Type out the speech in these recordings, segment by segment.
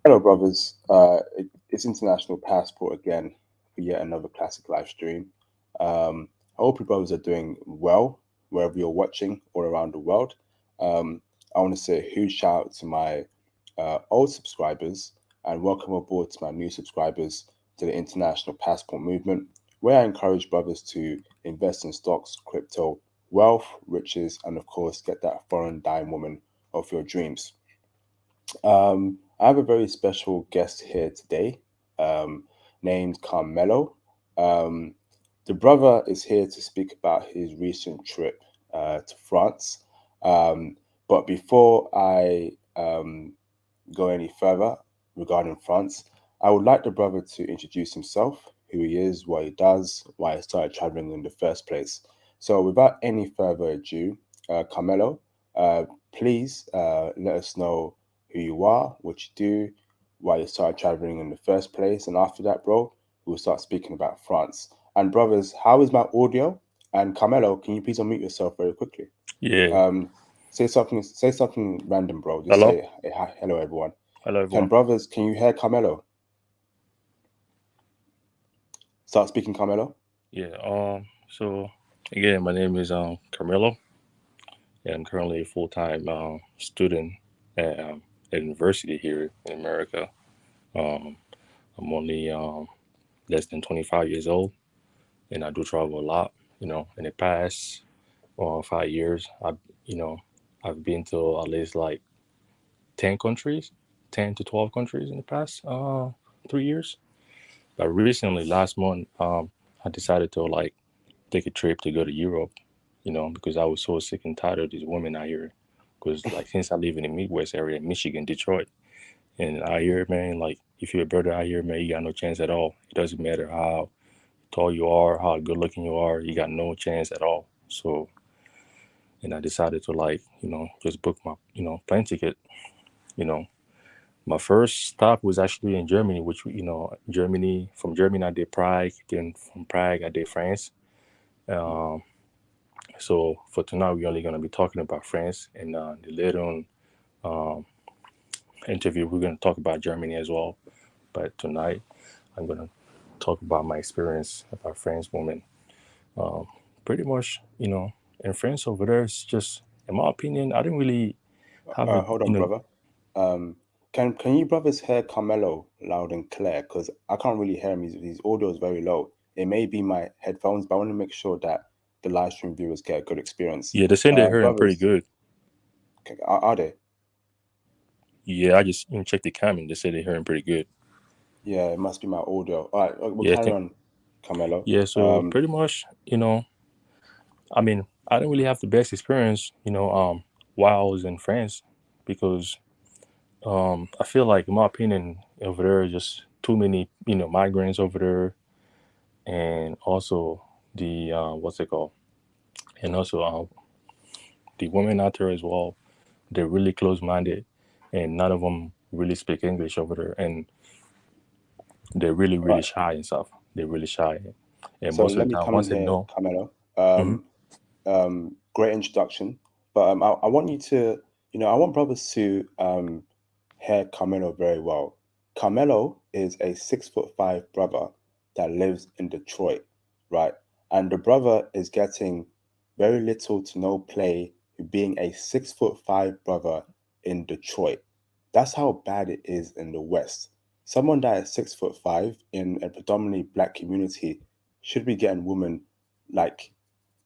Hello, brothers. It's International Passport again for yet another classic live stream. I hope you brothers are doing well wherever you're watching all around the world. Um, I want to say a huge shout out to my old subscribers and welcome aboard to my new subscribers to the International Passport movement, where I encourage brothers to invest in stocks, crypto, wealth, riches, and of course, get that foreign dime woman of your dreams. I have a very special guest here today, um, named Carmelo. Um, the brother is here to speak about his recent trip to France. Um, but before I go any further regarding France, I would like the brother to introduce himself, who he is, what he does, why he started traveling in the first place. So, without any further ado, Carmelo, uh, please let us know who you are, what you do, why you started traveling in the first place, and after that, bro, we'll start speaking about France. And brothers, how is my audio? And Carmelo, can you please unmute yourself very quickly? Yeah. Um, say something random, bro. Just Hello. say hey, hi, hello, everyone. Hello, Can everyone. brothers, can you hear Carmelo? Start speaking, Carmelo. Yeah. So again, my name is Carmelo, and I'm currently a full-time student at university here in America. Um, I'm only less than 25 years old, and I do travel a lot. In the past 5 years, you know I've been to at least like 10 countries, 10 to 12 countries in the past 3 years. But recently, last month, I decided to like take a trip to go to Europe, because I was so sick and tired of these women out here. Because like since I live in the Midwest area, Michigan, Detroit, and out here, man, like if you're a brother out here, man, you got no chance at all. It doesn't matter how tall you are, how good looking you are, you got no chance at all. So, and I decided to like, just book my, plane ticket. You know, my first stop was actually in Germany, which Germany. From Germany, I did Prague. Then from Prague, I did France. Um, So for tonight, we're only going to be talking about France, and the later on um, interview, we're going to talk about Germany as well. But tonight, I'm going to talk about my experience about France women. Um, Pretty much, in France over there, it's just, in my opinion, I didn't really have it. Hold on, brother. Um, can you brothers hear Carmelo loud and clear? Because I can't really hear him. His audio is very low. It may be my headphones, but I want to make sure that the live stream viewers get a good experience. Yeah, they saying they heard him pretty Brothers, good. are they? Yeah, I just checked the comment. They said they heard him pretty good. Yeah, it must be my audio. All right, we'll Yeah, I carry think. on, Carmelo. Yeah, so Um, pretty much, I mean, I didn't really have the best experience, while I was in France because I feel like, in my opinion, over there are just too many, migrants over there, and also the what's it called, and also the women out there as well. They're really close-minded, and none of them really speak English over there, and they're really, all really right, shy and stuff. They're really shy, and so most of let the me time, come in once they here, know, Carmelo. hmm Great introduction, but I want you to, I want brothers to hear Carmelo very well. Carmelo is a 6'5" brother that lives in Detroit, right? And the brother is getting very little to no play being a 6'5" brother in Detroit. That's how bad it is in the West. Someone that is 6'5" in a predominantly black community should be getting women like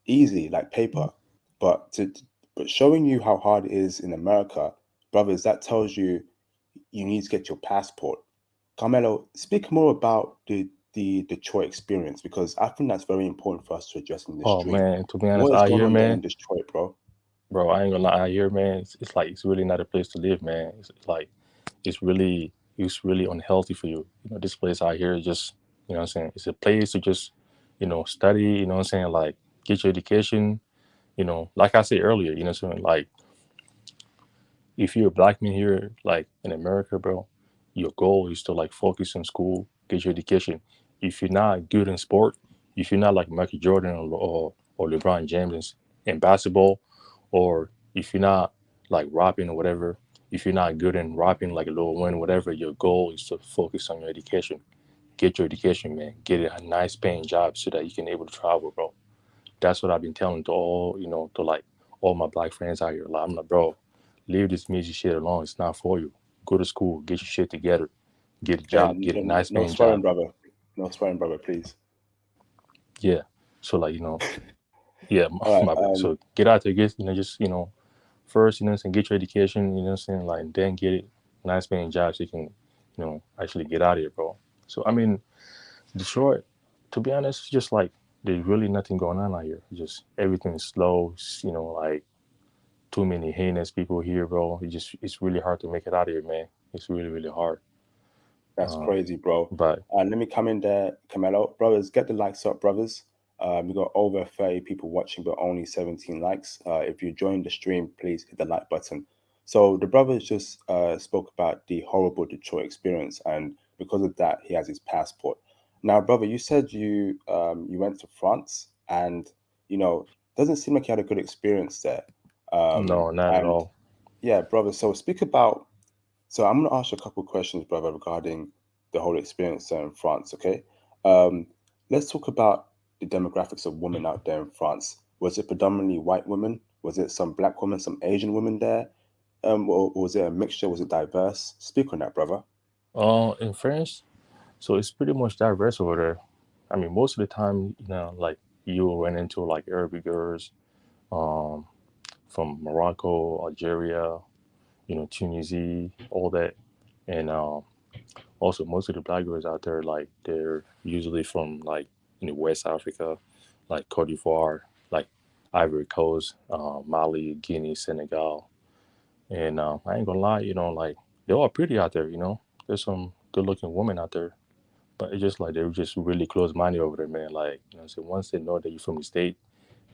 easy, like paper. But but showing you how hard it is in America, brothers, that tells you you need to get your passport. Carmelo, speak more about the Detroit experience because I think that's very important for us to address in this oh stream. man, to be honest, What is out going here, on there man, in Detroit, bro? bro, I ain't gonna lie, out here, man, it's like it's really not a place to live, man. It's like it's really unhealthy for you. This place out here is just, what I'm saying, it's a place to just, study, what I'm saying, like get your education, like I said earlier, what I'm saying, like if you're a black man here, like in America, bro, your goal is to like focus on school, get your education. If you're not good in sport, if you're not like Michael Jordan or LeBron James in basketball, or if you're not like rapping or whatever, if you're not good in rapping like Lil Wayne, whatever, your goal is to focus on your education. Get your education, man. Get a nice paying job so that you can able to travel, bro. That's what I've been telling to all, to like all my black friends out here. Like, I'm like, bro, leave this music shit alone. It's not for you. Go to school, get your shit together, get a Hey, job, get a nice no paying swearing, job. brother. No swearing, brother, please. Yeah. So like, yeah, All right. my bad. So get out there, get, just, first, and get your education, like then get it nice paying job so you can, actually get out of here, bro. So I mean, Detroit, to be honest, it's just like there's really nothing going on out here. Just everything is slow. Like too many heinous people here, bro. It's really hard to make it out of here, man. It's really really hard. That's crazy, bro. But Let me come in there, Camelo. Brothers, get the likes up, brothers. We got over 30 people watching, but only 17 likes. If you joined the stream, please hit the like button. So the brothers just spoke about the horrible Detroit experience, and because of that, he has his passport. Now, brother, you said you went to France, and doesn't seem like you had a good experience there. no, not at And all. yeah, brother. So speak about so I'm going to ask you a couple of questions, brother, regarding the whole experience there in France. Okay, um, let's talk about the demographics of women out there in France. Was it predominantly white women? Was it some black women, some Asian women there? Or was it a mixture? Was it diverse? Speak on that, brother. In France, so it's pretty much diverse over there. I mean, most of the time, like you will run into like Arabic girls, um, from Morocco, Algeria, Tunisia, all that, and also most of the black girls out there, like they're usually from like West Africa, like Cote d'Ivoire, like Ivory Coast, Mali, Guinea, Senegal, and I ain't gonna lie, like they're all pretty out there. There's some good-looking women out there, but it's just like they're just really close-minded over there, man. Like so once they know that you're from the state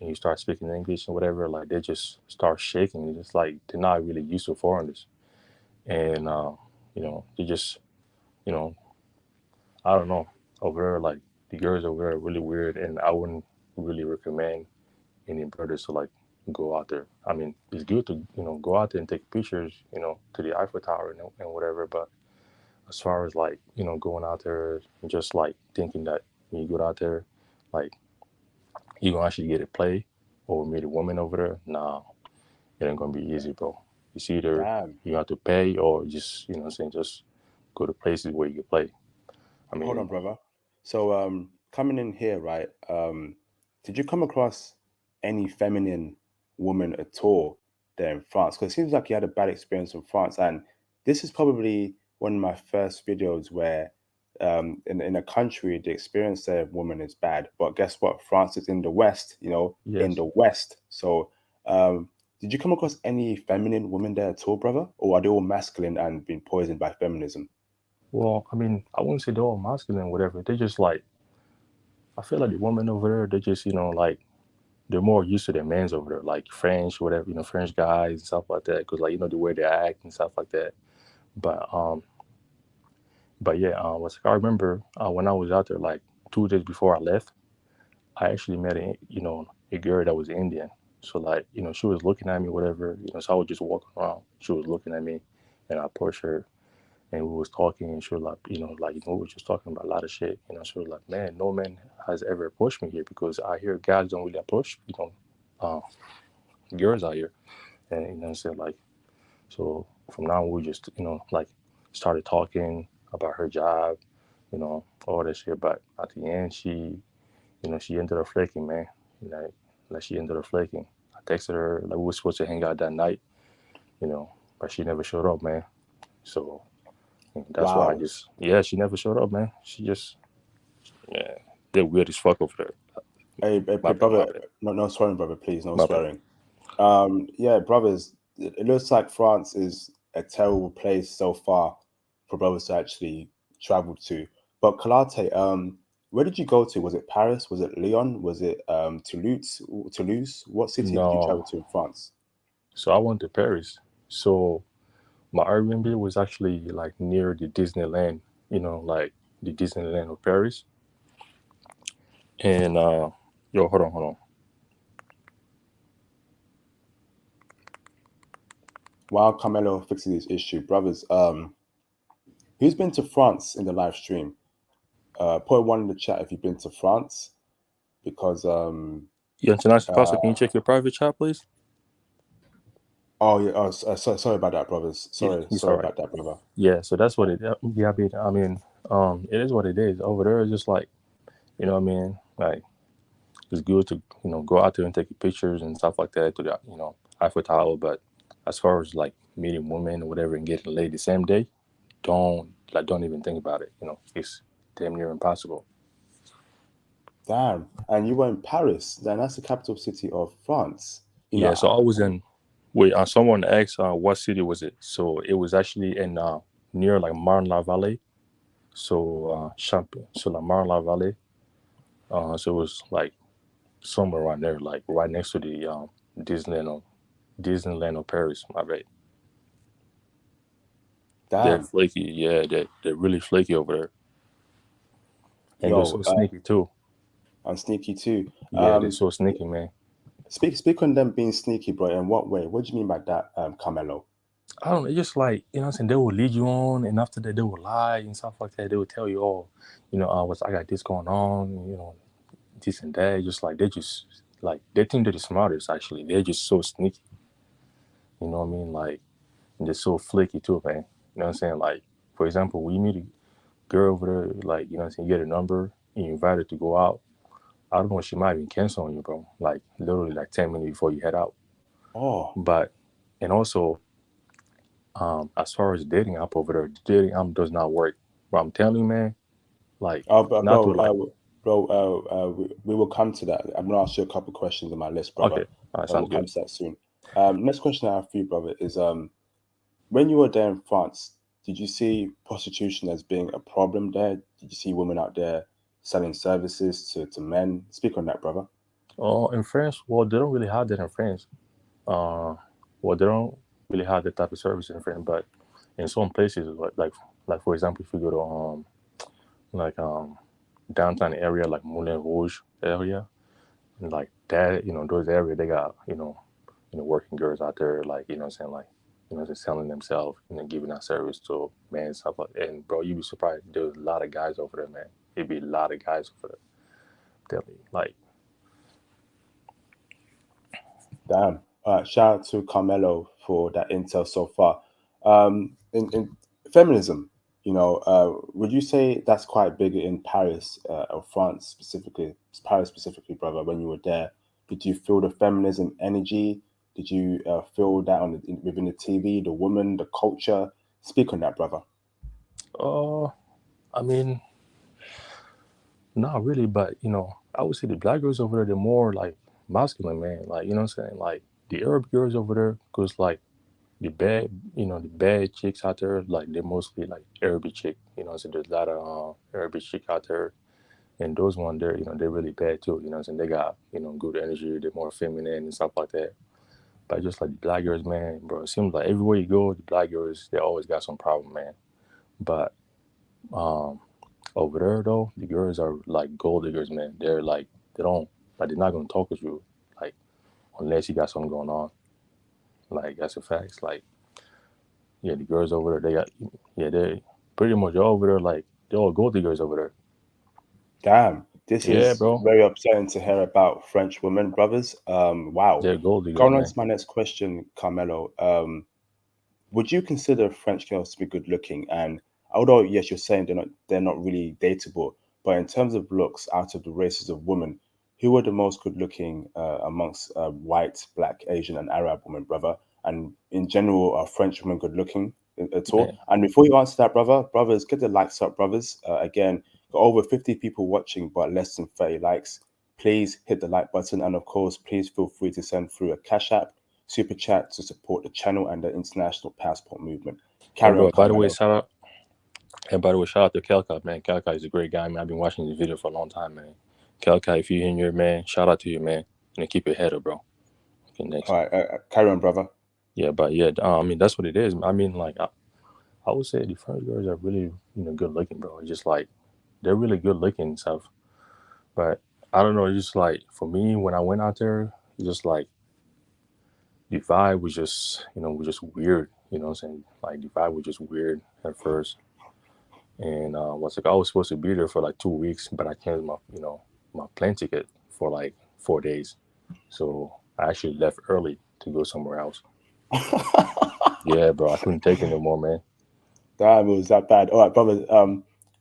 and you start speaking English and whatever, like they just start shaking. It's just like they're not really used to foreigners, and they just you know I don't know, over there, like the girls over there are really weird, and I wouldn't really recommend any brothers to like go out there. I mean, it's good to go out there and take pictures, to the Eiffel Tower and whatever. But as far as like going out there and just like thinking that when you go out there, like you gonna actually get a play or meet a woman over there, nah, it ain't gonna be easy, bro. It's either Damn. you have to pay or just what I'm saying, just go to places where you can play. I Hold on, mean, brother. So, coming in here, right? Did you come across any feminine woman at all there in France? Because it seems like you had a bad experience in France, and this is probably one of my first videos where, in a country, the experience there of women is bad. But guess what? France is in the West, in yes. the West. So, did you come across any feminine women there at all, brother, or are they all masculine and being poisoned by feminism? Well, I mean, I wouldn't say they're all masculine, or whatever. They just like I feel like the women over there, they just like they're more used to their men's over there, like French, whatever, French guys and stuff like that, because like the way they act and stuff like that. But yeah, I remember when I was out there, like 2 days before I left, I actually met a girl that was Indian. So like she was looking at me, whatever, so I was just walking around. She was looking at me, and I approached her, and we was talking, and she was like, we were just talking about a lot of shit. She was like, man, no man has ever approached me here because I hear guys don't really approach, uh, girls out here. And said like, so from now on, we just like started talking about her job, all that shit. But at the end, she ended up flaking, man. Like she ended up flaking. I texted her like we were supposed to hang out that night, you know, but she never showed up, man. So that's why I Wow. just yeah, she never showed up, man. She just yeah, they're weird as fuck over there. My bad, my Brother, bad, no swearing, brother, please, no my bad. swearing. Yeah, brothers, it looks like France is a terrible place so far for brothers to actually travel to. But Kalate, where did you go to? Was it Paris? Was it Lyon? Was it Toulouse? Toulouse? What city did you travel No, to in France? so I went to Paris. So my Airbnb was actually like near the Disneyland, like the Disneyland of Paris. And yo, hold on. while Carmelo fixes his issue, brothers, who's been to France in the live stream? Put one in the chat if you've been to France, because Yeah, International Pastor, can you check your private chat, please? oh yeah, sorry about that, brothers. Yeah, Sorry, it's sorry all right. about that, brother. Yeah, so that's what it. Yeah, it is what it is. Over there, it's just like, you know, what I mean, like it's good to go out there and take pictures and stuff like that to the Eiffel Tower. But as far as like meeting women or whatever and getting laid the same day, don't even think about it. It's damn near impossible. Damn, and you were in Paris. Then that's the capital city of France. Yeah, so I was in. Wait, someone asked what city was it? So it was actually in near like Marne-la-Vallée. So so la Marne-la-Vallée. So it was like somewhere around there, like right next to the Disneyland of Paris. My bad. They're Damn, flaky. Yeah, they're really flaky over there, and they're yo, so sneaky too. and sneaky too. Yeah, they're so sneaky, man. Speak on them being sneaky, bro. In what way? What do you mean by that, Carmelo? I don't know. It's just like, what I'm saying, they will lead you on, and after that, they will lie and stuff like that. They will tell you, oh, I got this going on, this and that. Just like they think they're the smartest. Actually, they're just so sneaky. You know what I mean? Like, and they're so flaky too, man. You know what I'm saying? Like, for example, when you meet a girl over there, like, what I'm saying, you get a number and you invite her to go out. I don't know, she might even cancel on you, bro. Like literally like 10 minutes before you head out. Oh, But and also, as far as dating app over there, the dating app does not work. But I'm telling you, man, like not to like. bro, we will come to that. I'm gonna ask you a couple questions on my list, brother, Okay, all right, and we'll sounds come good. to that soon. Next question I have for you, brother, is when you were there in France, did you see prostitution as being a problem there? Did you see women out there selling services to men? Speak on that, brother. Oh, in France, well, they don't really have that in France. Uh, well, they don't really have that type of service in France, but in some places, like for example, if you go to like downtown area like Moulin Rouge area, and like that, those areas they got working girls out there, like what I'm saying, like just selling themselves and giving out service to men and stuff like that. And bro, you'd be surprised. There's a lot of guys over there, man. It'd be a lot of guys over there. Tell me, like, Damn. Shout out to Carmelo for that intel so far. In feminism, would you say that's quite big in Paris or France specifically? Paris specifically, brother. When you were there, did you feel the feminism energy? Did you feel that within the TV, the woman, the culture? Speak on that, brother. uh, I mean, not really, but I would say the black girls over there, they're more like masculine, man. Like, what I'm saying, like the Arab girls over there, cause like the bad chicks out there, like they're mostly like Arabic chick. So there's a lot of Arabic chick out there, and those ones, they're really bad too. So they got good energy, they're more feminine and stuff like that. But just like the black girls, man, bro, it seems like everywhere you go, the black girls, they always got some problem, man. But um, over there though, the girls are like gold diggers, man. They're like they don't like they're not gonna talk with you like unless you got something going on. Like that's a fact. Like yeah, the girls over there, they pretty much all over there. Like they're all gold diggers over there. Damn, this Yeah, is bro, very upsetting to hear about French women, brothers. Wow. they're gold diggers, Going on man. to my next question, Carmelo. Would you consider French girls to be good looking? And although yes, you're saying they're not really dateable, but in terms of looks, out of the races of women, who are the most good looking amongst white, black, Asian, and Arab women, brother? And in general, are French women good looking at all? Man, And before you answer that, brothers, get the likes up, brothers. Again, got over 50 people watching, but less than 30 likes. Please hit the like button, and of course, please feel free to send through a cash app super chat to support the channel and the international passport movement. and Carry on, bro, by the way, Carmelo. shout out. And by the way, shout out to Kelka, man. Kelka is a great guy, man. I've been watching his video for a long time, man. Kelka, if you're in here, man, shout out to you, man. And keep your head up, bro. Okay, next. All right, carry on, brother. Yeah, but yeah, I mean that's what it is. I mean, like I would say the French girls are really good looking, bro. It's just like they're really good looking and stuff. But I don't know. It's just like for me when I went out there, it's just like the vibe was just, was just weird. You know what I'm saying? Like the vibe was just weird at first. And was like I was supposed to be there for like 2 weeks, but I canceled my plane ticket for like 4 days. So I actually left early to go somewhere else. Yeah, bro, I couldn't take it no more, man. Damn, it was that bad. All right, brother.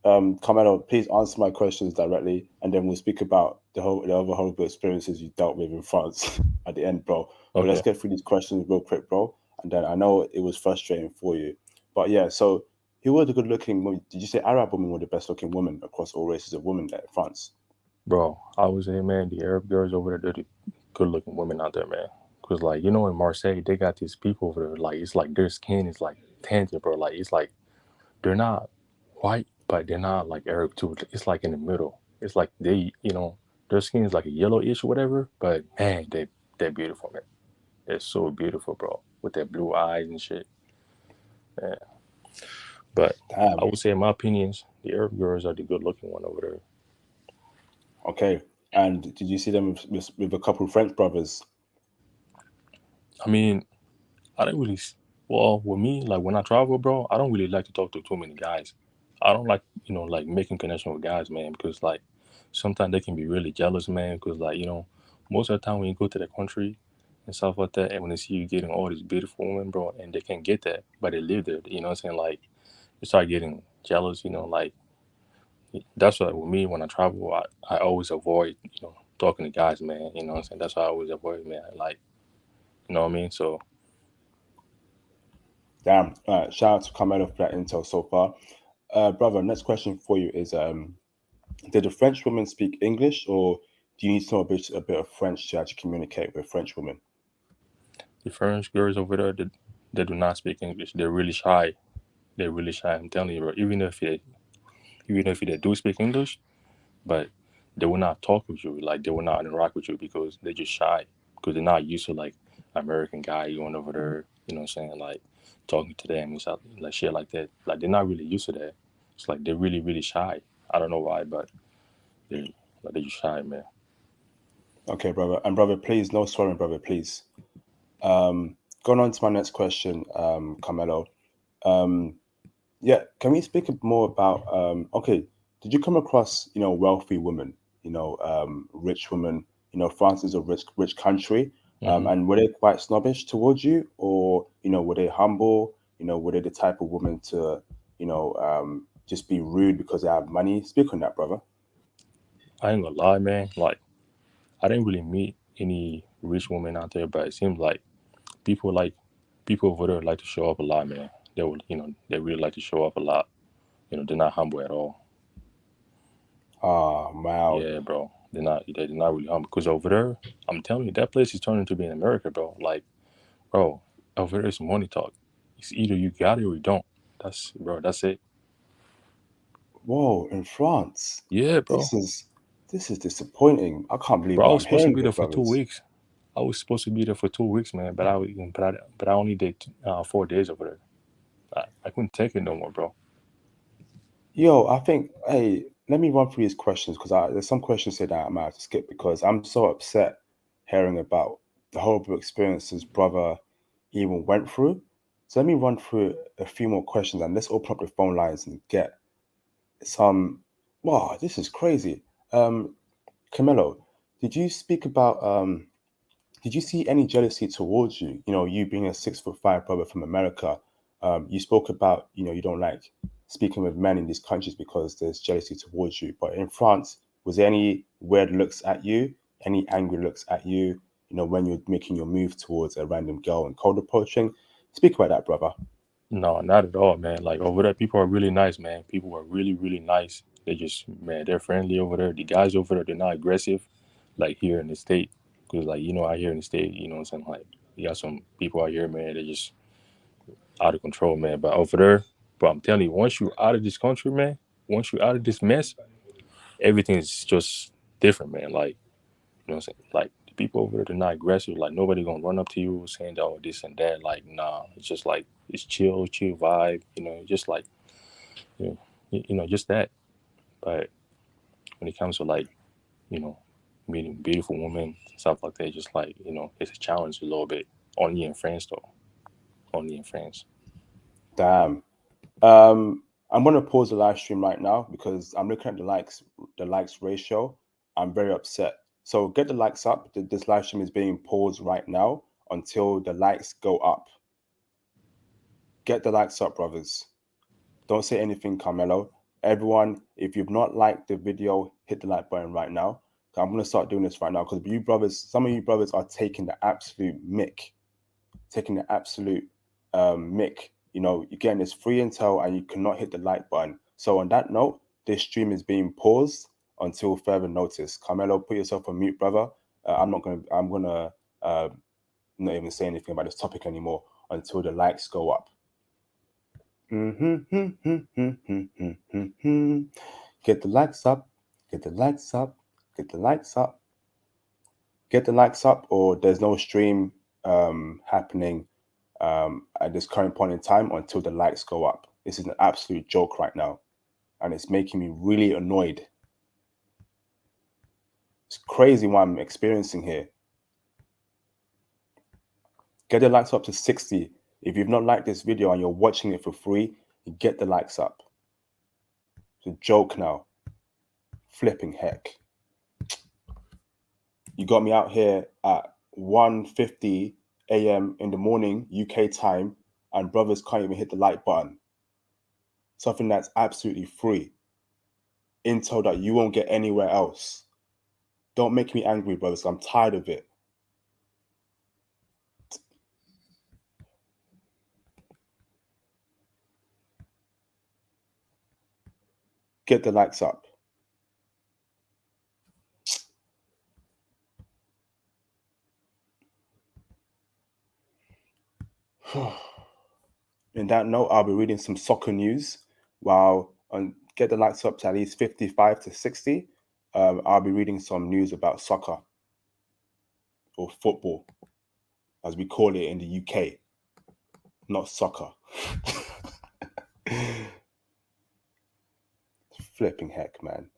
Carmelo, please answer my questions directly, and then we'll speak about the other horrible experiences you dealt with in France at the end, bro. But let's Okay, get through these questions real quick, bro. And then I know it was frustrating for you, but yeah. So, who were the good-looking women? Did you say Arab women were the best-looking women across all races of women there in France? bro, I was say, man, the Arab girls over there, they're the good-looking women out there, man. Cause like in Marseille, they got these people over there. Like it's like their skin is like tinted, bro. Like it's like they're not white, but they're not like Arab too. It's like in the middle. It's like their skin is like a yellowish or whatever. But man, they're beautiful, man. They're so beautiful, bro, with their blue eyes and shit. Yeah. But I Damn. would say, in my opinions, the Arab girls are the good-looking one over there. Okay. And did you see them with a couple of French brothers? I mean, I don't really. Well, with me, like when I travel, bro, I don't really like to talk to too many guys. I don't like, like making connection with guys, man, because like sometimes they can be really jealous, man. Because like most of the time when you go to the country and stuff like that, and when they see you getting all these beautiful women, bro, and they can't get that, but they live there, you know what I'm saying? Like they start getting jealous, like that's why with me when I travel, I always avoid, talking to guys, man. You know what I'm saying? That's why I always avoid, man. Like, you know what I mean? So Damn. All right. Shout out to Carmelo for that intel so far. Brother, next question for you is did the French woman speak English, or do you need to know a bit of French to actually communicate with French women? the French girls over there, they do not speak English. They're really shy. They're really shy. I'm telling you, bro. Even if they do speak English, but they will not talk with you. Like they will not interact with you because they're just shy. Because they're not used to like American guy going over there. You know what I'm saying? Like talking to them and stuff, like shit like that. Like they're not really used to that. It's like they're really really shy. I don't know why, but they're they're just shy, man. Okay, brother. And brother, please, no swearing, brother, please. Going on to my next question, Carmelo. Um, yeah, can we speak more about okay, did you come across, wealthy women, rich women, France is a rich country. Hmm. And were they quite snobbish towards you, or, were they humble? Were they the type of woman to, just be rude because they have money? Speak on that, brother. I ain't gonna lie, man. Like I didn't really meet any rich women out there, but it seems people like people over there like to show up a lot, man. They really like to show up a lot. They're not humble at all. Ah, wow. Yeah, bro. They're not really humble. Because over there, I'm telling you, that place is turning to be in America, bro. Like, bro, over there is money talk. It's either you got it or you don't. That's it. Whoa, in France. Yeah, bro. This is this is disappointing. I can't believe Bro, I what was I'm supposed to hearing be here, there for two brothers. weeks. I was supposed to be there for 2 weeks, man. But I only did 4 days over there. I couldn't take it no more, bro. Yo, I think, hey, let me run through these questions because there's some questions here that I might have to skip because I'm so upset hearing about the horrible experiences brother even went through. So let me run through a few more questions and let's open up the phone lines and get some. Wow, this is crazy. Um, Camilo, did you speak about did you see any jealousy towards you? You being a 6'5" brother from America. You spoke about, you don't like speaking with men in these countries because there's jealousy towards you. But in France, was there any weird looks at you, any angry looks at you, when you're making your move towards a random girl and cold approaching? Speak about that, brother. No, not at all, man. Like over there, people are really nice, man. People are really, really nice. They just, man, they're friendly over there. The guys over there, they're not aggressive, like here in the state. Cause like out here in the state, what I'm saying, like you got some people out here, man. They're just out of control, man. But over there, bro, I'm telling you, once you're out of this country, man, once you're out of this mess, everything is just different, man. Like what I'm saying, like the people over there, they're not aggressive. Like nobody gonna run up to you saying oh this and that. Like nah, it's just like it's chill vibe. Just like you know, just that. But when it comes to like you know, meeting beautiful women stuff like that, just like it's a challenge a little bit only in France though. Only in France. Damn. I'm gonna pause the live stream right now because I'm looking at the likes ratio. I'm very upset. So get the likes up. This live stream is being paused right now until the likes go up. Get the likes up, brothers. Don't say anything, Carmelo. Everyone, if you've not liked the video, hit the like button right now. I'm gonna start doing this right now because you brothers, some of you brothers are taking the absolute mick, taking the absolute mick. You know, you're getting this free intel and you cannot hit the like button. So on that note, this stream is being paused until further notice. Carmelo, put yourself on mute, brother. I'm gonna not even say anything about this topic anymore until the likes go up. Get the likes up, get the likes up, get the likes up, get the likes up, or there's no stream happening at this current point in time until the likes go up. This is an absolute joke right now, and it's making me really annoyed. It's crazy what I'm experiencing here. Get the likes up to 60. If you've not liked this video and you're watching it for free, get the likes up. It's a joke now. Flipping heck. You got me out here at 1:50 a.m. in the morning, UK time, and brothers can't even hit the like button. Something that's absolutely free. Intel that you won't get anywhere else. Don't make me angry, brothers. I'm tired of it. Get the likes up. In that note, I'll be reading some soccer news while get the likes up to at least 55 to 60. I'll be reading some news about soccer or football, as we call it in the UK, not soccer. Flipping heck, man.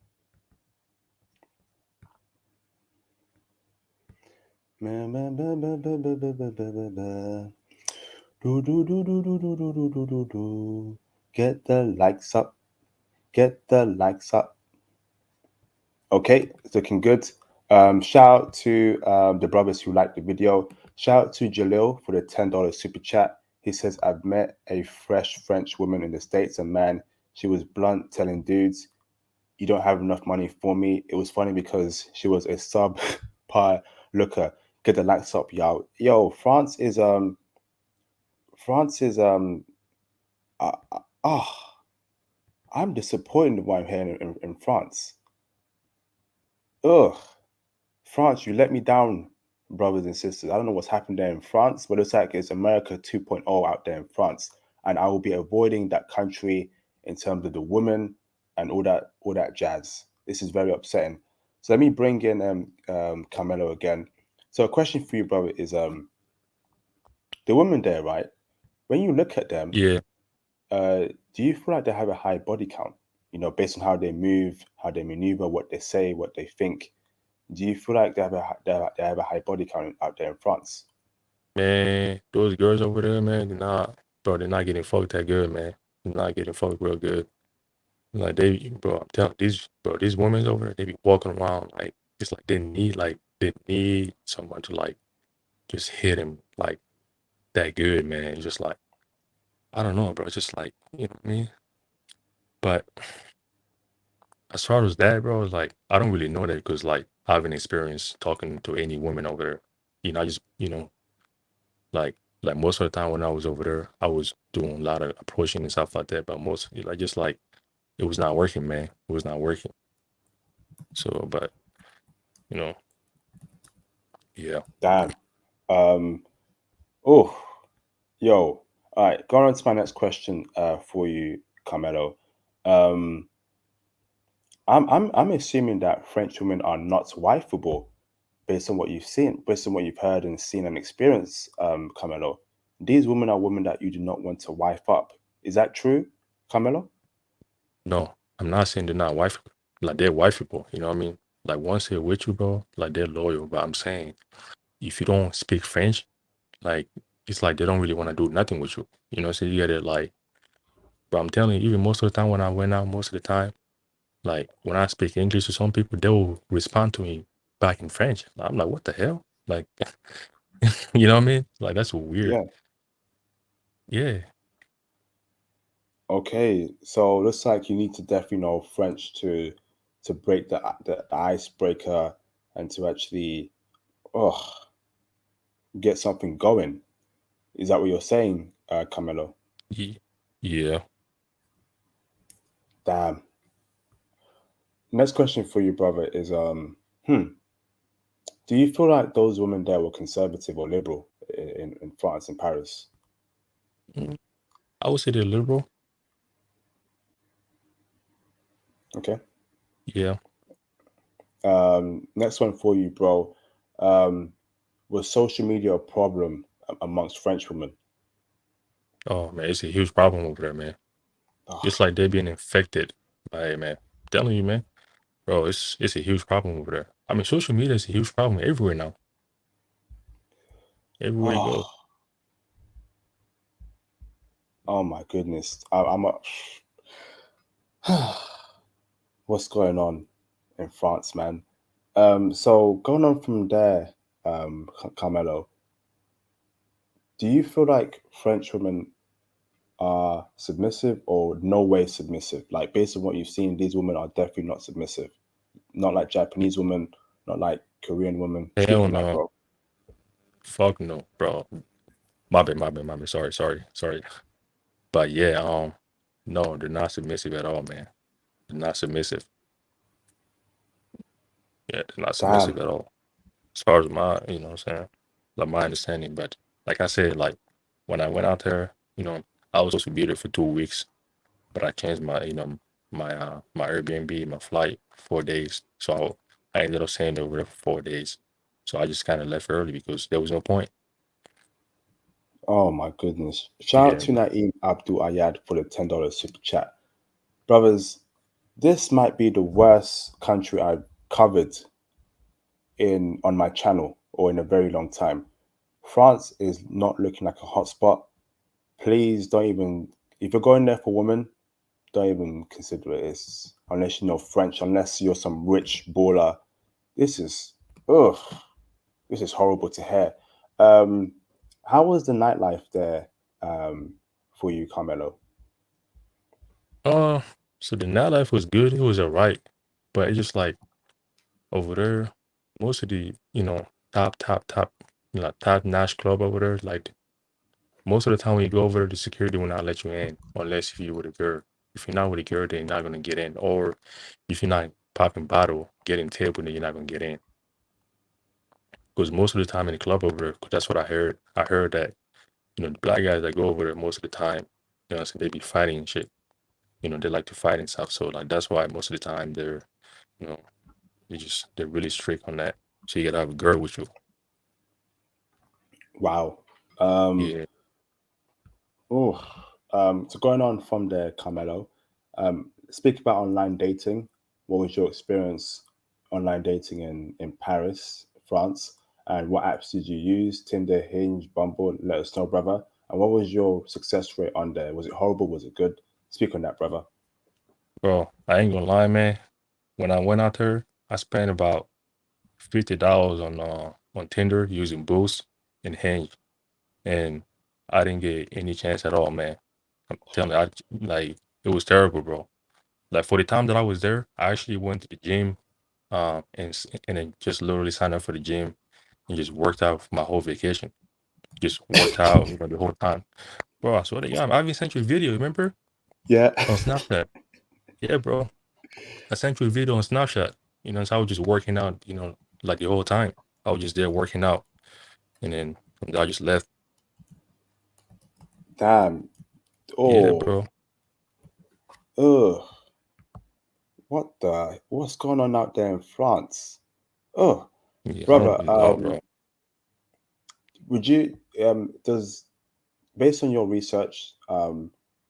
Get the likes up. Get the likes up. Okay, it's looking good. Shout out to the brothers who liked the video. Shout out to Jalil for the $10 super chat. He says, I've met a fresh French woman in the States, and man, she was blunt, telling dudes, you don't have enough money for me. It was funny because she was a sub-par looker. Get the likes up, y'all. Yo, France is I'm disappointed why I'm here in France. Ugh. France, you let me down, brothers and sisters. I don't know what's happened there in France, but it's like it's America 2.0 out there in France. And I will be avoiding that country in terms of the women and all that jazz. This is very upsetting. So let me bring in Carmelo again. So a question for you, brother, is the women there, right? When you look at them, Yeah. do you feel like they have a high body count? You know, based on how they move, how they maneuver, what they say, what they think. Do you feel like they have a high body count out there in France? Man, those girls over there, man, they're not getting fucked that good, man. They're not getting fucked real good. Like I'm telling these women over there, they be walking around like it's like they need someone to like just hit him like that good, man. It's just like I don't know, bro. It's just like you know what I mean. But as far as that, bro, it's like I don't really know that because like I haven't experienced talking to any women over there. You know, I just like most of the time when I was over there, I was doing a lot of approaching and stuff like that. But most like just like it was not working, man. It was not working. So, but you know, yeah. Damn. Yo. All right, going on to my next question for you, Carmelo. I'm assuming that French women are not wifeable based on what you've seen, based on what you've heard and seen and experienced, Carmelo. These women are women that you do not want to wife up. Is that true, Carmelo? No, I'm not saying they're not wife like they're wifeable, you know what I mean? Like once they're with you, bro, like they're loyal. But I'm saying if you don't speak French, like it's like they don't really want to do nothing with you. You know, so you get it like. But I'm telling you, even most of the time when I went out, most of the time, like when I speak English to some people, they will respond to me back in French. I'm like, what the hell? Like, you know what I mean? Like that's weird. Yeah. Yeah. Okay. So looks like you need to definitely know French to break the icebreaker and to actually oh get something going. Is that what you're saying, Camilo? Yeah. Damn. Next question for you, brother, is do you feel like those women there were conservative or liberal in France, in Paris? Mm, I would say they're liberal. Okay. Yeah. Next one for you, bro. Was social media a problem amongst French women? Oh man, it's a huge problem over there, man. It's Oh, like they're being infected by it, man. I'm telling you, man. Bro, it's a huge problem over there. I mean, social media is a huge problem everywhere now. Everywhere you go. oh, oh my goodness. What's going on in France, man? So going on from there, Carmelo, do you feel like French women are submissive or no way submissive? Like based on what you've seen, these women are definitely not submissive. Not like Japanese women, not like Korean women. Speak Hell on that, no. bro. Fuck no, bro. My bad. Sorry. But yeah, no, they're not submissive at all, man. They're not submissive. Yeah, they're not submissive Damn. at all. As far as my, you know what I'm saying? Like my understanding. But like I said, like when I went out there, I was supposed to be there for 2 weeks, but I changed my, my Airbnb, my flight, 4 days. So I ended up staying over there for 4 days. So I just kind of left early because there was no point. Oh my goodness. Shout out Yeah, to Naeem Abdul Ayad for the $10 super chat. Brothers, this might be the worst country I've covered in on my channel or in a very long time. France is not looking like a hotspot. Please don't even if you're going there for women, don't even consider it. It's, unless you know French, unless you're some rich baller. This is ugh. This is horrible to hear. Um, how was the nightlife there for you, Carmelo? Uh, so the nightlife was good. It was alright, but it's just like over there, most of the top, top notch club over there. Like most of the time when you go over there, the security will not let you in unless if you're with a girl. If you're not with a girl, then you're not gonna get in. Or if you're not popping bottle, getting table, then you're not gonna get in. Because most of the time in the club over there, 'cause that's what I heard. I heard that the black guys that go over there most of the time, so they be fighting and shit. They like to fight and stuff. So like that's why most of the time you know, they're really strict on that. So you gotta have a girl with you. Wow. Um, Yeah, oh, so going on from there, Carmelo, speak about online dating. What was your experience online dating in Paris, France? And what apps did you use? Tinder, Hinge, Bumble? Let us know, brother. And what was your success rate on there? Was it horrible? Was it good? Speak on that, brother. bro. I ain't gonna lie, man. When I went out there, I spent about $50 on Tinder using Boost and Hinge, and I didn't get any chance at all, man. I'm telling you, like it was terrible, bro. Like for the time that I was there, I actually went to the gym, and then just literally signed up for the gym and just worked out for my whole vacation. Just worked out, the whole time, bro. I swear to God, I even sent you a video. Remember Yeah. on Snapchat? Yeah, bro. I sent you a video on Snapchat. So I was just working out, like the whole time. I was just there working out, and then I just left. Damn. Yeah, Oh, bro. ugh. What's going on out there in France? Oh, Yeah, I don't brother, really know, bro. would you does based on your research,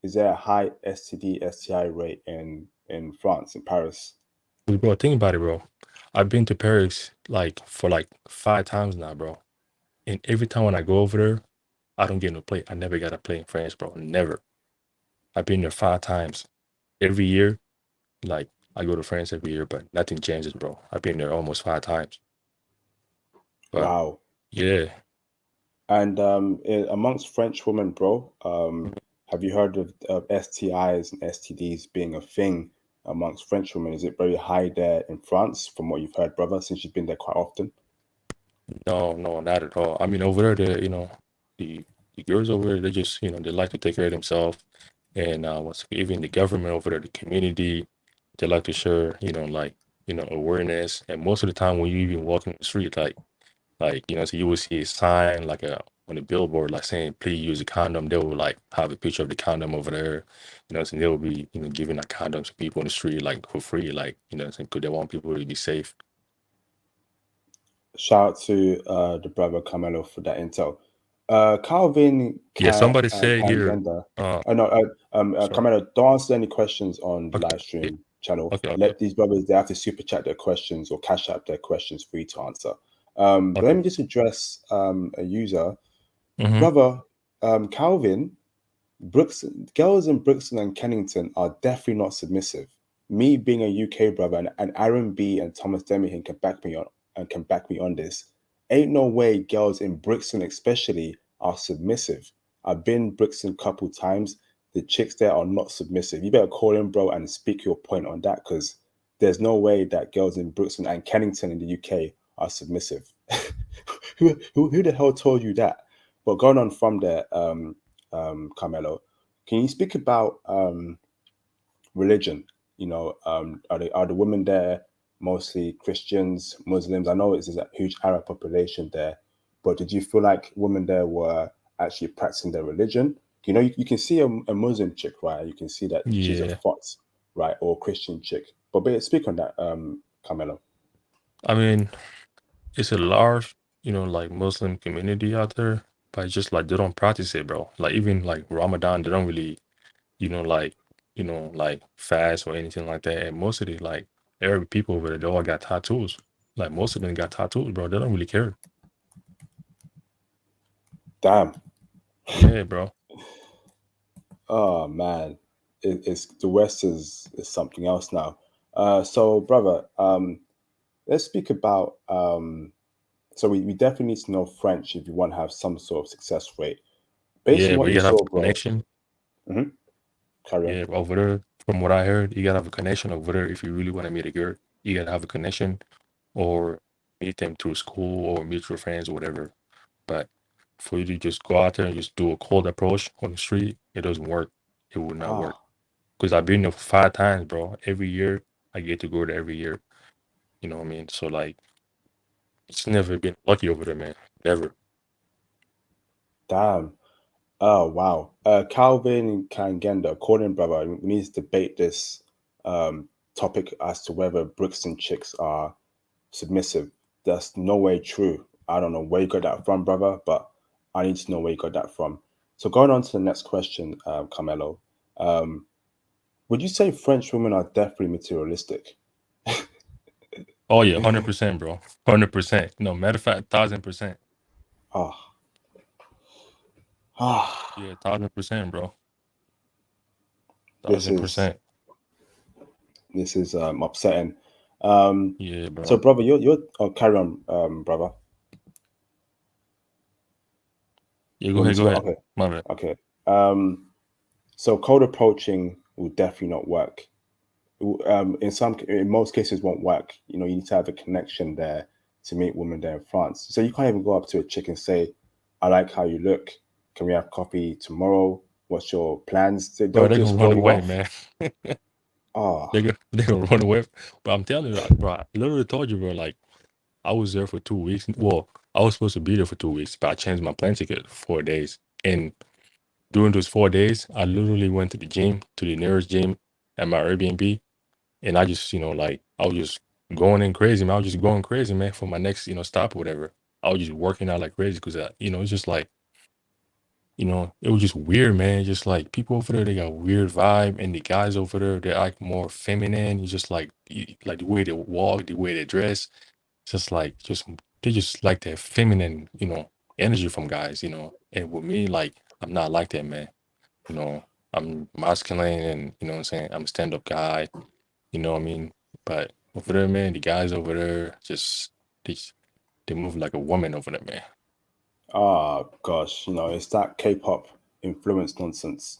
is there a high STD STI rate in France, in Paris? But bro, think about it, bro. I've been to Paris like for like 5 times now, bro. And every time when I go over there, I don't get no play. I never got to play in France, bro. Never. I've been there 5 times. Every year, like I go to France every year, but nothing changes, bro. I've been there almost 5 times. But Wow. yeah, And amongst French women, bro, have you heard of STIs and STDs being a thing amongst French women? Is it very high there in France, from what you've heard, brother, since you've been there quite often? no, no, not at all. I mean, over there, the the girls over there, they just, they like to take care of themselves. And what's even the government over there, the community, they like to share, like, awareness. And most of the time when you even walk in the street, so you will see a sign like on a billboard, like saying, please use a condom. They will like have a picture of the condom over there, so they will be, giving like condoms to people on the street, like for free, like, because they want people to be safe. Shout out to the brother Carmelo for that intel. Calvin Yeah, somebody said here, Kangenda. uh, No, sorry. Carmelo, don't answer any questions on the Okay. live Yeah. stream channel. Okay. Okay. Let these brothers, they have to super chat their questions or cash out their questions for you to answer. But let Okay. me just address a user. Mm-hmm. Brother, Calvin, girls in Brixton and Kennington are definitely not submissive. Me being a UK brother, and Aaron B and Thomas Demihan can back me on this. Ain't no way girls in Brixton especially are submissive. I've been Brixton a couple times. The chicks there are not submissive. You better call in, bro, and speak your point on that, because there's no way that girls in Brixton and Kennington in the UK are submissive. Who the hell told you that? But going on from there, Carmelo, can you speak about religion? Are the women there mostly Christians, Muslims? I know it's a huge Arab population there, but did you feel like women there were actually practicing their religion? You can see a Muslim chick, right? You can see that she's a Yeah. FOT, right, or a Christian chick. But speak on that, Carmelo. I mean, it's a large, like Muslim community out there, but it's just like they don't practice it, bro. Like even like Ramadan, they don't really, like, like fast or anything like that. And most of the like Arab people over there, they all got tattoos. Like most of them got tattoos, bro. They don't really care. Damn. Yeah, bro. Oh man, it's the West is something else now. So brother, let's speak about so we definitely need to know French if you want to have some sort of success rate. Based on Yeah, what but you you gotta have saw, a bro. connection. hmm Carry on. Yeah, over there, from what I heard, you gotta have a connection over there if you really want to meet a girl. You gotta have a connection or meet them through school or mutual friends or whatever. But for you to just go out there and just do a cold approach on the street, it doesn't work. It would not work. Ah, Because I've been there 5 times, bro. Every year I get to go there every year. You know what I mean? So like it's never been lucky over there, man. Never. damn. Oh wow. Calvin Kangenda, Corbin brother, we need to debate this topic as to whether Brixton chicks are submissive. That's no way true. I don't know where you got that from, brother, but I need to know where you got that from. So going on to the next question, Carmelo, um, would you say French women are definitely materialistic? Oh yeah, 100%, bro. 100%. No, matter of fact, 1,000%. Ah, ah, Yeah, 1,000%, bro. this Thousand is percent. this is upsetting. Um, Yeah, so, bro. brother, you're oh, carry on, brother. Yeah, You want me to go go? ahead. Okay, My bad. okay. So cold approaching will definitely not work. In most cases, won't work. You need to have a connection there to meet women there in France. So you can't even go up to a chick and say, "I like how you look. Can we have coffee tomorrow? What's your plans?" Bro, They'll they gonna just run throw you away, off. man. Ah, They gonna run away. But I'm telling you, like, bro, I literally told you, bro, like I was there for 2 weeks. Well, I was supposed to be there for 2 weeks, but I changed my plane ticket for 4 days. And during those 4 days, I literally went to the gym, to the nearest gym at my Airbnb. And I just, like, I was just going in crazy, man. I was just going crazy, man, for my next, stop or whatever. I was just working out like crazy because, it's just like, it was just weird, man. Just like people over there, they got weird vibe. And the guys over there, they're like more feminine. It's just like, like the way they walk, the way they dress. Just like, they just like that feminine, energy from guys, you know. And with me, like, I'm not like that, man. You know, I'm masculine and you know what I'm saying, I'm a stand-up guy, you know what I mean? But over there, man, the guys over there they, they move like a woman over there, man. Ah, gosh, it's that K-pop influence nonsense.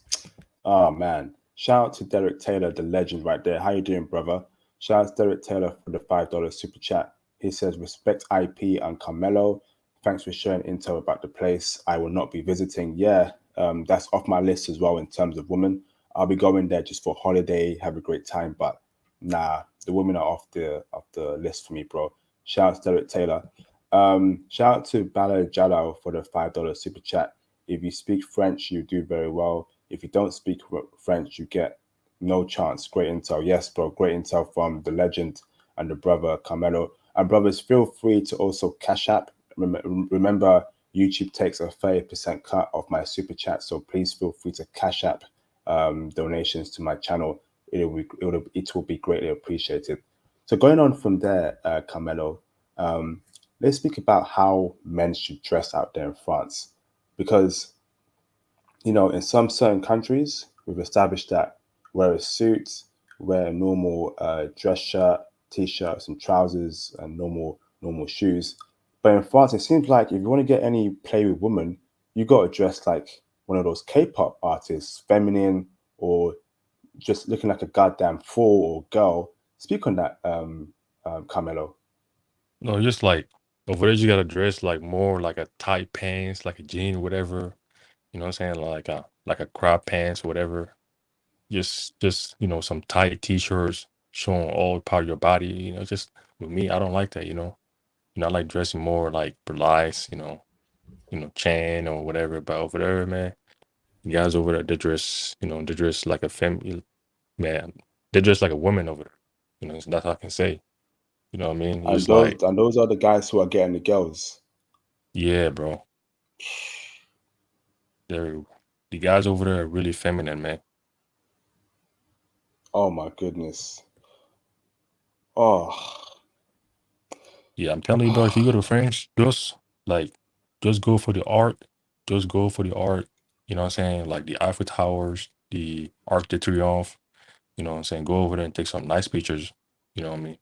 Oh man. Shout out to Derek Taylor, the legend right there. How you doing, brother? Shout out to Derek Taylor for the $5 super chat. He says, respect IP and Carmelo. Thanks for sharing intel about the place. I will not be visiting. Yeah, that's off my list as well in terms of women. I'll be going there just for holiday, have a great time, but nah, the women are off the list for me, bro. Shout out to Derek Taylor. Shout out to Bala Jalal for the $5 super chat. If you speak French, you do very well. If you don't speak French, you get no chance. Great intel. Yes, bro. Great intel from the legend and the brother Carmelo. And brothers, feel free to also cash app. Remember, YouTube takes a 30% cut of my super chat. So please feel free to cash app donations to my channel. It will be greatly appreciated. So going on from there, Carmelo, let's speak about how men should dress out there in France. Because in some certain countries, we've established that wear a suit, wear a normal dress shirt, t-shirt, some trousers, and normal shoes. But in France, it seems like if you want to get any play with women, you got to dress like one of those K-pop artists, feminine, or just looking like a goddamn fool or girl. Speak on that, Carmelo. No, just like over there, you gotta dress like more like a tight pants, like a jean, whatever. You know what I'm saying? Like a crop pants, whatever. Just you know, some tight t-shirts showing all part of your body. You know, just with me, I don't like that. I like dressing more like relaxed. Chan or whatever. But over there, man, the guys over there, they dress like a man. They dress like a woman over there. So that's all I can say. You know what I mean? And Just those like, and those are the guys who are getting the girls. yeah, bro. They're the guys over there are really feminine, man. Oh my goodness. Oh. Yeah, I'm telling you, bro, if you go to France, like just go for the art. Just go for the art. You know what I'm saying? Like the Eiffel Towers, the Arc de Triomphe, you know what I'm saying? Go over there and take some nice pictures. You know what I mean?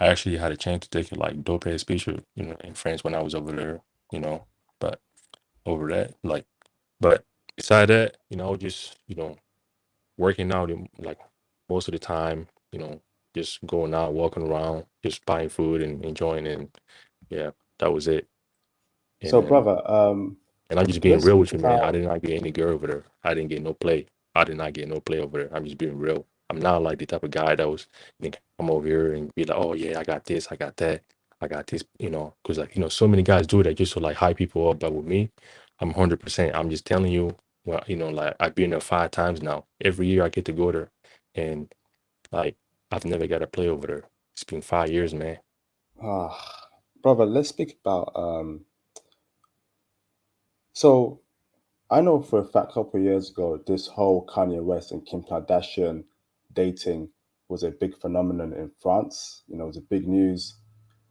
I actually had a chance to take like dope ass picture, in France when I was over there, you know. But over that, like, but beside that, just working out like most of the time, just going out, walking around, just buying food and enjoying it. And yeah, that was it. So, And brother, and I'm just being let's real speak with you, man. I about. did not get any girl over there. I didn't get no play. I did not get no play over there. I'm just being real. I'm not like the type of guy that was come over here and be like, oh yeah, I got this, I got that, I got this, because like so many guys do that just to like hype people up. But with me, I'm 100%. I'm just telling you, well, like I've been there 5 times now. Every year I get to go there, and like I've never got to play over there. It's been 5 years, man. Brother, let's speak about. So, I know for a fact, a couple of years ago, this whole Kanye West and Kim Kardashian dating was a big phenomenon in France. It was a big news.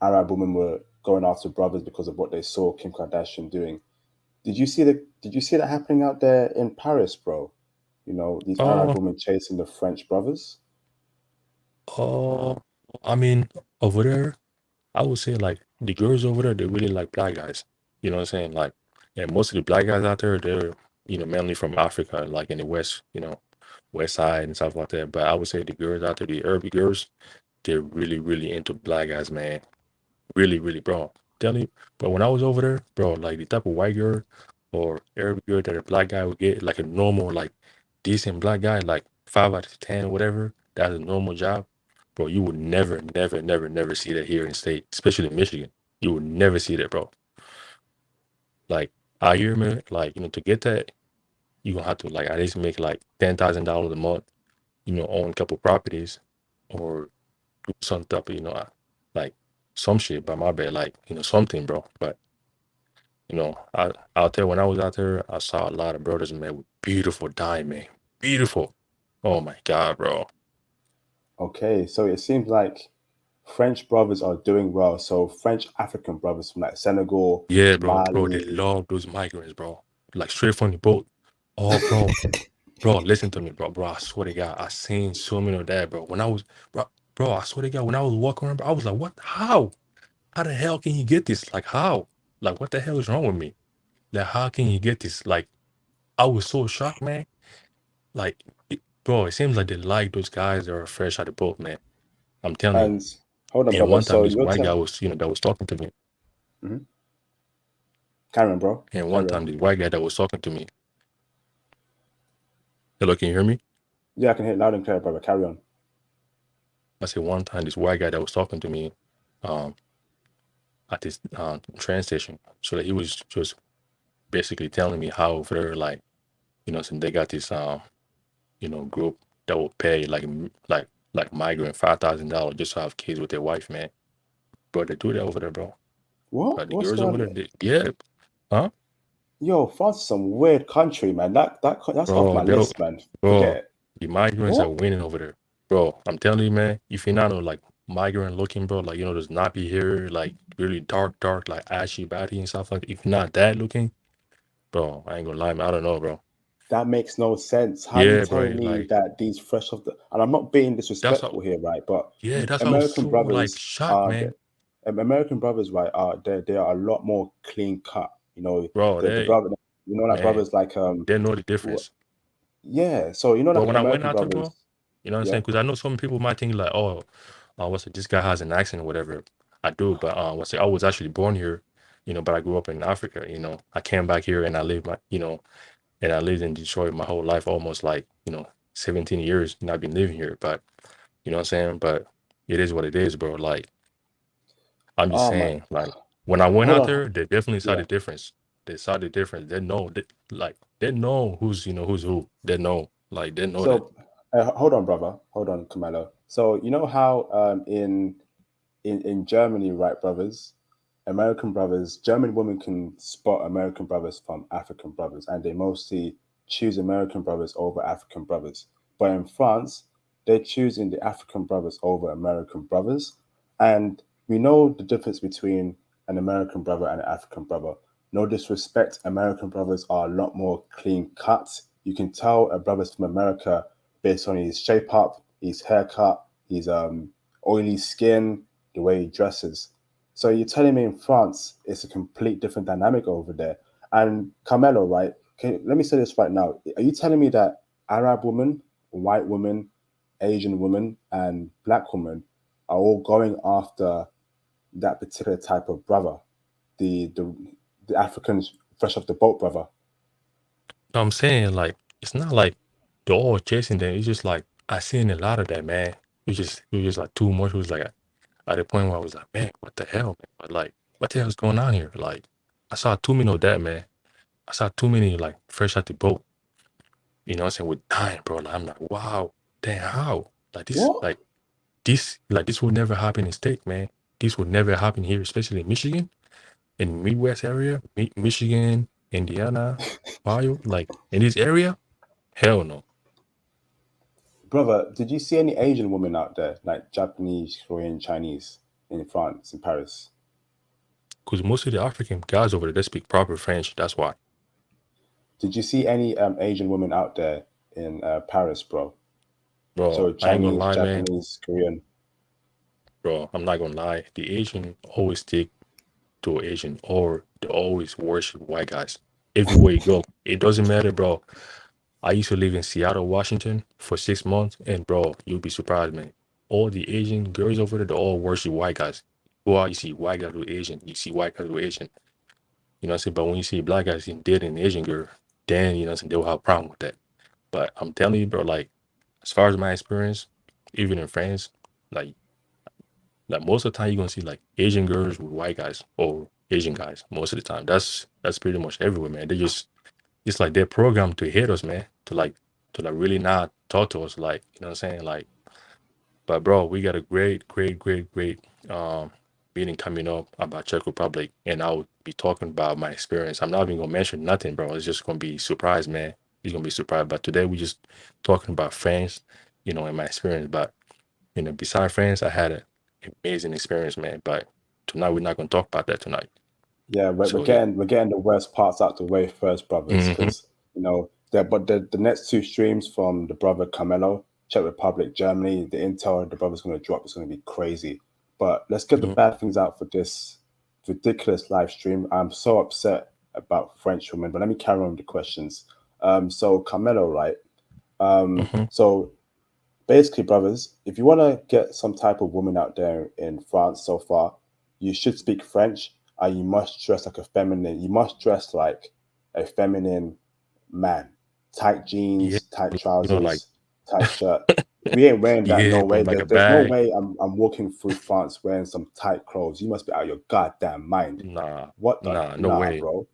Arab women were going after brothers because of what they saw Kim Kardashian doing. Did you see that happening out there in Paris, bro? These Arab Uh, women chasing the French brothers. uh, I mean, over there. I would say like the girls over there, they really like black guys. You know what I'm saying? Like, yeah, most of the black guys out there, they're, mainly from Africa, like in the West, West side and stuff like that. But I would say the girls out there, the Arabic girls, they're really, really into black guys, man. Really, really, bro. Tell you, but when I was over there, bro, like the type of white girl or Arabic girl that a black guy would get, like a normal, like decent black guy, like 5 out of 10 or whatever, that's a normal job, bro. You would never, never, never, never see that here in state, especially in Michigan. You would never see that, bro. Like out here, man, like to get that, you gonna have to like at least make like $10,000 a month, own a couple properties, or do some type of, like some shit by my bad, like something, bro. But out there when I was out there, I saw a lot of brothers, man, with beautiful diamond, beautiful. Oh my God, bro. Okay, so it seems like French brothers are doing well. So French African brothers from like Senegal, Yeah, bro, they Mali. love those migrants, bro. Like straight from the boat. Oh, bro, listen to me, bro. I swear to God, I seen so many of that, bro. When I was, bro, I swear to God, when I was walking around, bro, I was like, what? How? How the hell can you get this? Like, how? Like, what the hell is wrong with me? Like, how can you get this? Like, I was so shocked, man. Like, bro, it seems like they like those guys that are fresh out the boat, man. I'm telling you. And hold on, And brother. one time, So this you're white guy telling, was, that was talking to me. Karen, bro, And one carry on. time, this white guy that was talking to me. Hello, can you hear me? Yeah, I can hear it loud and clear, brother. Carry on. I said one time, this white guy that was talking to me, at this train station, so that he was just basically telling me how over there, like, since they got this group that will pay like migrant $5,000 just to have kids with their wife, man. Bro, they do that over there, bro. What? But the What's girls over going there, on? yeah, huh? Yo, France is some weird country, man. That's off Bro, my list, man. Forget bro, it. the migrants are What? winning over there, bro. I'm telling you, man. If you're not like migrant looking, bro, like there's nappy hair, like really dark, like ashy body and stuff like that. If you're not that looking, bro, I ain't gonna lie, man. I don't know, bro. That makes no sense. How you Yeah, bro, telling me like that these fresh off the, and I'm not being that's how. disrespectful here, right? But Yeah, that's how I was American so like brothers shocked, are man. American brothers, right? Are they are a lot more clean cut. You know, Bro, the they brother, like man, brothers like they know the wh- difference. yeah. So But like when I went American out there, bro, brothers, you know what I'm saying? yeah. Because I know some people might think like, oh, what's it? This guy has an accent or whatever. I do, but what's it? I was actually born here, but I grew up in Africa. I came back here and I lived and I lived in Detroit my whole life, almost like 17 years. And I've been living here, but you know what I'm saying? But it is what it is, bro. Like I'm just Oh my, saying, like when I went hold out on, there, they definitely saw yeah. the difference. They saw the difference. They know that, like they know who's who. They know, like they know that. So hold on, brother. Hold on, Camelo. So you know how in Germany, right, brothers, American brothers, German women can spot American brothers from African brothers, and they mostly choose American brothers over African brothers. But in France, they're choosing the African brothers over American brothers, and we know the difference between an American brother and an African brother. No disrespect, American brothers are a lot more clean cut. You can tell a brother's from America based on his shape up, his haircut, his oily skin, the way he dresses. So you're telling me in France it's a complete different dynamic over there. And Carmelo, right? Let me say this right now. Are you telling me that Arab women, white women, Asian women, and black women are all going after that particular type of brother, the the the Africans fresh off the boat brother? I'm saying like it's not like they're all chasing them. It's just like I seen a lot of that, man. It was just like too much. It was like at the point where I was like, man, what the hell, man? But like, what the hell is going on here? Like, I saw too many of that, man. I saw too many like fresh out the boat. You know what I'm saying? With time, bro. Like, I'm like, wow, damn, how? Like this, What? this would never happen in state, man. This would never happen here, especially in Michigan, in Midwest area, Michigan, Indiana, Ohio, like in this area. Hell no. Brother, did you see any Asian women out there, like Japanese, Korean, Chinese, in France, in Paris? Because most of the African guys over there, they speak proper French. That's why. Did you see any Asian women out there in Paris, bro? Bro, So I ain't gonna Chinese, lie, man. Japanese, Korean. Bro, I'm not gonna lie. The Asian always stick to Asian or they always worship white guys. Everywhere you go. It doesn't matter, bro. I used to live in Seattle, Washington for 6 months, and bro, you'll be surprised, man. All the Asian girls over there, they all worship white guys. Well, you see white guys with Asian, you see white guys with Asian. You know what I'm saying? But when you see black guys in dating an Asian girl, then you know what I'm saying, they'll have a problem with that. But I'm telling you, bro, like as far as my experience, even in France, like most of the time you're gonna see like Asian girls with white guys or Asian guys most of the time. That's pretty much everywhere, man. They just it's like they're programmed to hate us, man. To like really not talk to us, like you know what I'm saying, like. But bro, we got a great um meeting coming up about Czech Republic, and I'll be talking about my experience. I'm not even gonna mention nothing, bro. It's just gonna be surprise, man. It's gonna be surprised. But today we just talking about France, and my experience. But beside France, I had amazing experience, man. But tonight we're not gonna talk about that tonight. Yeah, we're So yeah. getting the worst parts out the way first, brothers, Hmm. because the next two streams from the brother Carmelo, Czech Republic, Germany, the intel the brother's going to drop is going to be crazy. But let's get the Hmm. bad things out for this ridiculous live stream. I'm so upset about French women, but let me carry on with the questions. So Carmelo, right? Hmm. So basically, brothers, if you want to get some type of woman out there in France so far, you should speak French and you must dress like a feminine. You must dress like a feminine man. Tight Yeah, jeans, tight like trousers, tight shirt. If we ain't wearing that, yeah, no bro, way. like a There's no bag. way I'm walking through France wearing some tight clothes. You must be out of your goddamn mind. Nah, What the? nah, no Nah, way. bro.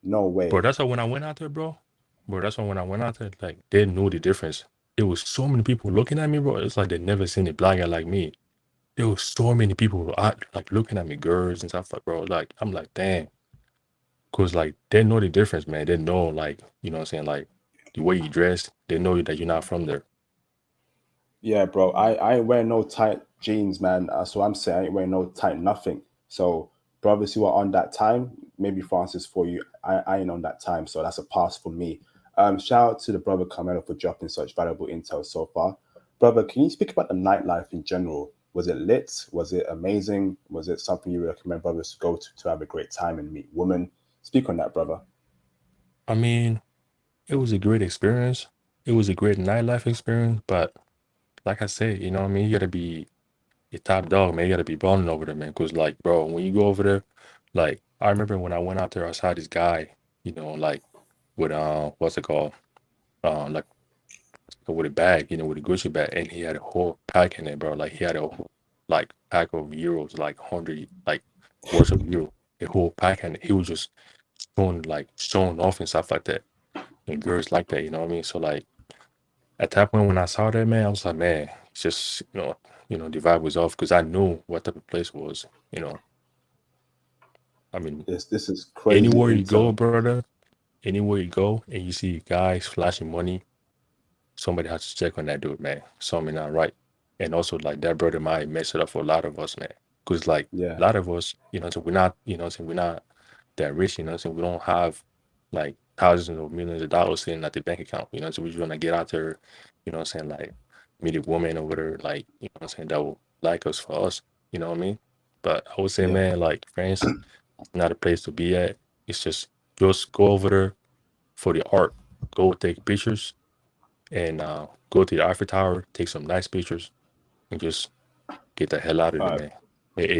No Bro, way. that's why when I went out there, that's why when I went out there, like they knew the difference. It was so many people looking at me, bro. It's like they never seen a black guy like me. There was so many people out, like looking at me, girls and stuff like, bro. Like I'm like, damn, cause like they know the difference, man. They know, like, you know what I'm saying, like the way you dress. They know that you're not from there. Yeah, bro. I ain't wearing no tight jeans, man. That's what I'm saying. I ain't wearing no tight nothing. So, brothers who are on that time, maybe France is for you. I ain't on that time, so that's a pass for me. Shout out to the brother Carmelo for dropping such valuable intel so far. Brother, can you speak about the nightlife in general? Was it lit? Was it amazing? Was it something you recommend brothers to go to have a great time and meet women? Speak on that, brother. I mean, it was a great experience. It was a great nightlife experience, but like I said, you know what I mean? You gotta be a top dog, man. You gotta be balling over there, man. Cause like, bro, when you go over there, like I remember when I went out there, I saw this guy, like with what's it called? Like with a bag, with a Gucci bag, and he had a whole pack in it, bro. Like he had a whole, like pack of euros, like 100 like worth of euro, a whole pack, and he was just showing off and stuff like that. And girls like that, you know what I mean? So like at that point when I saw that, man, I was like, man, it's just the vibe was off because I knew what type of place it was. I mean, This is crazy anywhere you go, intel. brother, anywhere you go, and you see guys flashing money, somebody has to check on that dude, man. Something not right. And also, like that brother might mess it up for a lot of us, man. Because like Yeah, a lot of us, so we're not, so we're not that rich, so we don't have like thousands or millions of dollars sitting at the bank account, so we just want to get out there, like meet a woman over there, like, that will like us for us, you know what I mean? But I would say, yeah. man, like France, not a place to be at. It's just go over there for the art, go take pictures, and go to the Eiffel Tower, take some nice pictures, and just get the hell out of there, man.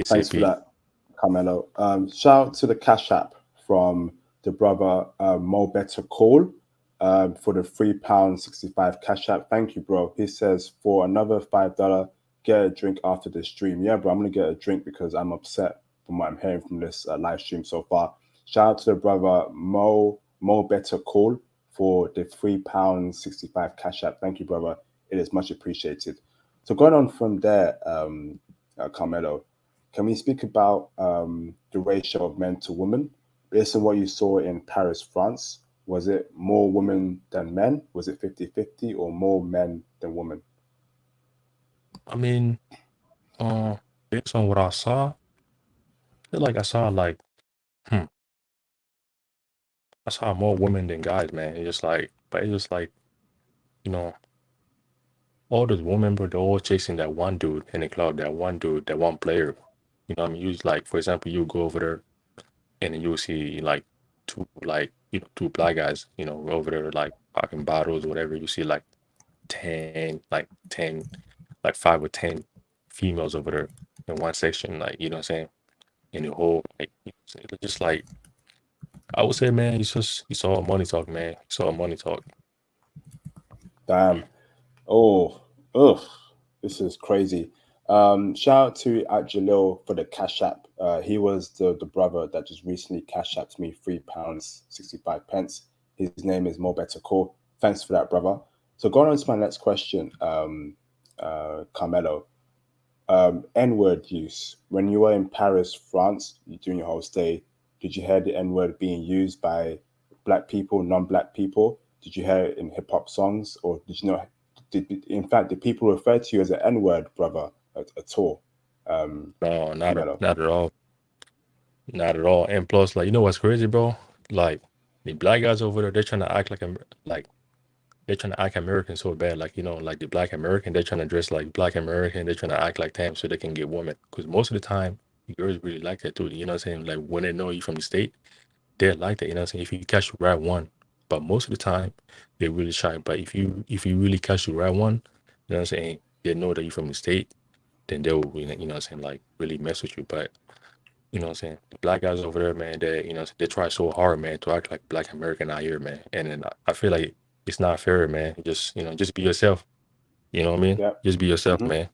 Thanks for ASAP. that, Carmelo. Shout out to the Cash App from the brother Mo Better Call for the £3.65 Cash App. Thank you, bro. He says for another $5, get a drink after the stream. Yeah, bro, I'm gonna get a drink because I'm upset from what I'm hearing from this live stream so far. Shout out to the brother Mo Better Call for the £3.65 Cash App. Thank you, brother. It is much appreciated. So going on from there, Carmelo, can we speak about the ratio of men to women? Based on what you saw in Paris, France, was it more women than men? Was it 50-50 or more men than women? I mean, based on what I saw, I feel like hmm, I saw more women than guys, man. But it's just like, you know, all those women, bro, they're all chasing that one dude in the club, that one dude, that one player. You know what I mean? You just like, for example, you go over there and then you'll see like two black guys, over there like popping bottles or whatever. You see like 10, like 5 or 10 females over there in one section, like, you know what I'm saying? In the whole, like, it's just like, I would say, man, it's all money talk, man. It's all money talk. Damn. Oh, ugh, this is crazy. Shout out to Jalil for the Cash App. He was the brother that just recently Cash Apped me £3.65. His name is Mo Better Call. Thanks for that, brother. So going on to my next question, Carmelo. N-word use. When you were in Paris, France, during your whole stay, did you hear the N-word being used by black people, non-black people? Did you hear it in hip hop songs, or did you know? In fact, did people refer to you as an N-word, brother, at all? No, Carmelo? not at all. Not at all. And plus, like, you know what's crazy, bro? Like, the black guys over there, they're trying to act like they're trying to act American so bad. Like, you know, like the black American, they're trying to dress like black American. They're trying to act like them so they can get women. Because most of the time, girls really like that too. You know what I'm saying? Like when they know you from the state, they're like that. You know what I'm saying? If you catch the right one, but most of the time, they're really shy. But if you really catch the right one, you know what I'm saying? They know that you're from the state, then they'll really, you know what I'm saying, like really mess with you. But you know what I'm saying? The black guys over there, man, they, you know, they try so hard, man, to act like black American out here, man. And then I feel like it's not fair, man. Just, you know, just be yourself. You know what I mean? Yeah. Just be yourself, man.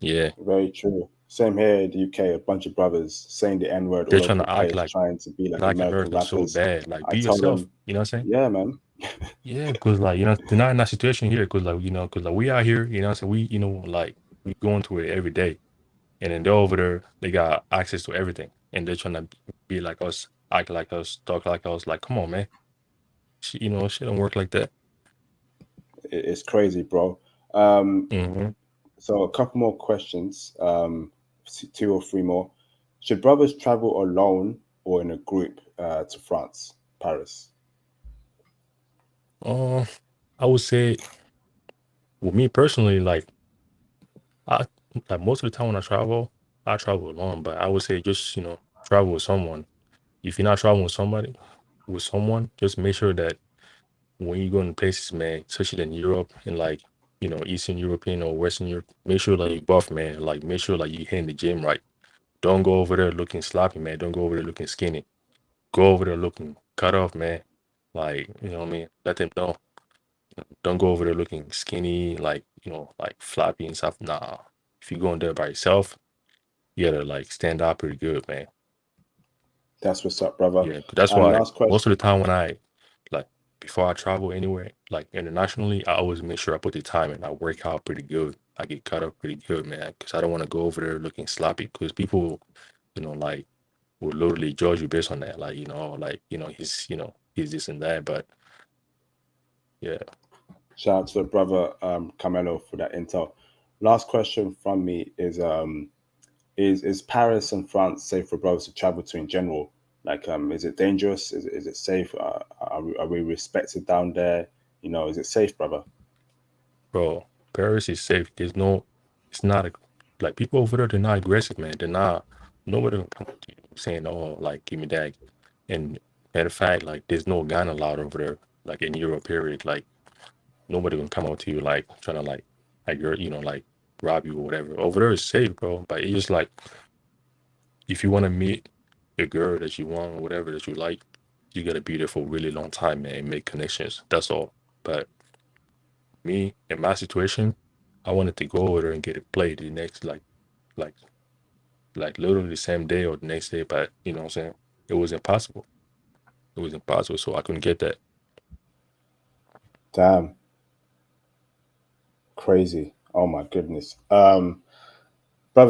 Yeah. Very true. Same here in the UK. A bunch of brothers saying the N word They're all over trying the to act place, like trying to be like black American Americans so rappers. bad. Like, I be tell yourself. them, You know what I'm saying? yeah, man. Yeah, because, like, you know, they're not in that situation here. Because, like, you know, because, like, we out here, you know what I'm saying? We, you know, like, we going through it every day. And then they're over there, they got access to everything. And they're trying to be like us, act like us, talk like us. Like, come on, man. You know, shit don't work like that. It's crazy, bro. Mm-hmm. So a couple more questions, 2 or 3 more. Should brothers travel alone or in a group to France, Paris? I would say, well, me personally, I like most of the time when I travel alone. But I would say just, you know, travel with someone. If you're not traveling with someone, just make sure that when you go in places, man, especially in Europe and like, you know, Eastern European or Western Europe, make sure like you buff, man. Like make sure like you hitting the gym right. Don't go over there looking sloppy, man. Don't go over there looking skinny. Go over there looking cut off, man. Like, you know what I mean? Let them know. Don't go over there looking skinny, like, you know, like floppy and stuff. Nah. If you're going there by yourself, you gotta like stand out pretty good, man. That's what's up, brother. Yeah. 'Cause that's And why last most of the question. time when like before I travel anywhere, like internationally, I always make sure I put the time in. I work out pretty good. I get cut up pretty good, man. Cause I don't want to go over there looking sloppy. Cause people, you know, like will literally judge you based on that. Like, he's this and that. But yeah. Shout out to the brother Carmelo for that intel. Last question from me is Paris and France safe for brothers to travel to in general? Like, is it dangerous? Is it safe? Are we respected down there? You know, is it safe, brother? Bro, Paris is safe. It's not like people over there, they're not aggressive, man. Nobody gonna come to you saying, oh, like, give me that. And matter of fact, like, there's no gun allowed over there, like in Europe, period. Like, nobody gonna come up to you, like, trying to, like, you're, you know, like, rob you or whatever. Over there is safe, bro. But it's just like, if you want to meet a girl that you want or whatever that you like, you gotta be there for a really long time, man, and make connections. That's all. But me, in my situation, I wanted to go over there and get it played the next like literally the same day or the next day, but you know what I'm saying? It was impossible. It was impossible, so I couldn't get that. Damn, crazy. Oh my goodness. Brothers,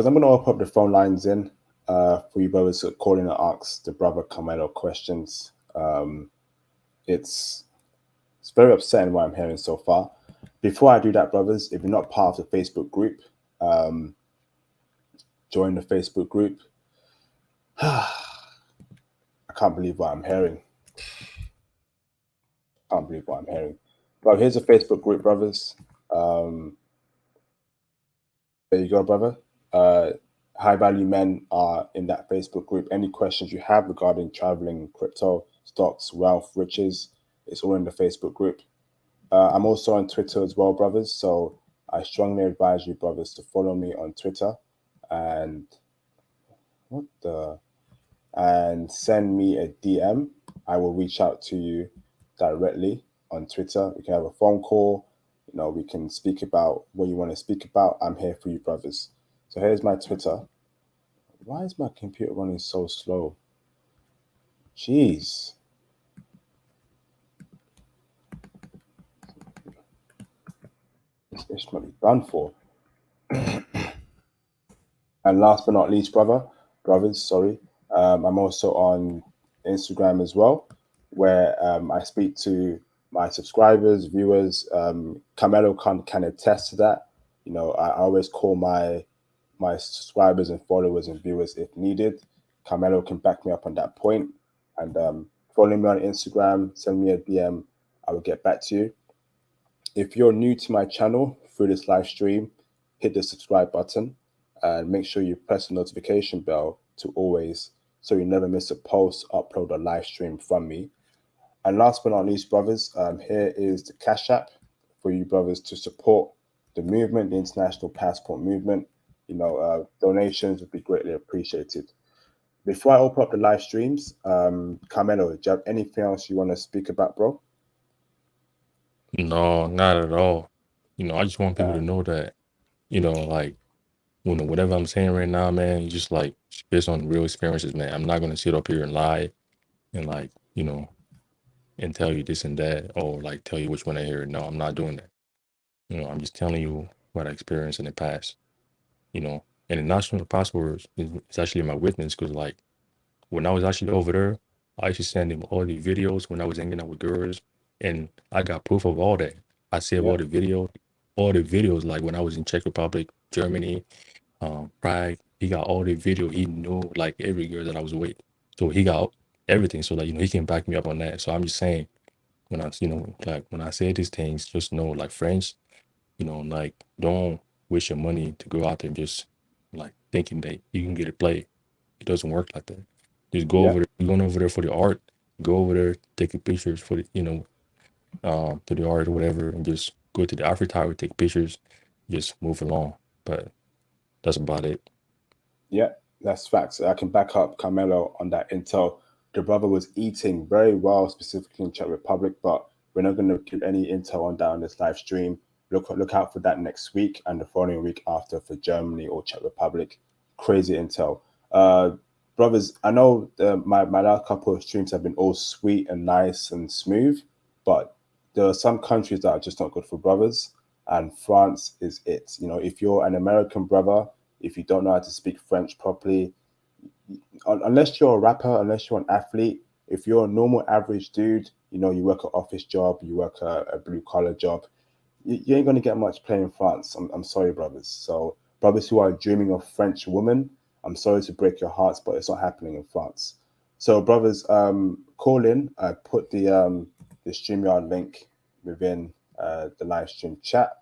I'm gonna open up the phone lines in for you brothers to call in and ask the brother Carmelo questions. It's very upsetting what I'm hearing so far. Before I do that, brothers, if you're not part of the Facebook group, join the Facebook group. I can't believe what I'm hearing. Can't believe what I'm hearing. Well, here's a Facebook group, brothers. There you go, brother. High value men are in that Facebook group. Any questions you have regarding traveling, crypto, stocks, wealth, riches, it's all in the Facebook group. I'm also on Twitter as well, brothers. So I strongly advise you, brothers, to follow me on Twitter and and send me a DM. I will reach out to you directly on Twitter. We can have a phone call. You know, we can speak about what you want to speak about. I'm here for you, brothers. So here's my Twitter. Why is my computer running so slow? Jeez. This might be done for. And last but not least, brothers, sorry. I'm also on Instagram as well, where I speak to my subscribers, viewers. Carmelo can attest to that. You know, I always call my my subscribers and followers and viewers if needed. Carmelo can back me up on that point. And follow me on Instagram, send me a DM. I will get back to you. If you're new to my channel through this live stream, hit the subscribe button and make sure you press the notification bell to always, so you never miss a post, upload, or live stream from me. And last but not least, brothers, here is the Cash App for you brothers to support the movement, the international passport movement. Donations would be greatly appreciated. Before I open up the live streams, Carmelo, do you have anything else you want to speak about, bro? No, not at all. I just want people to know that, like, whatever I'm saying right now, man, just like based on real experiences, man. I'm not gonna sit up here and lie and like, and tell you this and that, or like tell you which one I hear. No, I'm not doing that. I'm just telling you what I experienced in the past. And the national passport is actually my witness, because like when I was actually over there, I used to send him all the videos when I was hanging out with girls, and I got proof of all that. I saved all the videos, like when I was in Czech Republic, Germany, Prague. He got all the video. He knew like every girl that I was with, so he got everything. So like he can back me up on that. So I'm just saying, when I like when I say these things, just know, like, friends, like, don't waste your money to go out there and just like thinking that you can get a play. It doesn't work like that. Just go over there. You're going over there for the art. Go over there, take pictures for the to the art or whatever, and just go to the Eiffel Tower, take pictures, just move along. But that's about it. Yeah, that's facts. I can back up Carmelo on that intel. The brother was eating very well, specifically in Czech Republic, but we're not going to give any intel on that on this live stream. Look out for that next week and the following week after for Germany or Czech Republic. Crazy intel. Brothers, I know my last couple of streams have been all sweet and nice and smooth, but there are some countries that are just not good for brothers, and France is it. If you're an American brother, if you don't know how to speak French properly, unless you're a rapper, unless you're an athlete, if you're a normal average dude, you work an office job, you work a blue collar job, you ain't going to get much play in France. I'm sorry, brothers. So brothers who are dreaming of French women, I'm sorry to break your hearts, but it's not happening in France. So brothers, call in. I put the StreamYard link within the live stream chat.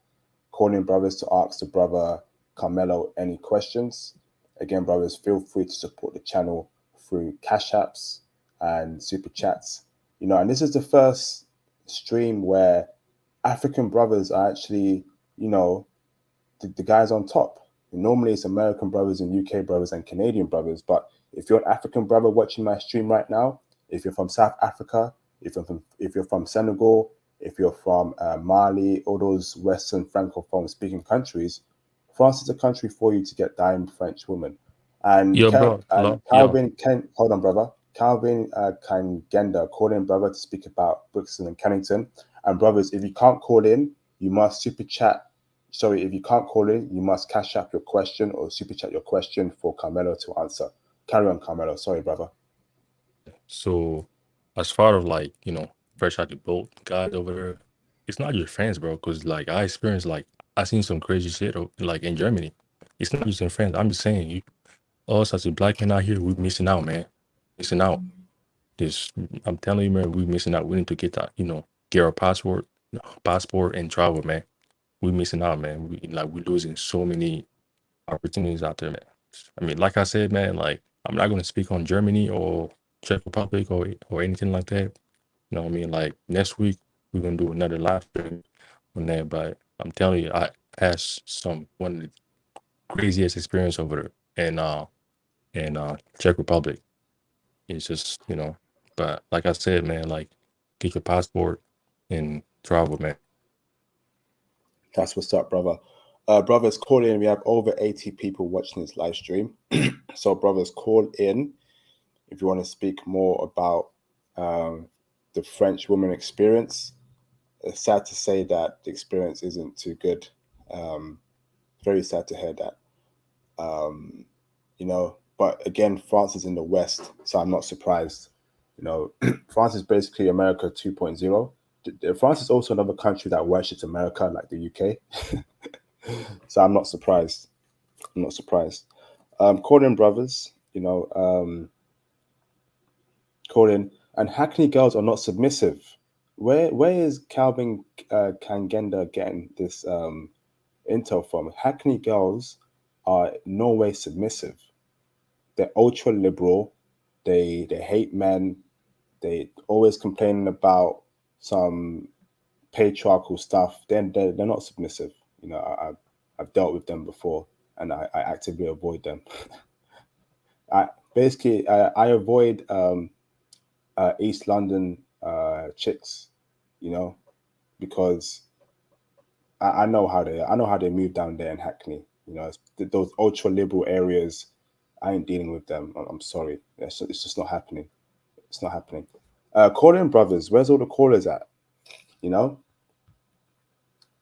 Call in, brothers, to ask the brother Carmelo any questions. Again, brothers, feel free to support the channel through Cash Apps and Super Chats. And this is the first stream where African brothers are actually, the guys on top. Normally it's American brothers and UK brothers and Canadian brothers, but if you're an African brother watching my stream right now, if you're from South Africa, if you're from Senegal, if you're from Mali, all those Western Francophone speaking countries, France is a country for you to get dying French women. And Calvin Kangenda called in, brother, to speak about Brixton and Kennington. And brothers, if you can't call in, you must super chat. Sorry, if you can't call in, you must Cash App your question or super chat your question for Carmelo to answer. Carry on, Carmelo. Sorry, brother. So, as far as like fresh out the boat guys over there, it's not your friends, bro. Because like I experienced, like I seen some crazy shit like in Germany. It's not just your friends. I'm just saying, us as a black men out here, we're missing out, man. Missing out. I'm telling you, man, we're missing out. We need to get that, get our passport and travel, man. We're missing out, man. We're losing so many opportunities out there, man. I mean, like I said, man, like I'm not gonna speak on Germany or Czech Republic or anything like that. You know what I mean? Like next week we're gonna do another live stream on that. But I'm telling you, I had one of the craziest experience over there in Czech Republic. It's just, but like I said, man, like get your passport and travel, man. That's what's up, brother. Brothers, call in. We have over 80 people watching this live stream. So, brothers, call in if you want to speak more about the French woman experience. It's sad to say that the experience isn't too good. Very sad to hear that. But again, France is in the West, so I'm not surprised. France is basically America 2.0. France is also another country that worships America, like the UK. So I'm not surprised. I'm not surprised. Colin brothers, Colin and Hackney girls are not submissive. Where is Calvin Kangenda getting this intel from? Hackney girls are no way submissive. They're ultra liberal. They hate men. They always complaining about some patriarchal stuff. They're not submissive. I've dealt with them before, and I actively avoid them. I avoid East London chicks, because I know how they move down there in Hackney. Those ultra liberal areas. I ain't dealing with them. I'm sorry. It's just not happening. It's not happening. Calling brothers, where's all the callers at?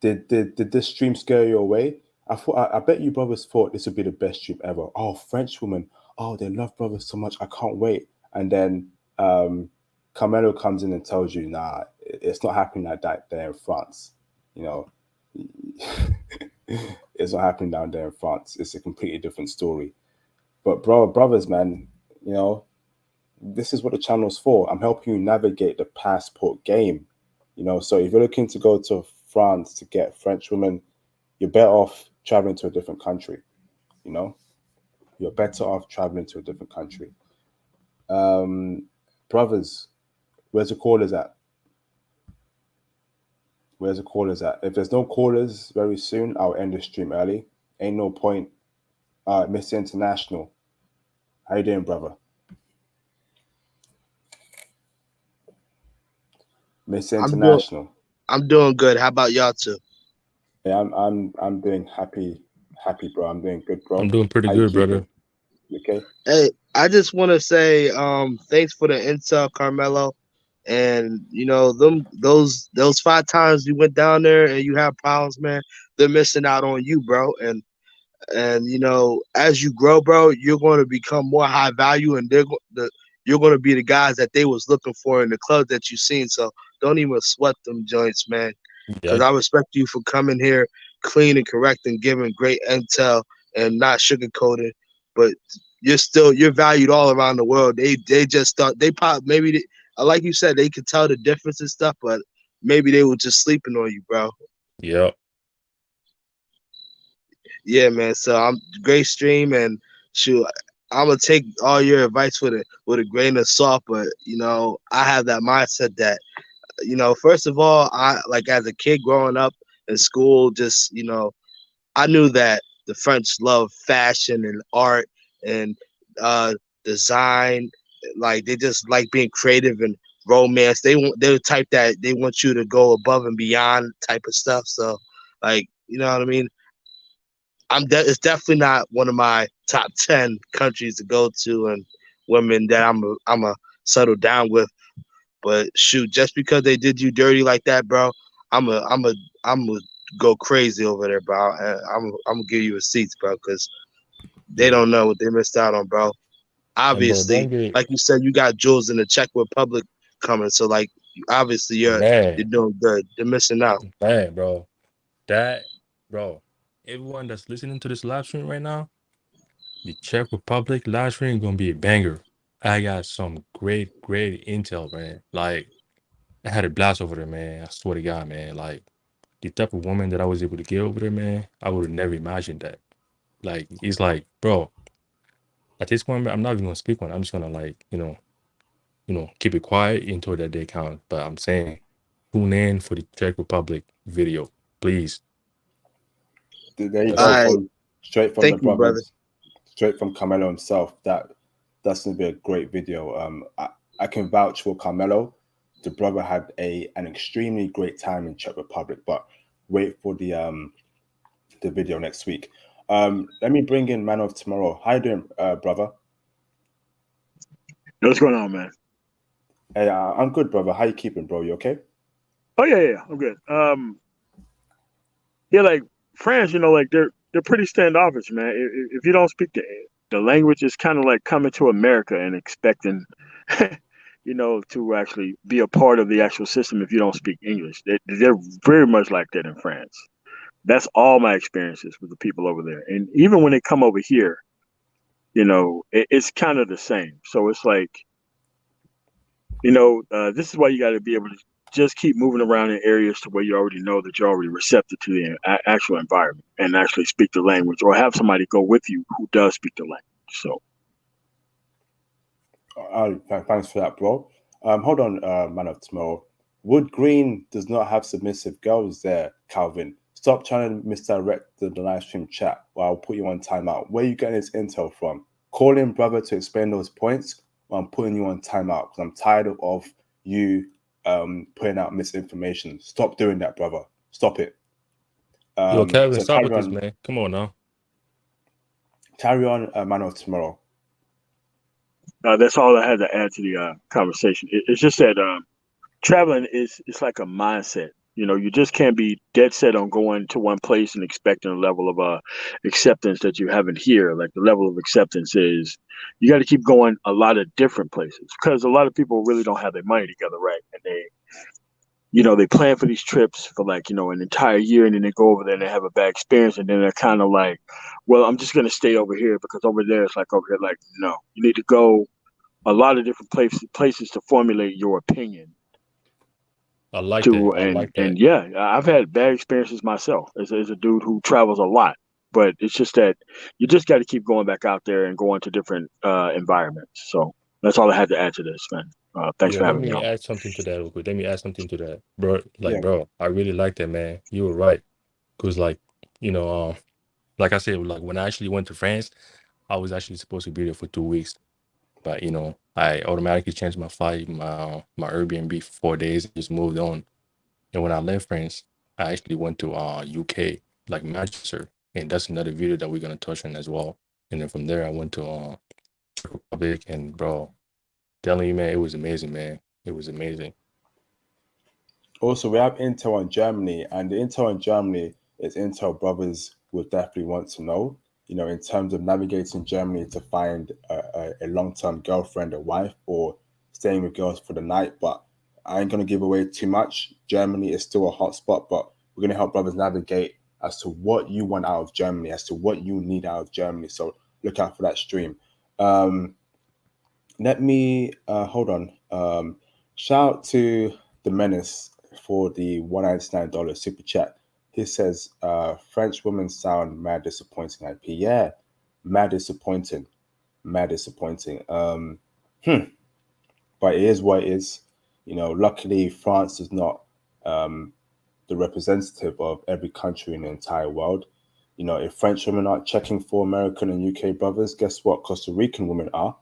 Did this stream scare you away? I bet you brothers thought this would be the best stream ever. Oh, French woman. Oh, they love brothers so much. I can't wait. And then Carmelo comes in and tells you, nah, it's not happening like that there in France. It's not happening down there in France. It's a completely different story. But brothers, man, this is what the channel's for. I'm helping you navigate the passport game. So if you're looking to go to France to get French women, you're better off traveling to a different country. You're better off traveling to a different country. Brothers, where's the callers at? Where's the callers at? If there's no callers very soon, I'll end the stream early. Ain't no point. Mr. International, how you doing, brother? Mr. International. I'm doing good. How about y'all two? Yeah, I'm doing happy, bro. I'm doing good, bro. I'm doing pretty good, brother. Okay. Hey, I just want to say thanks for the intel, Carmelo. And those 5 times you went down there and you have problems, man, they're missing out on you, bro. And as you grow, bro, you're going to become more high value, and you're going to be the guys that they was looking for in the club that you've seen. So don't even sweat them joints, man. Because I respect you for coming here clean and correct and giving great intel and not sugarcoating. But you're valued all around the world. They just thought like you said, they could tell the difference and stuff, but maybe they were just sleeping on you, bro. Yep. Yeah, man. So I'm great stream, and shoot, I'm gonna take all your advice with a grain of salt. But I have that mindset that first of all, I like as a kid growing up in school, just I knew that the French love fashion and art and design. Like they just like being creative and romance. They're the type that they want you to go above and beyond type of stuff. So, like, you know what I mean? It's definitely not one of my top 10 countries to go to and women that I'm a settle down with. But shoot, just because they did you dirty like that, bro, I'm a go crazy over there, bro. I'm gonna give you receipts, bro, because they don't know what they missed out on, bro. Obviously, like you said, you got jewels in the Czech Republic coming, so like obviously you're doing good. They're missing out. Man, bro. Everyone that's listening to this live stream right now, the Czech Republic live stream gonna be a banger. I got some great intel, man. Like I had a blast over there, man. I swear to God, man. Like the type of woman that I was able to get over there, man, I would have never imagined that. Like it's like, bro, at this point, I'm not even gonna speak on it. I'm just gonna like, keep it quiet until that day counts. But I'm saying, tune in for the Czech Republic video, please. There you go. Straight from the brothers, straight from Carmelo himself. That's gonna be a great video. I can vouch for Carmelo. The brother had an extremely great time in Czech Republic, but wait for the video next week. Let me bring in Man of Tomorrow. How you doing, brother? What's going on, man? Hey, I'm good, brother. How you keeping, bro? You okay? Oh yeah, I'm good. Yeah, like France, like they're pretty standoffish, man. If you don't speak the language, it's kind of like coming to America and expecting, to actually be a part of the actual system if you don't speak English. They're very much like that in France. That's all my experiences with the people over there. And even when they come over here, it's kind of the same. So it's like, this is why you got to be able to just keep moving around in areas to where you already know that you're already receptive to the actual environment and actually speak the language, or have somebody go with you who does speak the language. So, thanks for that, bro. Hold on, man of tomorrow. Wood Green does not have submissive girls there, Calvin. Stop trying to misdirect the live stream chat, or I'll put you on timeout. Where are you getting this intel from? Call in, brother, to explain those points, or I'm putting you on timeout because I'm tired of you putting out misinformation. Stop doing that, brother. Stop it. Yo, Kevin, so stop carry with on. this, man. Come on now. Carry on, man of tomorrow. that's all I had to add to the conversation. It's just that traveling it's like a mindset. You just can't be dead set on going to one place and expecting a level of acceptance that you haven't here. Like the level of acceptance is you got to keep going a lot of different places, because a lot of people really don't have their money together, right? And they plan for these trips for like, an entire year, and then they go over there and they have a bad experience, and then they're kind of like, well, I'm just gonna stay over here because over there it's like over here. Like, no, you need to go a lot of different places to formulate your opinion. I like that. I like that. And yeah, I've had bad experiences myself as a dude who travels a lot. But it's just that you just got to keep going back out there and going to different environments. So that's all I had to add to this, man. Thanks Yeah, for let having me me on. add something to that real quick. Let me add something to that, bro. Like, Yeah. bro, I really like that, man. You were right, because like, like I said, like when I actually went to France, I was actually supposed to be there for 2 weeks, but I automatically changed my flight, my Airbnb for 4 days, and just moved on. And when I left France, I actually went to UK, like Manchester, and that's another video that we're gonna touch on as well. And then from there, I went to Czech Republic, and bro, telling you, man, it was amazing, man. It was amazing. Also, we have intel on Germany, and the intel on Germany is intel brothers would definitely want to know. In terms of navigating Germany to find a long-term girlfriend or wife, or staying with girls for the night. But I ain't gonna give away too much. Germany is still a hot spot, but we're gonna help brothers navigate as to what you want out of Germany, as to what you need out of Germany. So look out for that stream. Let me hold on. Shout out to the Menace for the $199 super chat. He says, French women sound mad disappointing, IP. Yeah, mad disappointing. Mad disappointing. But it is what it is. Luckily France is not the representative of every country in the entire world. If French women aren't checking for American and UK brothers, guess what? Costa Rican women are.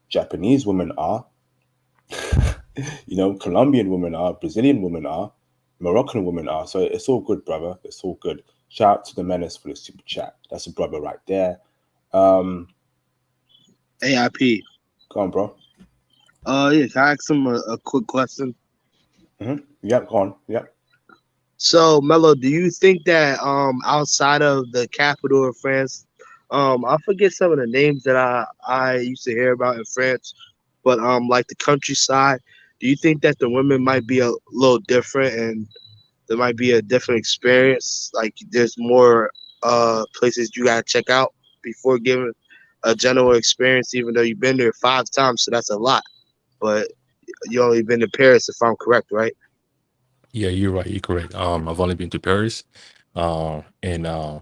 Japanese women are. Colombian women are, Brazilian women are, Moroccan women are. So it's all good, brother. It's all good. Shout out to the Menace for the super chat. That's a brother right there. AIP. Go on, bro. Yeah, can I ask him a quick question? Yep, go on. Yep. So, Mello, do you think that outside of the capital of France, I forget some of the names that I used to hear about in France, but like the countryside, do you think that the women might be a little different and there might be a different experience? Like there's more places you gotta check out before giving a general experience, even though you've been there 5 times, so that's a lot. But you only been to Paris, if I'm correct, right? Yeah, you're right. You're correct. I've only been to Paris, and I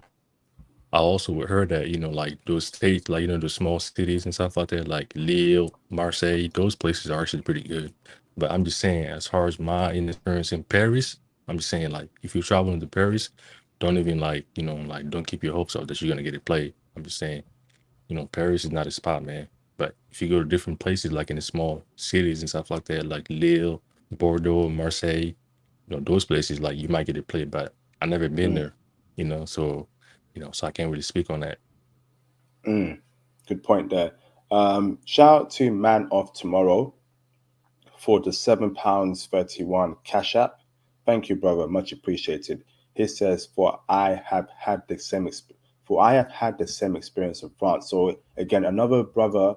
also heard that like those states, like the small cities and stuff like that, like Lille, Marseille, those places are actually pretty good. But I'm just saying, as far as my experience in Paris, I'm just saying, like, if you're traveling to Paris, don't even like don't keep your hopes up that you're gonna get it played. I'm just saying, Paris is not a spot, man. But if you go to different places, like in the small cities and stuff like that, like Lille, Bordeaux, Marseille, those places, like you might get it played. But I never been there, so so I can't really speak on that. Good point there. Shout out to Man of Tomorrow for the £7.31 cash app. Thank you, brother. Much appreciated. He says, "For I have had the same experience in France." So again, another brother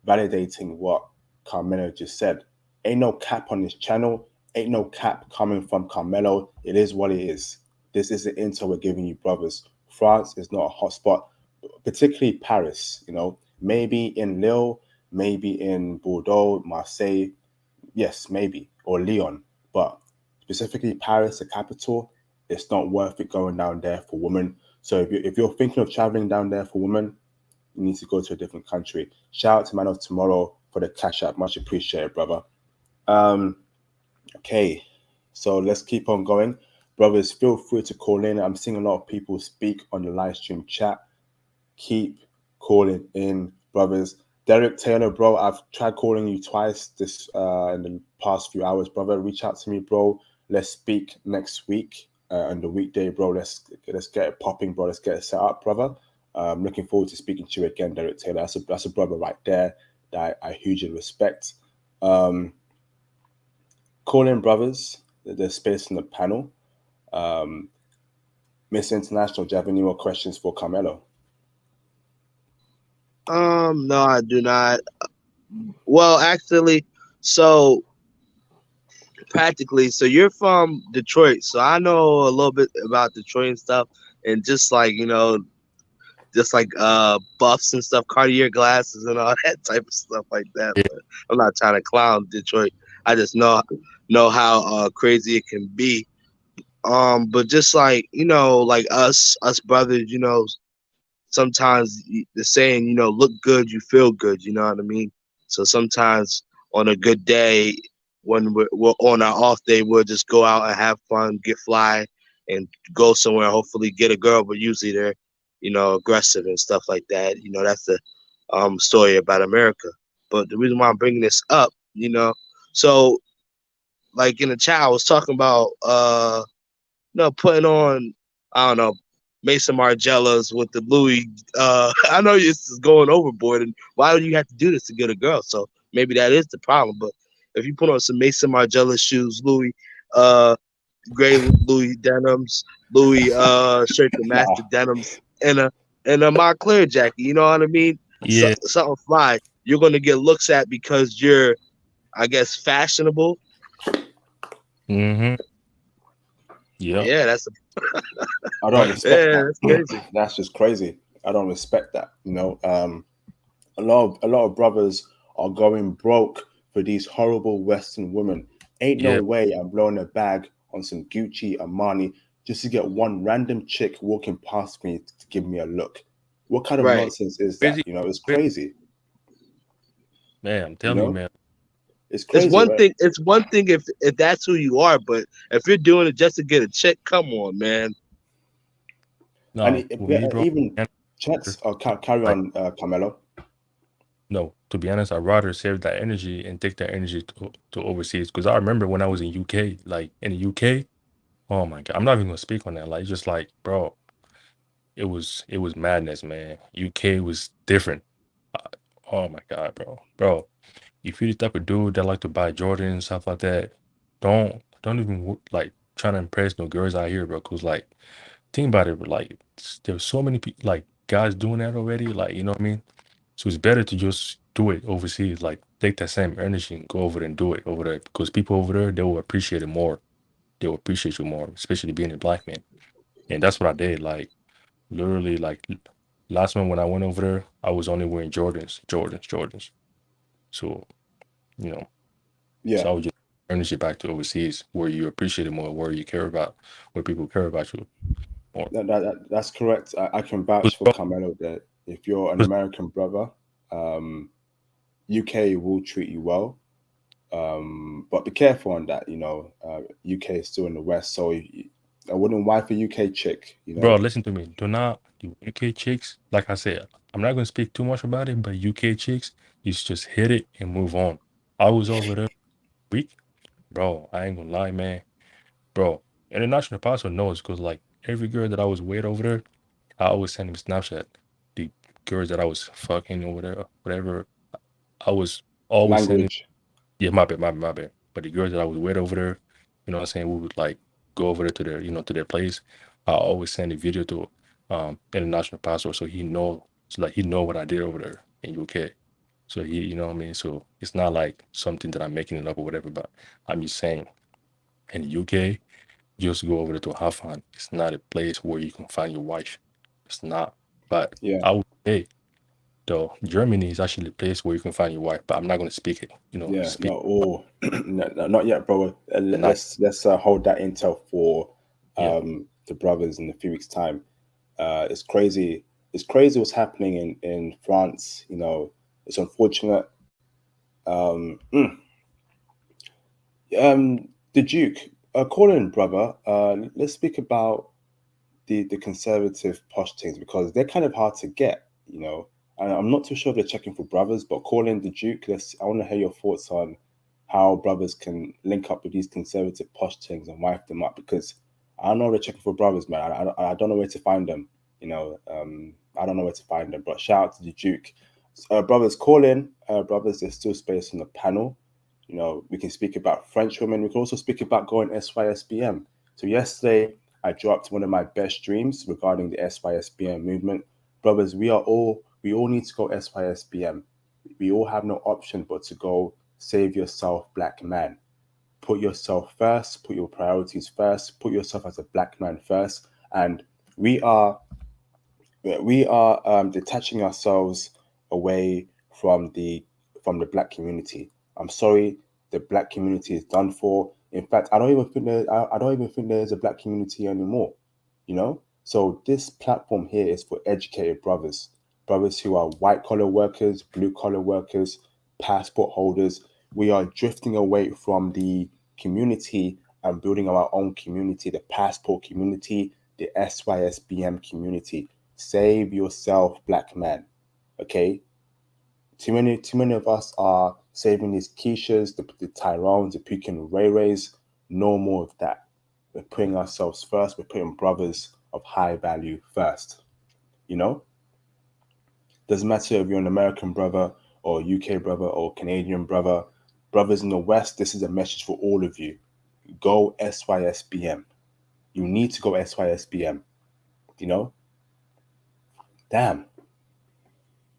validating what Carmelo just said. Ain't no cap on this channel. Ain't no cap coming from Carmelo. It is what it is. this is the intel we're giving you, brothers. France is not a hot spot, particularly Paris. Maybe in Lille, maybe in Bordeaux, Marseille, yes, maybe, or Lyon, but specifically Paris, the capital, it's not worth it going down there for women. So if you're thinking of traveling down there for women, you need to go to a different country. Shout out to Man of Tomorrow for the cash app. Much appreciated, brother. Okay, so let's keep on going. Brothers, feel free to call in. I'm seeing a lot of people speak on the live stream chat. Keep calling in, brothers. Derek Taylor, bro, I've tried calling you twice this in the past few hours, brother. Reach out to me, bro. Let's speak next week on the weekday, bro. Let's get it popping, bro. Let's get it set up, brother. Looking forward to speaking to you again, Derek Taylor. That's a brother right there that I hugely respect. Call in, brothers. There's space in the panel. Miss International, do you have any more questions for Carmelo? No, I do not. Well, actually, so practically, so you're from Detroit, so I know a little bit about Detroit and stuff, and just like buffs and stuff, Cartier glasses and all that type of stuff like that. But I'm not trying to clown Detroit. I just know how crazy it can be. But just like like us brothers, sometimes the saying, look good, you feel good. You know what I mean? So sometimes on a good day, when we're on our off day, we'll just go out and have fun, get fly, and go somewhere. Hopefully, get a girl. But usually they're, aggressive and stuff like that. That's the story about America. But the reason why I'm bringing this up, so like in the chat, I was talking about putting on, I don't know, Mason Margielas with the Louis. I know this is going overboard, and why do you have to do this to get a girl? So maybe that is the problem. But if you put on some Mason Margiela shoes, Louis, gray Louis denims, Louis shirt to match the denims, and a Moncler jacket, you know what I mean? Yeah. So, something fly. You're gonna get looks at because you're, I guess, fashionable. Mm-hmm. Yep. Yeah, that's I don't respect that. That's crazy. That's just crazy. I don't respect that. A lot of brothers are going broke for these horrible Western women. Ain't no way I'm blowing a bag on some Gucci, Armani, just to get one random chick walking past me to give me a look. What kind of nonsense is that? It's crazy. Man, I'm telling you, man. It's crazy. It's one thing. It's one thing if that's who you are, but if you're doing it just to get a chick, come on, man. No, and even checks. Carry on, Carmelo. No, to be honest, I'd rather save that energy and take that energy to overseas. Because I remember when I was in UK, like in the UK, oh my God, I'm not even gonna speak on that. Like, just like, bro, it was madness, man. UK was different. Oh my God, bro. If you're the type of dude that like to buy Jordan and stuff like that, don't even like trying to impress no girls out here, bro. Cause like, think about it, like there's so many people, like guys doing that already. Like, you know what I mean? So it's better to just do it overseas. Like, take that same energy and go over there and do it over there. Because people over there, they will appreciate it more. They will appreciate you more, especially being a black man. And that's what I did. Like, literally, like last month when I went over there, I was only wearing Jordans. So, so I would just energy back to overseas where you appreciate it more, where you care about, where people care about you more. That's correct. I can vouch for Carmelo that if you're an American brother, UK will treat you well. But be careful on that. UK is still in the West, so I wouldn't wife a UK chick. Bro, listen to me. Do not do UK chicks. Like I said, I'm not gonna speak too much about it, but UK chicks, you just hit it and move on. I was over there week, bro. I ain't gonna lie, man. Bro, international passport knows because like every girl that I was with over there, I always send him Snapchat. The girls that I was fucking over there, whatever, I was always sending. Yeah, my bad. But the girls that I was with over there, you know what I'm saying, we would like go over there to their, to their place. I always send a video to international passport so he know what I did over there in UK. So he, you know what I mean? So it's not like something that I'm making it up or whatever, but I'm just saying in the UK, just go over there to have fun. It's not a place where you can find your wife. It's not. But Yeah. I would say, though, Germany is actually a place where you can find your wife. But I'm not going to speak it. Yeah, Speak no, oh, no, not yet, bro. not. Let's hold that intel for Yeah. the brothers in a few weeks' time. It's crazy. It's crazy what's happening in France. It's unfortunate. Um, mm, the Duke, Colin, brother. Let's speak about the conservative posh things because they're kind of hard to get. And I'm not too sure if they're checking for brothers, but calling the Duke, I want to hear your thoughts on how brothers can link up with these conservative posh things and wife them up because I don't know they're checking for brothers, man. I don't know where to find them. I don't know where to find them. But shout out to the Duke, brothers. Call in, brothers. There's still space on the panel. We can speak about French women. We can also speak about going SYSBM. So yesterday I dropped one of my best dreams regarding the SYSBM movement. Brothers, we all need to go SYSBM. We all have no option but to go save yourself, black man. Put yourself first, put your priorities first, put yourself as a black man first. And we are detaching ourselves away from the black community. I'm sorry, the black community is done for. In fact, I don't even think there's a black community anymore. So this platform here is for educated brothers who are white collar workers, blue collar workers, passport holders. We are drifting away from the community and building our own community, the passport community, the SYSBM community. Save yourself, black man. Okay? Too many of us are saving these Keishas, the Tyrones, the Pekin Ray Rays. No more of that. We're putting ourselves first. We're putting brothers of high value first. Doesn't matter if you're an American brother or UK brother or Canadian brother. Brothers in the West, this is a message for all of you. Go SYSBM. You need to go SYSBM. Damn.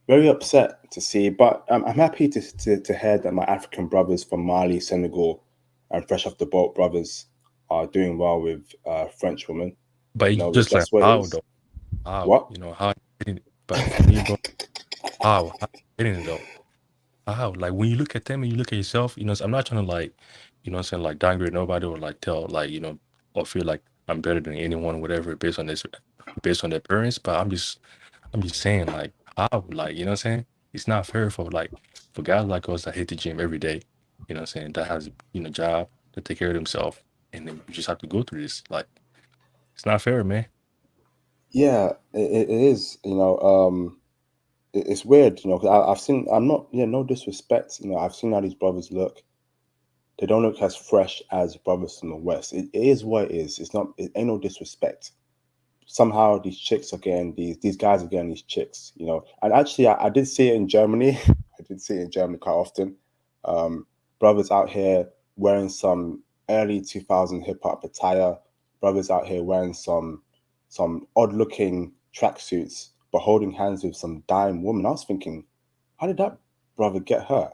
Very upset to see, but I'm happy to hear that my African brothers from Mali, Senegal, and fresh off the boat brothers are doing well with French women. But it's just like That's what it how is. though? How What? how? But for me, bro, how getting it though? How? Like when you look at them and you look at yourself, I'm not trying to saying like downgrade nobody or like tell or feel like I'm better than anyone, whatever, based on their appearance. But I'm just saying like how, like what I'm saying? It's not fair for guys like us that hit the gym every day, what I'm saying, that has job to take care of themselves, and then you just have to go through this. Like it's not fair, man. Yeah, it is. It's weird. 'Cause I've seen. I'm not. Yeah, no disrespect. I've seen how these brothers look. They don't look as fresh as brothers from the West. It is what it is. It's not. It ain't no disrespect. Somehow these chicks are getting these guys are getting these chicks. And actually, I did see it in Germany. I did see it in Germany quite often. Brothers out here wearing some early 2000 hip hop attire. Brothers out here wearing some odd looking tracksuits, but holding hands with some dime woman. I was thinking, how did that brother get her?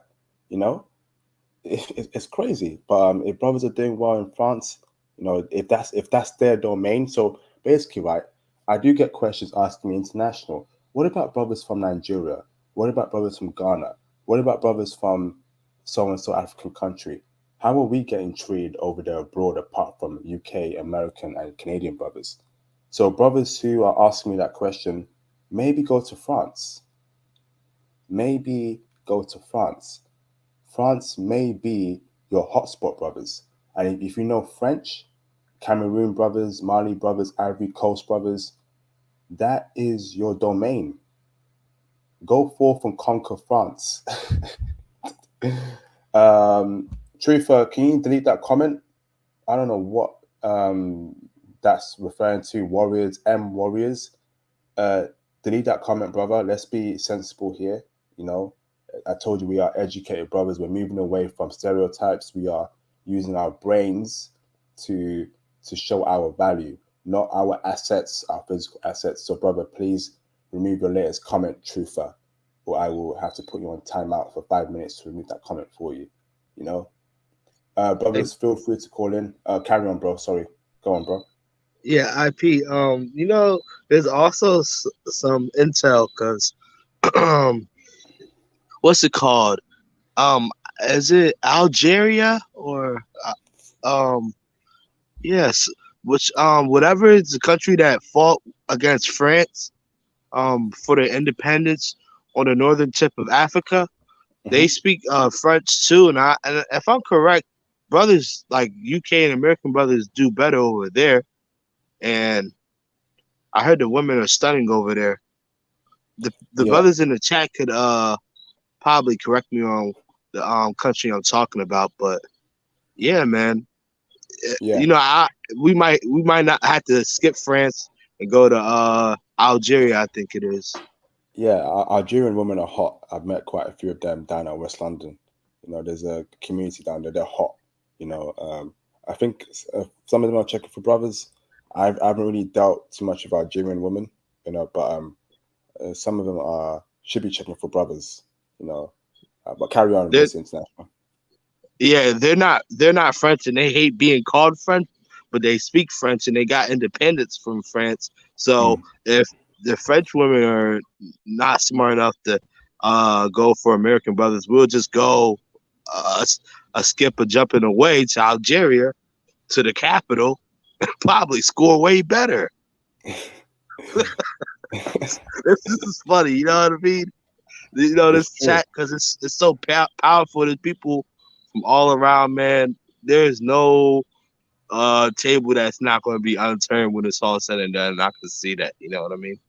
It's crazy. But if brothers are doing well in France, if that's their domain. So basically, right, I do get questions asking me international. What about brothers from Nigeria? What about brothers from Ghana? What about brothers from so and so African country? How are we getting treated over there abroad apart from UK, American, and Canadian brothers? So brothers who are asking me that question, maybe go to France. Maybe go to France. France may be your hotspot, brothers. And if you know French, Cameroon brothers, Mali brothers, Ivory Coast brothers, that is your domain. Go forth and conquer France. Truther, can you delete that comment? I don't know what that's referring to. Warriors, Warriors. Delete that comment, brother. Let's be sensible here. I told you we are educated brothers. We're moving away from stereotypes. We are using our brains to show our value, not our assets, our physical assets. So, brother, please remove your latest comment, Truther, or I will have to put you on timeout for 5 minutes to remove that comment for you. Brothers, feel free to call in. Carry on, bro. Sorry. Go on, bro. Yeah, IP. There's also some intel because um, what's it called? Um, is it Algeria or um, yes, which whatever is the country that fought against France for their independence on the northern tip of Africa. They Hmm. speak French too, and if I'm correct, brothers like UK and American brothers do better over there. And I heard the women are stunning over there. The Yeah, brothers in the chat could probably correct me on the country I'm talking about, but yeah, man, yeah, you know, we might not have to skip France and go to Algeria. I think it is. yeah. Algerian women are hot. I've met quite a few of them down in West London. There's a community down there. They're hot. I think some of them are checking for brothers. I haven't really dealt too much with Algerian women. But some of them are should be checking for brothers. You know, but carry on. They're This international. Yeah, they're not French and they hate being called French, but they speak French and they got independence from France. So Mm. if the French women are not smart enough to go for American brothers, we'll just go a skip a jumping away to Algeria to the capital and probably score way better. This is funny, you know what I mean? It's This true. chat because it's so powerful. There's people from all around, man. There's no table that's not going to be unturned when it's all said and done. And I can see that. You know what I mean?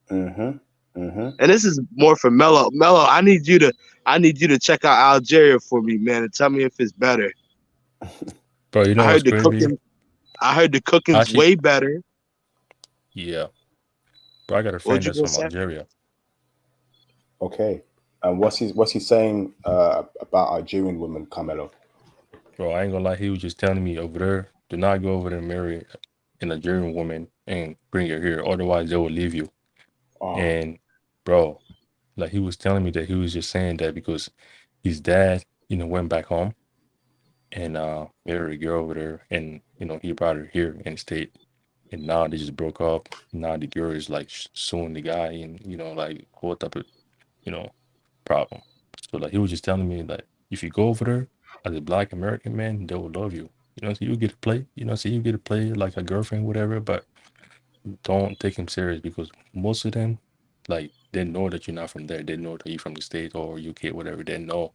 Mhm. Mhm. And this is more for Mello. Mello, I need you to check out Algeria for me, man, and tell me if it's better. Bro, you I know what's heard the crazy? cooking. I heard the cooking's Actually, way better. yeah. Bro, I got a What friend you that's gonna from say? Algeria. Okay. And what's he saying about Algerian women, Carmelo? Bro, I ain't gonna lie, he was just telling me over there, do not go over there and marry an Algerian woman and bring her here. Otherwise they will leave you. Oh. And bro, like he was telling me that he was just saying that because his dad, went back home and married a girl over there and he brought her here and stayed. And now they just broke up. Now the girl is like suing the guy and like what type of you know problem. So like he was just telling me like if you go over there as a black American man, they will love you. So you get to play, so you get to play like a girlfriend, whatever, but don't take him serious because most of them, like they know that you're not from there. They know that you're from the States or UK, whatever. They know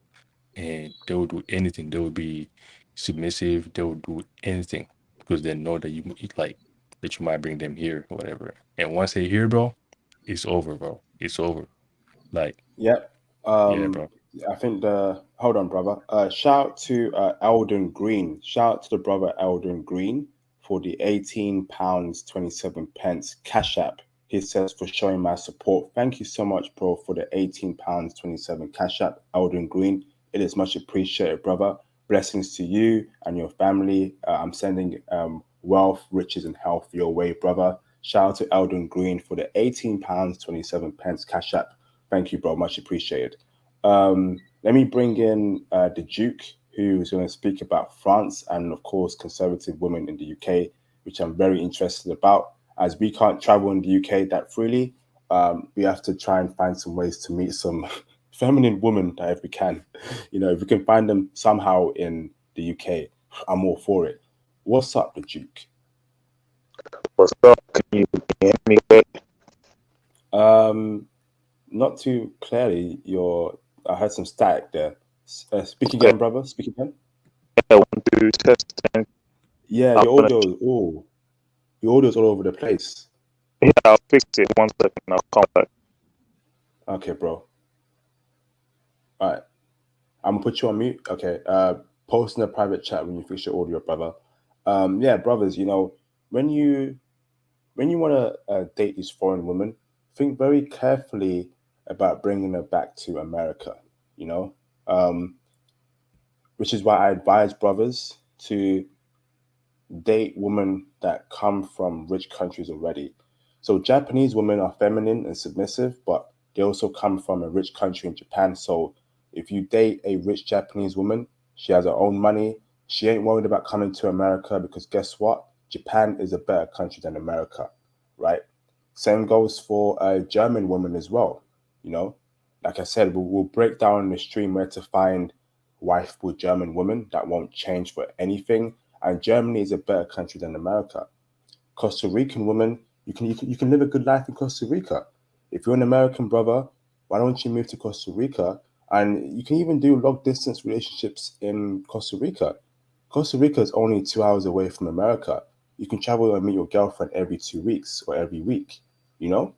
and they will do anything. They will be submissive. They will do anything because they know that like that you might bring them here or whatever. And once they're here, bro, it's over, bro. It's over. Like, Yep. yeah, bro. I think the hold on, brother. Shout out to Eldon Green. Shout out to the brother Eldon Green for the £18 27 cash app. He says for showing my support. Thank you so much, bro, for the £18 27 cash app, Eldon Green. It is much appreciated, brother. Blessings to you and your family. I'm sending wealth, riches, and health your way, brother. Shout out to Eldon Green for the £18 27 cash app. Thank you, bro. Much appreciated. Let me bring in the Duke, who's going to speak about France and, of course, conservative women in the UK, which I'm very interested about. As we can't travel in the UK that freely, we have to try and find some ways to meet some feminine women that if we can. If we can find them somehow in the UK, I'm all for it. What's up, the Duke? What's up? Can you hear me good? Not too clearly. I heard some static there. Speak Okay. again, brother. Speak again. Yeah, 1, 2, testing. Yeah, I'm gonna, your audio's all over the place. yeah, I'll fix it. 1 second. I'll call back. Okay, bro. All right, I'm gonna put you on mute. Okay. Post in the private chat when you fix your audio, brother. Yeah, brothers. When you want to date these foreign women, think very carefully about bringing her back to America. You know, um, which is why I advise brothers to date women that come from rich countries already. So Japanese women are feminine and submissive, but they also come from a rich country in Japan. So if you date a rich Japanese woman, she has her own money. She ain't worried about coming to America because guess what? Japan is a better country than America, right? Same goes for a German woman as well. You know, like I said, we'll break down in the stream where to find wifeable German women that won't change for anything. And Germany is a better country than America. Costa Rican woman, you can live a good life in Costa Rica. If you're an American brother, why don't you move to Costa Rica? And you can even do long distance relationships in Costa Rica. Costa Rica is only 2 hours away from America. You can travel and meet your girlfriend every 2 weeks or every week. You know,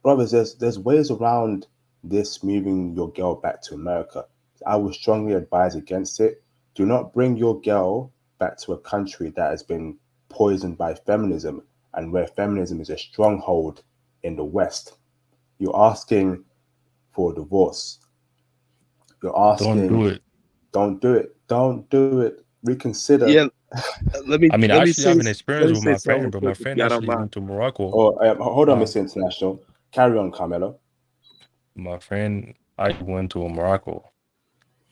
brothers, there's ways around this moving your girl back to America. I would strongly advise against it. Do not bring your girl back to a country that has been poisoned by feminism and where feminism is a stronghold in the West. You're asking for a divorce. You're asking, Don't do it. don't do it, don't do it. Reconsider. Yeah, let me I mean, I let me actually say have an experience with my something real friend, but my quick if friend y'all don't actually mind. went to Morocco. Oh, hold on, Uh, Mr. International. Carry on, Carmelo. my friend, I went to Morocco.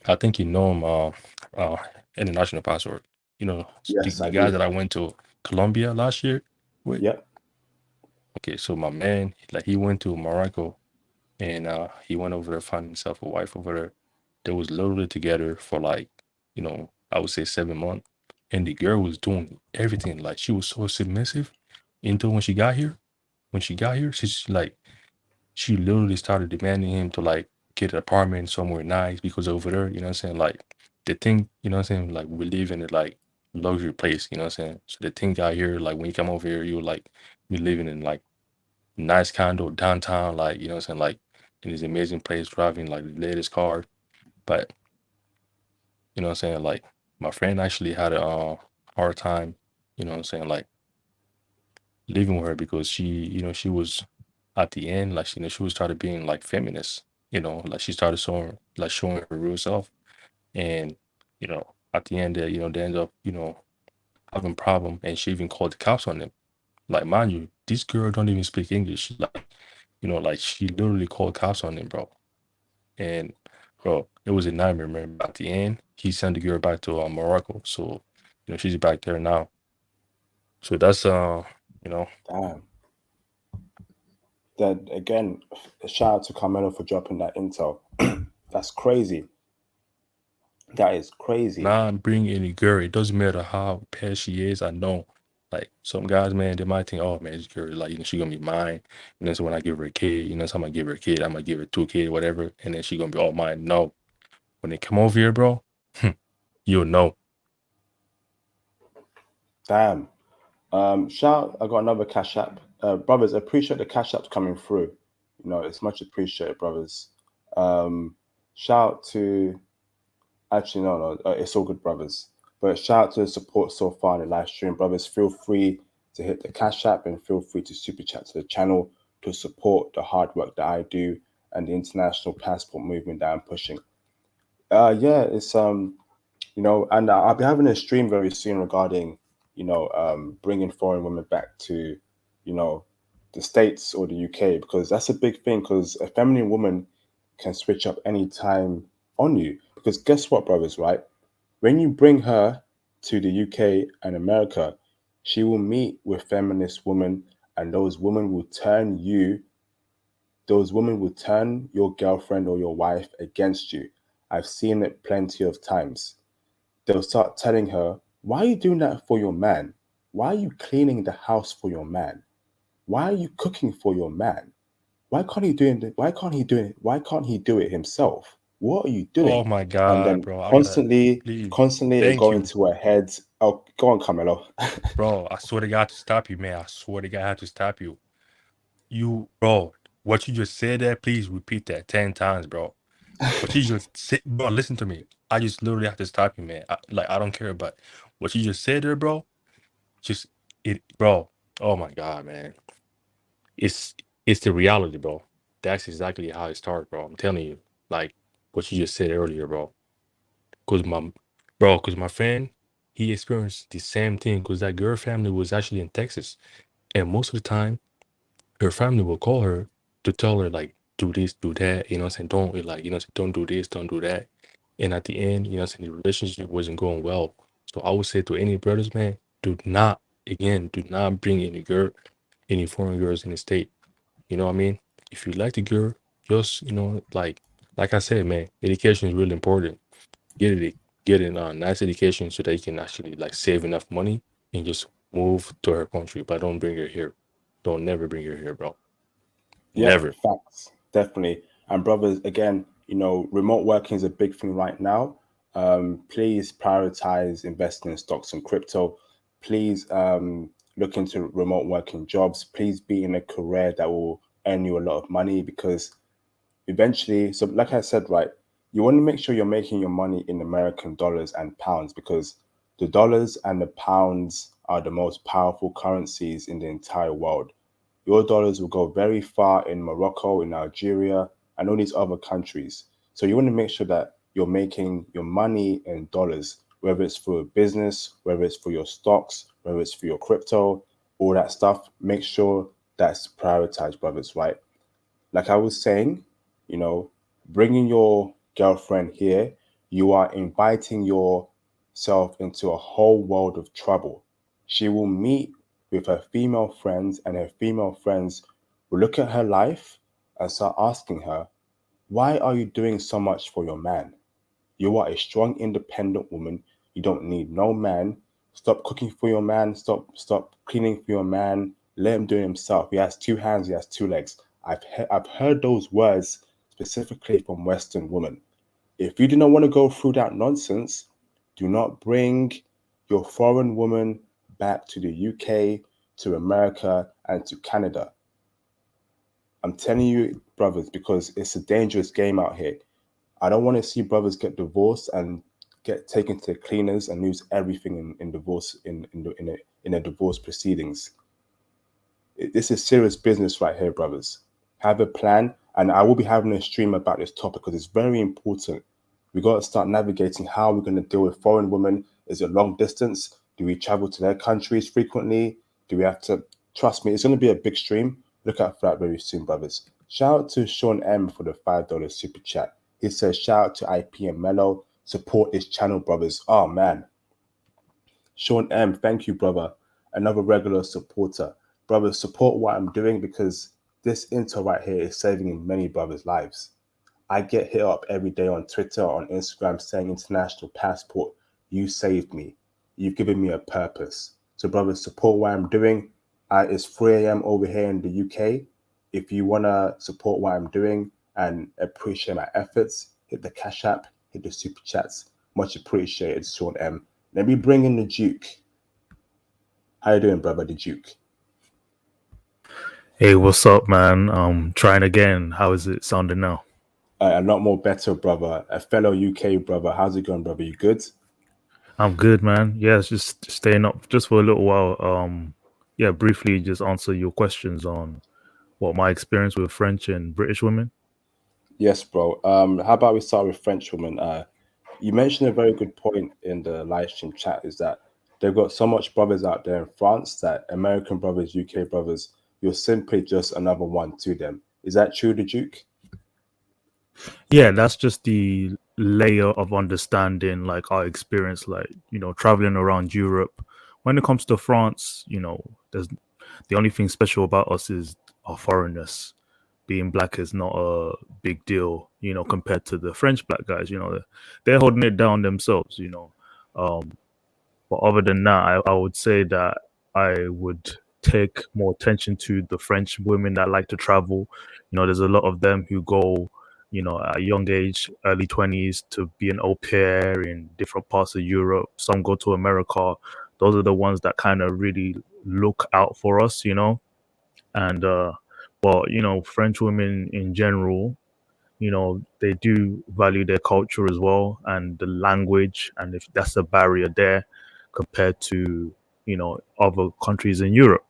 I think you know him, International Passport. You know, Yes, the I guy do. that I went to Colombia last year with. Yep. Okay, so my man, like he went to Morocco and he went over there, found himself a wife over there. They was literally together for like, I would say 7 months. And the girl was doing everything. Like she was so submissive until when she got here. When she got here, she's like, she literally started demanding him to like get an apartment somewhere nice because over there, you know what I'm saying? Like the thing, you know what I'm saying? Like we live in a like luxury place, you know what I'm saying? So the thing out here, like when you come over here, you're like, you're living in like nice condo downtown, like, you know what I'm saying? Like in this amazing place, driving like the latest car. But, you know what I'm saying? Like my friend actually had a hard time, you know what I'm saying? Like living with her because she was at the end, like, she was started being like feminist, like she started showing her real self. And, at the end, they end up, having problem. And she even called the cops on them. Like, mind you, this girl don't even speak English. Like, like she literally called cops on them, bro. And, bro, it was a nightmare, man. At the end, he sent the girl back to Morocco. So, she's back there now. So that's, Damn. That again, shout out to Carmelo for dropping that intel. That's crazy. That is crazy. not bring any girl. It doesn't matter how bad she is. I know, like some guys, man, they might think, oh man, this girl, like, she gonna be mine. And then so when I give her a kid, so I'm gonna give her a kid, I'm gonna give her 2 kids, whatever, and then she gonna be all mine. No, when they come over here, bro, you'll know. Damn. Shout, I got another cash app. Brothers, appreciate the cash apps coming through. It's much appreciated, brothers. Shout to, actually, no, it's all good, brothers. But shout out to the support so far in the live stream, brothers. Feel free to hit the cash app and feel free to super chat to the channel to support the hard work that I do and the international passport movement that I'm pushing. Yeah, it's and I'll be having a stream very soon regarding bringing foreign women back to the States or the UK, because that's a big thing, because a feminine woman can switch up anytime on you. Because guess what, brothers, right? When you bring her to the UK and America, she will meet with feminist women, and those women will turn your girlfriend or your wife against you. I've seen it plenty of times. They'll start telling her, why are you doing that for your man? Why are you cleaning the house for your man? Why are you cooking for your man? Why can't he do it? Why can't he do it himself? What are you doing? Oh my And God, then bro, constantly it Thank going you, to her heads. Oh, go on, Carmelo. bro. I swear to God to stop you, man. I swear to God I have to stop you. Bro, what you just said there, please repeat that 10 times, bro. What you just said, bro, listen to me. I just literally have to stop you, man. I don't care about what you just said there, bro. Bro. Oh my God, man. It's the reality, bro. That's exactly how it started, bro. I'm telling you, like what you just said earlier, bro. Cause my friend, he experienced the same thing. Cause that girl family was actually in Texas, and most of the time, her family will call her to tell her like, do this, do that. You know what I'm saying? Don't do this, don't do that. And at the end, the relationship wasn't going well. So I would say to any brothers, man, do not again, do not bring any foreign girls in the state. You know what I mean? If you like the girl, just like I said, man, education is really important. Get a nice education so that you can actually like save enough money and just move to her country. But don't bring her here. Don't never bring her here, bro. Yeah, Never. facts, definitely. And brothers, again, remote working is a big thing right now. Please prioritize investing in stocks and crypto. Please look into remote working jobs. Please be in a career that will earn you a lot of money, because eventually, so like I said, right, you want to make sure you're making your money in American dollars and pounds, because the dollars and the pounds are the most powerful currencies in the entire world. Your dollars will go very far in Morocco, in Algeria, and all these other countries. So you want to make sure that you're making your money in dollars, whether it's for a business, whether it's for your stocks, whether it's for your crypto, all that stuff. Make sure that's prioritized, brothers, right? Like I was saying, bringing your girlfriend here, you are inviting yourself into a whole world of trouble. She will meet with her female friends, and her female friends will look at her life and start asking her, why are you doing so much for your man? You are a strong, independent woman. You don't need no man. Stop cooking for your man. Stop cleaning for your man. Let him do it himself. He has two hands. He has two legs. I've heard those words specifically from Western women. If you do not want to go through that nonsense, do not bring your foreign woman back to the UK, to America, and to Canada. I'm telling you, brothers, because it's a dangerous game out here. I don't want to see brothers get divorced and get taken to cleaners and lose everything in divorce in a divorce proceedings. This is serious business right here, brothers. Have a plan, and I will be having a stream about this topic because it's very important. We got to start navigating how we're going to deal with foreign women. Is it long distance? Do we travel to their countries frequently? Do we have to? Trust me, it's going to be a big stream. Look out for that very soon, brothers. Shout out to Sean M for the $5 super chat. He says, shout out to IP and Mello. Support this channel, brothers. Oh, man. Sean M, thank you, brother. Another regular supporter. Brothers, support what I'm doing, because this intro right here is saving many brothers' lives. I get hit up every day on Twitter, on Instagram, saying, International Passport, you saved me. You've given me a purpose. So, brothers, support what I'm doing. It's 3 a.m. over here in the UK. If you want to support what I'm doing and appreciate my efforts, hit the Cash App, hit the Super Chats. Much appreciated, Sean M. Let me bring in the Duke. How you doing, brother, the Duke? Hey, what's up, man? Trying again. How is it sounding now? A lot more better, brother. A fellow UK brother. How's it going, brother? You good? I'm good, man. Yeah, it's just staying up just for a little while. Yeah, briefly just answer your questions on what my experience with French and British women. Yes, bro. How about we start with French women? You mentioned a very good point in the live stream chat, is that they've got so much brothers out there in France that American brothers, UK brothers, you're simply just another one to them. Is that true, the Duke? Yeah, that's just the layer of understanding, like our experience, like, traveling around Europe. When it comes to France, there's the only thing special about us is our foreignness. Being black is not a big deal, compared to the French black guys. They're holding it down themselves. But other than that, I would say that I would take more attention to the French women that like to travel. There's a lot of them who go, at a young age, early 20s, to be an au pair in different parts of Europe. Some go to America. Those are the ones that kind of really look out for us, And, French women in general, they do value their culture as well and the language. And if that's a barrier there compared to, other countries in Europe.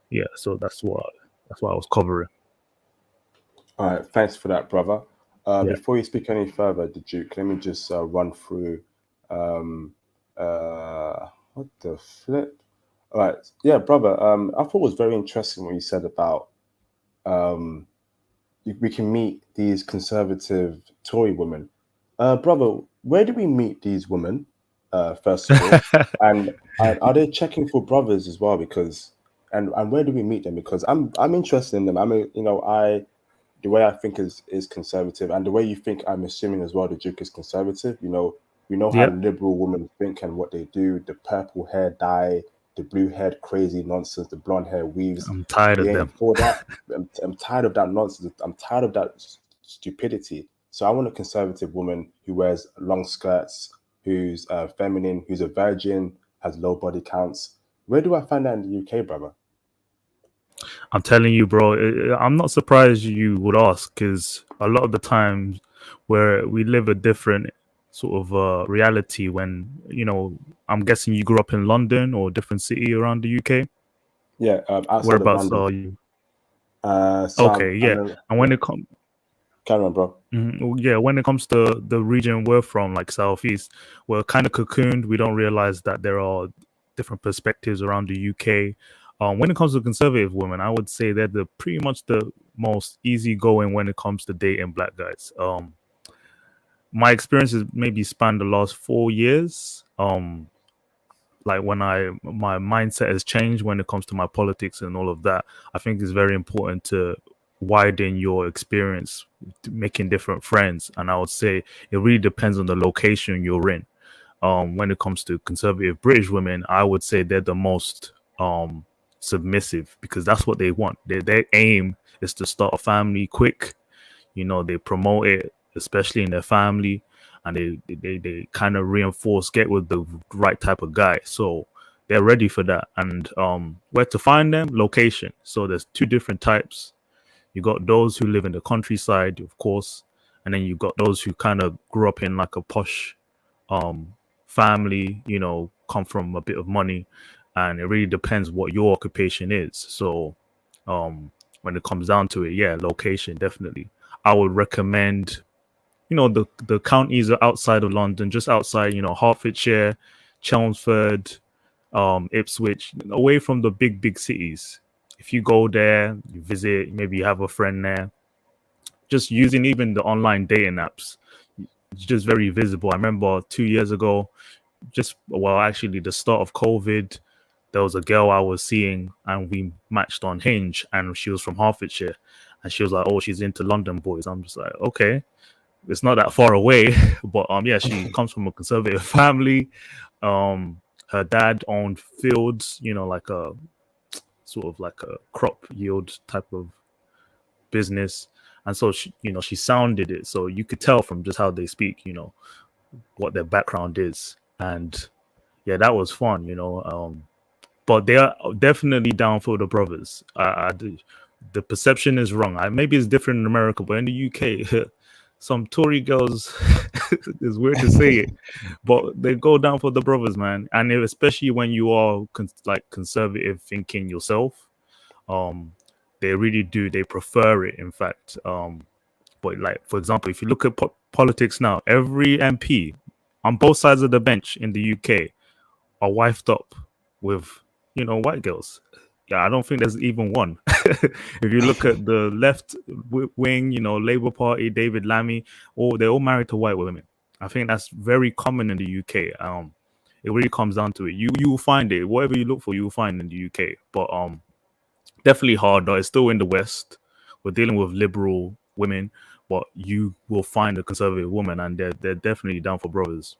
Yeah, so that's what I was covering. All right, thanks for that, brother. Yeah. Before you speak any further, the Duke, let me just run through. What the flip? All right, yeah, brother. I thought it was very interesting what you said about we can meet these conservative Tory women. Brother, where do we meet these women? first of all, and are they checking for brothers as well? Because and where do we meet them? Because I'm interested in them. I mean, the way I think is conservative, and the way you think, I'm assuming as well, the Duke is conservative. We know how Yep. liberal women think and what they do. The purple hair dye, the blue hair crazy nonsense, the blonde hair weaves. I'm tired We of ain't them. for that. I'm tired of that nonsense. I'm tired of that stupidity. So I want a conservative woman who wears long skirts, who's feminine, who's a virgin, has low body counts. Where do I find that in the UK, brother? I'm telling you, bro. I'm not surprised you would ask, because a lot of the times where we live a different sort of reality. When I'm guessing you grew up in London or a different city around the UK. Yeah, outside of Whereabouts London. are you? So Okay, yeah. And when it comes, carry on, bro. yeah, when it comes to the region we're from, like Southeast, we're kind of cocooned. We don't realize that there are different perspectives around the UK. When it comes to conservative women, I would say they're pretty much the most easygoing when it comes to dating black guys. My experience has maybe spanned the last 4 years. Like my mindset has changed when it comes to my politics and all of that. I think it's very important to widen your experience making different friends, and I would say it really depends on the location you're in. When it comes to conservative British women, I would say they're the most submissive, because that's what they want. Their aim is to start a family quick. They promote it, especially in their family, and they kind of reinforce, get with the right type of guy. So they're ready for that. And where to find them? Location. So there's two different types. You got those who live in the countryside, of course, and then you got those who kind of grew up in like a posh family, come from a bit of money, and it really depends what your occupation is. So when it comes down to it, yeah, location, definitely. I would recommend, the counties are outside of London, just outside, Hertfordshire, Chelmsford, Ipswich, away from the big cities. If you go there, you visit, maybe you have a friend there, just using even the online dating apps, it's just very visible. I remember 2 years ago, actually the start of COVID, there was a girl I was seeing and we matched on Hinge, and she was from Hertfordshire, and she was like, oh, she's into London boys. I'm just like, okay, it's not that far away. But yeah, she comes from a conservative family. Her dad owned fields, like a sort of like a crop yield type of business. And so she sounded it. So you could tell from just how they speak, what their background is. And yeah, that was fun, but they are definitely down for the brothers. The perception is wrong. Maybe it's different in America, but in the UK, some Tory girls, it's weird to say it, but they go down for the brothers, man. And especially when you are conservative thinking yourself, they really do. They prefer it, in fact. But like, for example, if you look at politics now, every MP on both sides of the bench in the UK are wifed up with, white girls. Yeah, I don't think there's even one. If you look at the left wing, Labour Party, David Lammy, they're all married to white women. I think that's very common in the UK. It really comes down to it. You will find it. Whatever you look for, you will find in the UK. But definitely hard though. It's still in the West. We're dealing with liberal women, but you will find a conservative woman, and they're definitely down for brothers.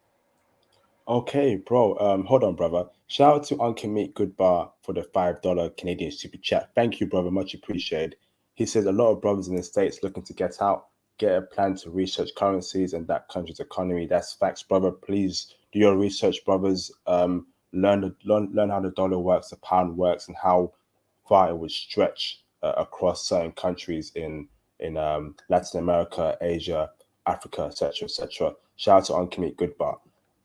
Okay, bro. Hold on, brother. Shout out to Uncle Meat Goodbar for the $5 Canadian super chat. Thank you, brother. Much appreciated. He says a lot of brothers in the States looking to get out, get a plan to research currencies and that country's economy. That's facts, brother. Please do your research, brothers. Learn how the dollar works, the pound works, and how far it would stretch across certain countries in Latin America, Asia, Africa, etc., etc. Shout out to Uncle Meat Goodbar.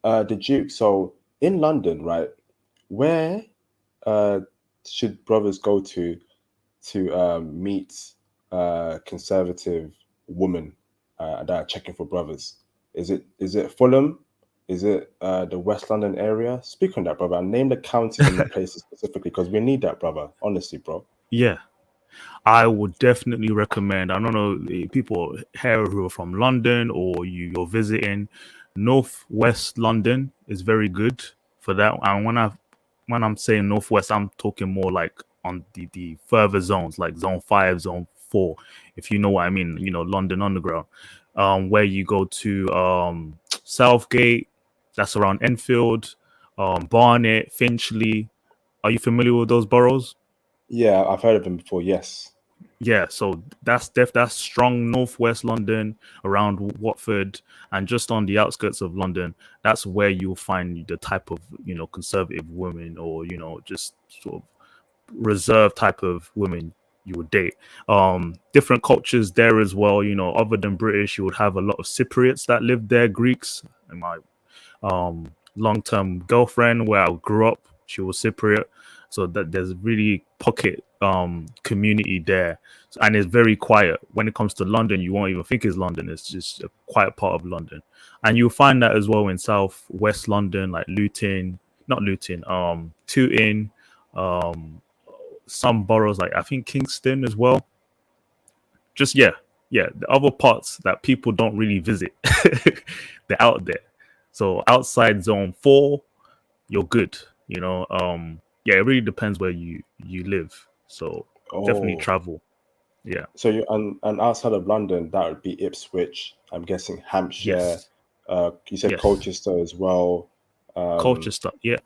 The Duke. So in London, right, where should brothers go to meet conservative women that are checking for brothers? Is it Fulham? Is it the West London area? Speak on that, brother. And name the counties and the places specifically, because we need that, brother. Honestly, bro. Yeah, I would definitely recommend. I don't know, people here who are from London or you're visiting. Northwest London is very good for that. And when I'm saying northwest, I'm talking more like on the further zones, like zone 5, zone 4, if you know what I mean. London Underground, where you go to Southgate, that's around Enfield, Barnet, Finchley. Are you familiar with those boroughs? Yeah, I've heard of him before. Yes. Yeah, so that's strong northwest London around Watford, and just on the outskirts of London, that's where you'll find the type of conservative women, or just sort of reserved type of women you would date. Different cultures there as well. Other than British, you would have a lot of Cypriots that live there, Greeks. And my long-term girlfriend, where I grew up, she was Cypriot, so that there's really pocket community there, and it's very quiet. When it comes to London, you won't even think it's London. It's just a quiet part of London, and you'll find that as well in South West London, like Tooting, some boroughs, like I think Kingston as well. Just the other parts that people don't really visit. They're out there. So outside zone 4, you're good. It really depends where you live. So definitely travel. Yeah. So and outside of London, that would be Ipswich. I'm guessing Hampshire. Yes. You said Yes. Colchester as well. Colchester. Yeah.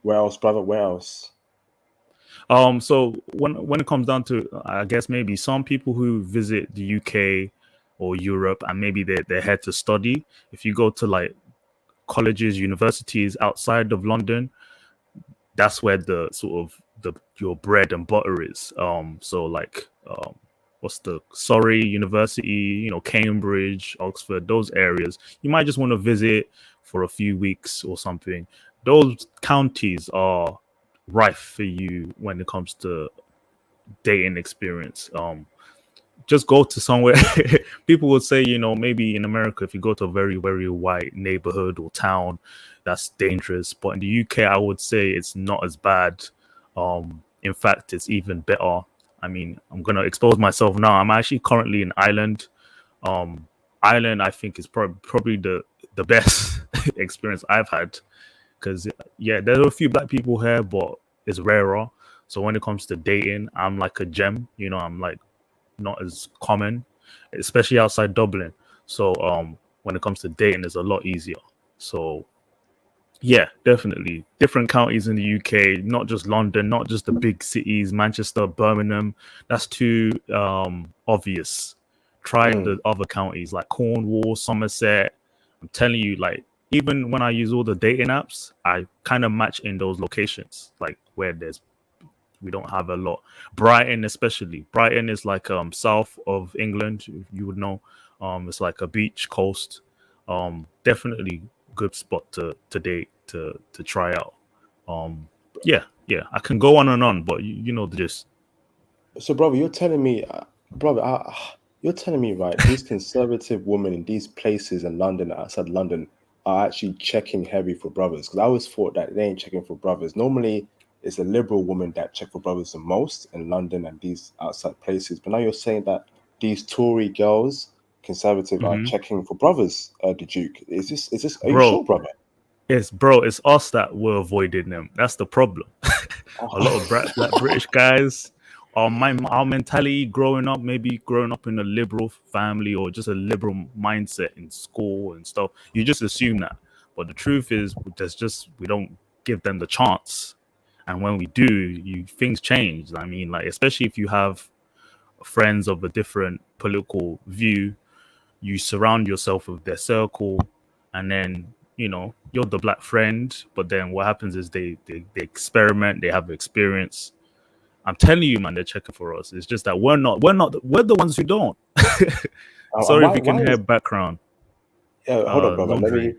Where else, brother? Where else? So when it comes down to, I guess maybe some people who visit the UK or Europe, and maybe they're here to study. If you go to like colleges, universities outside of London, that's where the sort of your bread and butter is. So like what's the Surrey University, Cambridge, Oxford, those areas. You might just want to visit for a few weeks or something. Those counties are rife for you when it comes to dating experience. Just go to somewhere. People would say, maybe in America, if you go to a very, very white neighborhood or town, that's dangerous. But in the UK, I would say it's not as bad. In fact, it's even better. I mean, I'm going to expose myself now. I'm actually currently in Ireland. Ireland, I think, is probably the best experience I've had. Because, there are a few black people here, but it's rarer. So when it comes to dating, I'm like a gem. I'm like not as common, especially outside Dublin. So when it comes to dating, it's a lot easier. So yeah, definitely different counties in the UK, not just London, not just the big cities, Manchester, Birmingham. That's too obvious. Try the other counties like Cornwall, Somerset. I'm telling you, like, even when I use all the dating apps, I kind of match in those locations, like where we don't have a lot. Brighton, especially. Brighton is like south of England, you would know. It's like a beach coast. Definitely good spot to date, to try out. I can go on and on, but you know the gist. So, brother, you're telling me, right? These conservative women in these places in London, outside London, are actually checking heavy for brothers. Because I always thought that they ain't checking for brothers. Normally, it's a liberal woman that check for brothers the most in London and these outside places. But now you're saying that these Tory girls, conservative, are checking for brothers. The Duke, is this? Are you sure, brother? It's us that were avoiding them. That's the problem. A lot of black British guys. Our mentality growing up in a liberal family or just a liberal mindset in school and stuff, you just assume that. But the truth is, we don't give them the chance. And when we do, things change. I mean, like, especially if you have friends of a different political view, you surround yourself with their circle, and then you're the black friend. But then what happens is they experiment, they have experience. I'm telling you, man, they're checking for us. It's just that we're the ones who don't. Sorry if you can hear background. Hold on, brother.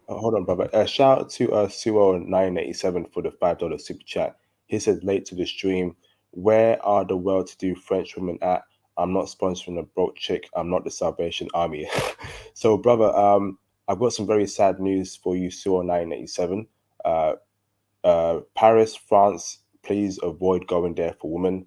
Hold on, brother. Shout out to Suo987 for the $5 super chat. He said, late to the stream, where are the well-to-do French women at? I'm not sponsoring a broke chick. I'm not the Salvation Army. So, brother, I've got some very sad news for you, Suo987. Paris, France, please avoid going there for women.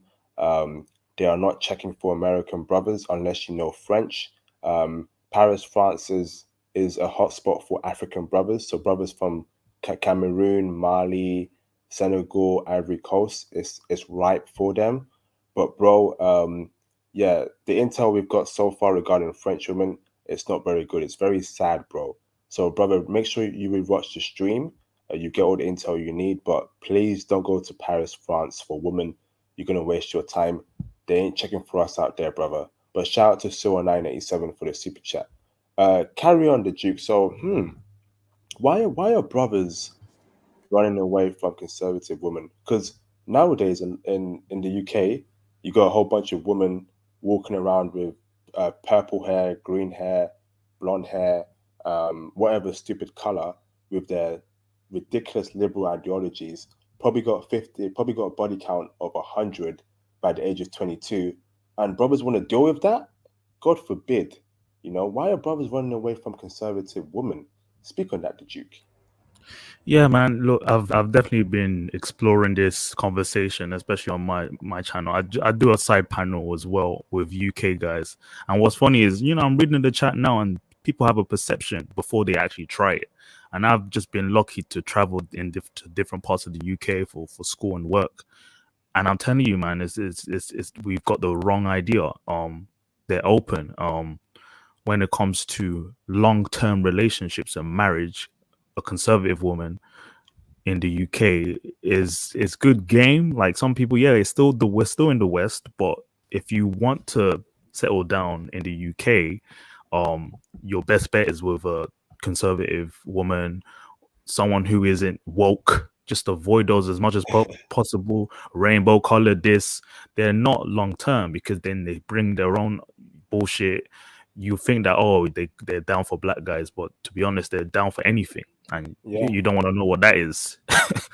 They are not checking for American brothers unless you know French. Paris, France is is a hotspot for African brothers. So brothers from Cameroon, Mali, Senegal, Ivory Coast. It's ripe for them. But bro, yeah, the intel we've got so far regarding French women, it's not very good. It's very sad, bro. So brother, make sure you will watch the stream. You get all the intel you need, but please don't go to Paris, France for women. You're gonna waste your time. They ain't checking for us out there, brother. But shout out to Cyril987 for the super chat. Carry on, the Duke. So, why are brothers running away from conservative women? Because nowadays in the UK, you got a whole bunch of women walking around with purple hair, green hair, blonde hair, whatever stupid color, with their ridiculous liberal ideologies. Probably got 50, probably got a body count of 100 by the age of 22, and brothers want to deal with that. God forbid. Why are brothers running away from conservative women? Speak on that, the Duke. Yeah, man. Look, I've definitely been exploring this conversation, especially on my channel. I do a side panel as well with UK guys, and what's funny is, I'm reading the chat now, and people have a perception before they actually try it. And I've just been lucky to travel to different parts of the UK for school and work. And I'm telling you, man, it's we've got the wrong idea. They're open. When it comes to long-term relationships and marriage, a conservative woman in the UK is good game. Like some people, yeah, we're still in the West, but if you want to settle down in the UK, your best bet is with a conservative woman, someone who isn't woke. Just avoid those as much as possible. Rainbow colored this. They're not long term, because then they bring their own bullshit. You think that, they're down for black guys, but to be honest, they're down for anything, and you don't want to know what that is.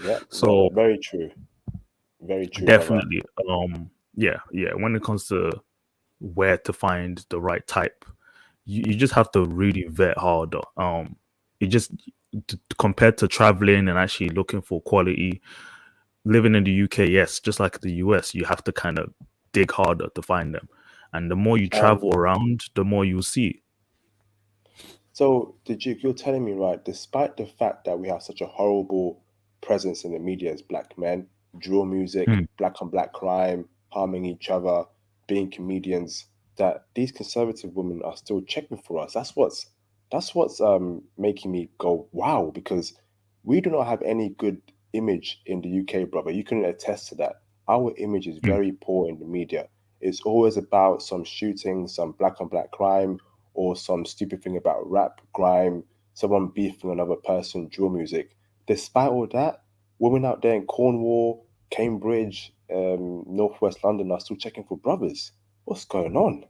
Yeah. So very true. Very true. definitely, yeah. When it comes to where to find the right type, you just have to really vet harder. It just compared to traveling and actually looking for quality, living in the UK, yes, just like the US, you have to kind of dig harder to find them. And the more you travel around, the more you'll see. So, the Duke, you're telling me, right, despite the fact that we have such a horrible presence in the media as black men, drill music, black on black crime, harming each other, being comedians, that these conservative women are still checking for us. That's what's making me go, wow, because we do not have any good image in the UK, brother. You can attest to that. Our image is very poor in the media. It's always about some shooting, some black on black crime, or some stupid thing about rap, grime, someone beefing another person, drill music. Despite all that, women out there in Cornwall, Cambridge, Northwest London are still checking for brothers. What's going on?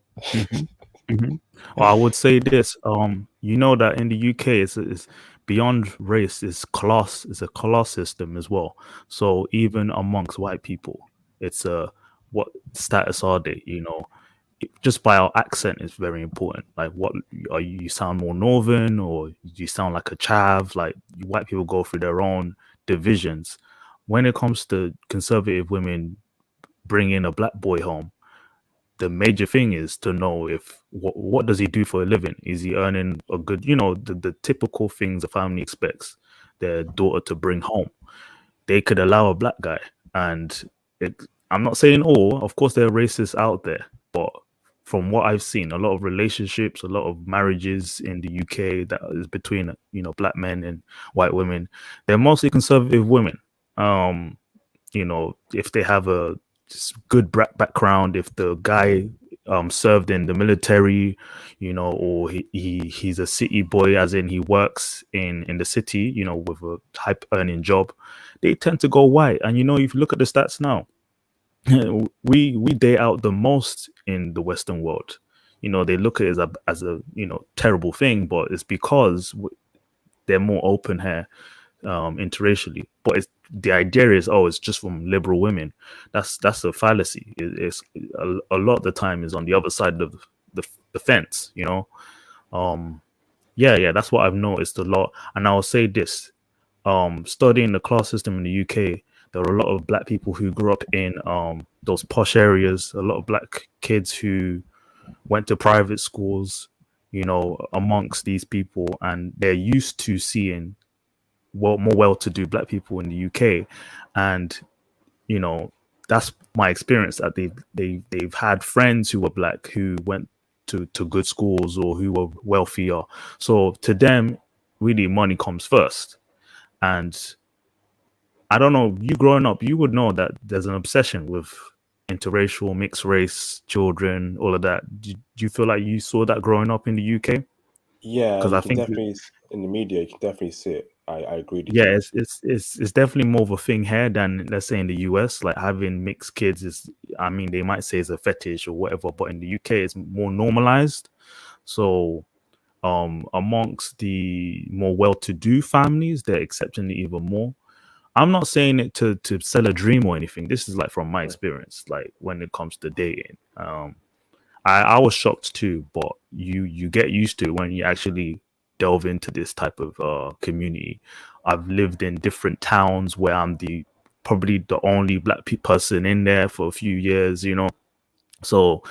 Well, I would say this. That in the UK, it's beyond race. It's class. It's a class system as well. So even amongst white people, it's what status are they? Just by our accent is very important. Like, what are you? You sound more northern, or you sound like a chav? Like, white people go through their own divisions. When it comes to conservative women bringing a black boy home, the major thing is to know if what does he do for a living? Is he earning a good, the typical things a family expects their daughter to bring home? They could allow a black guy, and I'm not saying all. Of course, there are racists out there, but from what I've seen, a lot of relationships, a lot of marriages in the UK that is between black men and white women, they're mostly conservative women. If they have a good background, if the guy served in the military, or he's a city boy, as in he works in the city, with a high earning job, they tend to go white. And if you look at the stats now, we date out the most in the Western world. They look at it as a terrible thing, but it's because they're more open here interracially. But the idea is, it's just from liberal women. That's a fallacy. It's a lot of the time is on the other side of the fence. That's what I've noticed a lot. And I'll say this: studying the class system in the UK, there are a lot of black people who grew up in those posh areas. A lot of black kids who went to private schools. amongst these people, and they're used to seeing more well-to-do black people in the UK, and that's my experience, that they've had friends who were black who went to good schools or who were wealthier. So to them, really, money comes first. And I don't know, you growing up, you would know that there's an obsession with interracial, mixed race children, all of that. Do you feel like you saw that growing up in the UK? Yeah, Because you I can think definitely in the media, you can definitely see it. I agree with yeah, you. it's definitely more of a thing here than, let's say, in the US. Like, having mixed kids is, I mean, they might say it's a fetish or whatever, but in the UK it's more normalized. So amongst the more well-to-do families, they're accepting it even more. I'm not saying it to sell a dream or anything. This is like from my experience, like when it comes to dating. I was shocked too, but you get used to it when you actually delve into this type of community. I've lived in different towns where I'm probably the only black person in there for a few years, So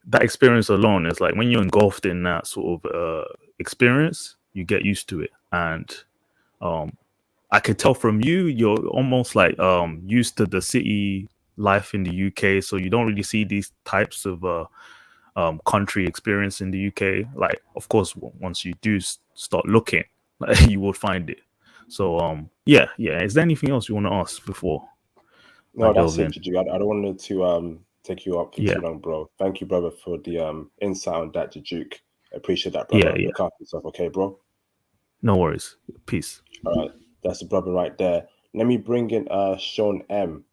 that experience alone is like, when you're engulfed in that sort of experience, you get used to it. And I could tell from you're almost like used to the city life in the UK, so you don't really see these types of country experience in the UK. Like, of course, once you do start looking, like, you will find it. So yeah. Is there anything else you want to ask before I No, that's delve it, in? Juju. I don't want to take you up for Yeah, too long, bro. Thank you, brother, for the insight on that, Juju. Appreciate that, yeah, brother. yeah. Look after yourself, okay, bro? No worries. Peace. All right, that's the brother right there. Let me bring in Sean M.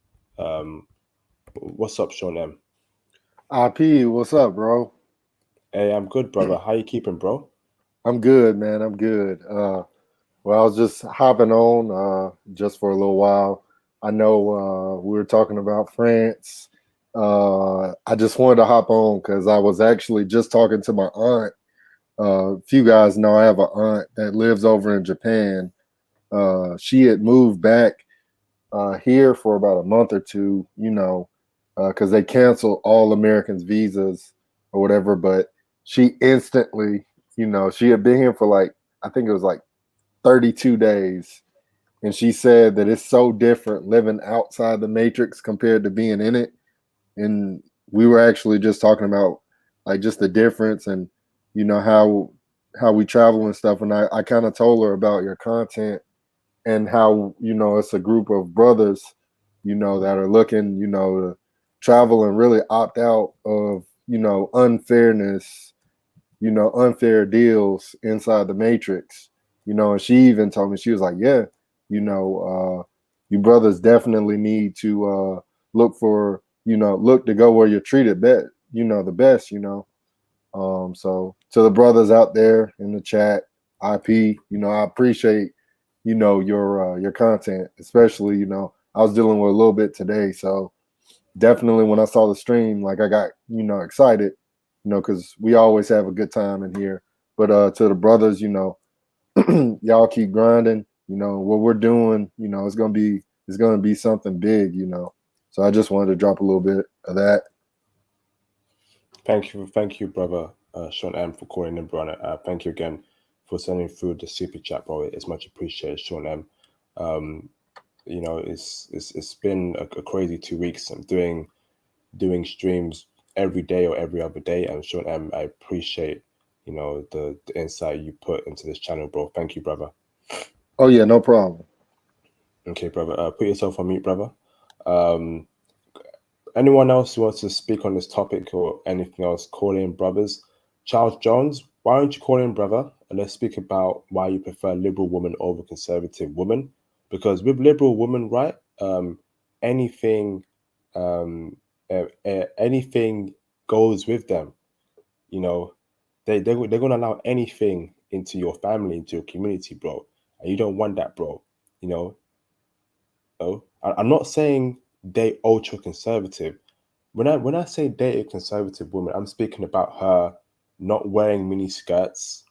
What's up, Sean M? IP, what's up, bro? Hey, I'm good, brother. How you keeping, bro? I'm good, man. I'm good. Well, I was just hopping on just for a little while. I know we were talking about France. I just wanted to hop on because I was actually just talking to my aunt. A few guys know I have an aunt that lives over in Japan. She had moved back here for about a month or two, because they canceled all Americans' visas or whatever. But she instantly, she had been here for like, I think it was like 32 days. And she said that it's so different living outside the matrix compared to being in it. And we were actually just talking about like just the difference and, how we travel and stuff. And I kind of told her about your content and how, it's a group of brothers, that are looking, to travel and really opt out of, unfairness, unfair deals inside the matrix, and she even told me, she was like, yeah, you brothers definitely need to look for, look to go where you're treated the best, so to the brothers out there in the chat, IP, I appreciate, your content, especially, I was dealing with a little bit today. So definitely when I saw the stream, like I got, excited, because we always have a good time in here. But to the brothers, y'all keep grinding, what we're doing, it's gonna be something big, So I just wanted to drop a little bit of that. Thank you, brother Sean M, for calling in, brother. Thank you again for sending through the super chat, bro. It's much appreciated, Sean M. It's been a crazy 2 weeks. I'm doing streams every day or every other day, and Sean M, I appreciate the insight you put into this channel, bro. Thank you, brother. Oh yeah, no problem. Okay, brother. Put yourself on mute, brother. Anyone else who wants to speak on this topic or anything else, call in, brothers. Charles Jones, why don't you call in, brother? And let's speak about why you prefer liberal women over conservative women. Because with liberal women, right, anything goes with them. They're gonna allow anything into your family, into your community, bro. And you don't want that, bro. I'm not saying date ultra conservative. When I say date a conservative woman, I'm speaking about her not wearing mini skirts,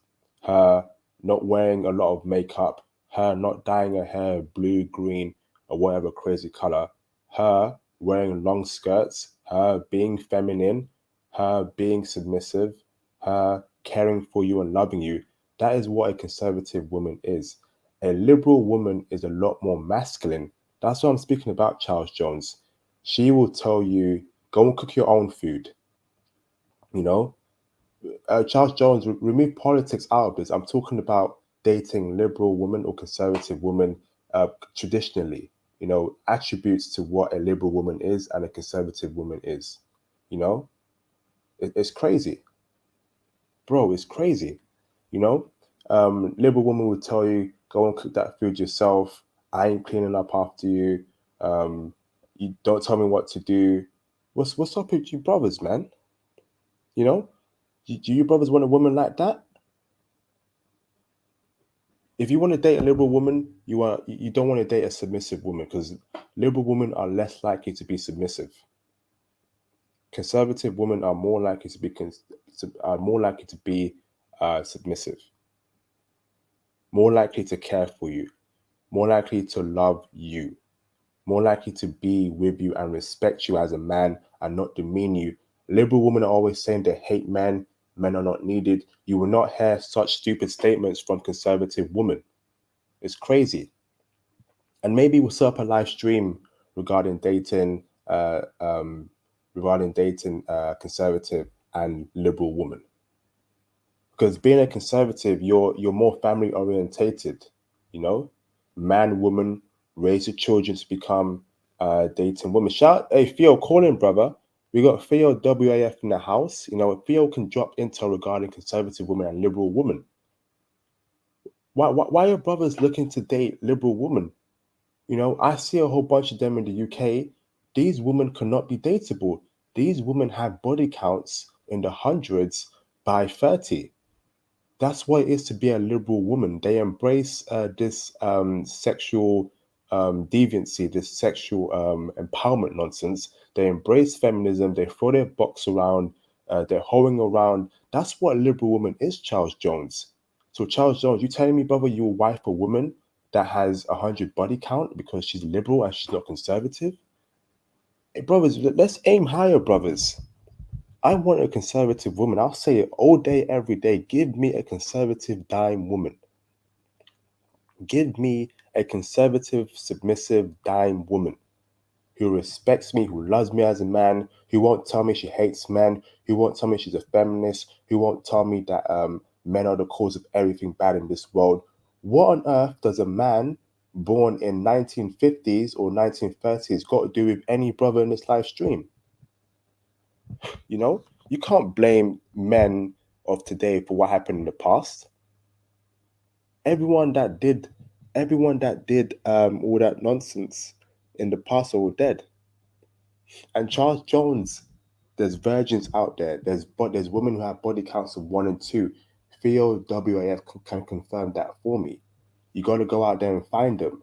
her not wearing a lot of makeup, her not dyeing her hair blue, green, or whatever crazy color, her wearing long skirts, her being feminine, her being submissive, her caring for you and loving you. That is what a conservative woman is. A liberal woman is a lot more masculine. That's what I'm speaking about, Charles Jones. She will tell you, go and cook your own food. You know, Charles Jones, remove politics out of this. I'm talking about dating liberal women or conservative women traditionally. You know, attributes to what a liberal woman is and a conservative woman is. You know, it's crazy, bro. It's crazy. You know, liberal woman would tell you, go and cook that food yourself. I ain't cleaning up after you. You don't tell me what to do. What's up with you brothers, man? You know, do you brothers want a woman like that? If you want to date a liberal woman, you don't want to date a submissive woman, because liberal women are less likely to be submissive. Conservative women are more likely to be submissive, more likely to care for you, more likely to love you, more likely to be with you and respect you as a man and not demean you. Liberal women are always saying they hate men. Men are not needed. You will not hear such stupid statements from conservative women. It's crazy. And maybe we'll set up a live stream regarding dating, conservative and liberal women. Because being a conservative, you're more family orientated. You know, man, woman, raise your children to become dating women. Hey Theo, call in, brother. We got Theo WAF in the house. You know, Theo can drop intel regarding conservative women and liberal women. Why are brothers looking to date liberal women? You know, I see a whole bunch of them in the UK. These women cannot be dateable. These women have body counts in the hundreds by 30. That's what it is to be a liberal woman. They embrace this sexual deviancy, this sexual empowerment nonsense. They embrace feminism. They throw their box around. They're hoeing around. That's what a liberal woman is, Charles Jones. So, Charles Jones, you telling me, brother, you will wife a woman that has 100 body count because she's liberal and she's not conservative? Hey, brothers, let's aim higher, brothers. I want a conservative woman. I'll say it all day, every day. Give me a conservative dime woman. Give me a conservative, submissive dime woman who respects me, who loves me as a man, who won't tell me she hates men, who won't tell me she's a feminist, who won't tell me that men are the cause of everything bad in this world. What on earth does a man born in 1950s or 1930s got to do with any brother in this live stream? You know, you can't blame men of today for what happened in the past. Everyone that did all that nonsense in the past are all dead. And Charles Jones, there's virgins out there. There's women who have body counts of 1 and 2. Theo WAF can confirm that for me. You got to go out there and find them.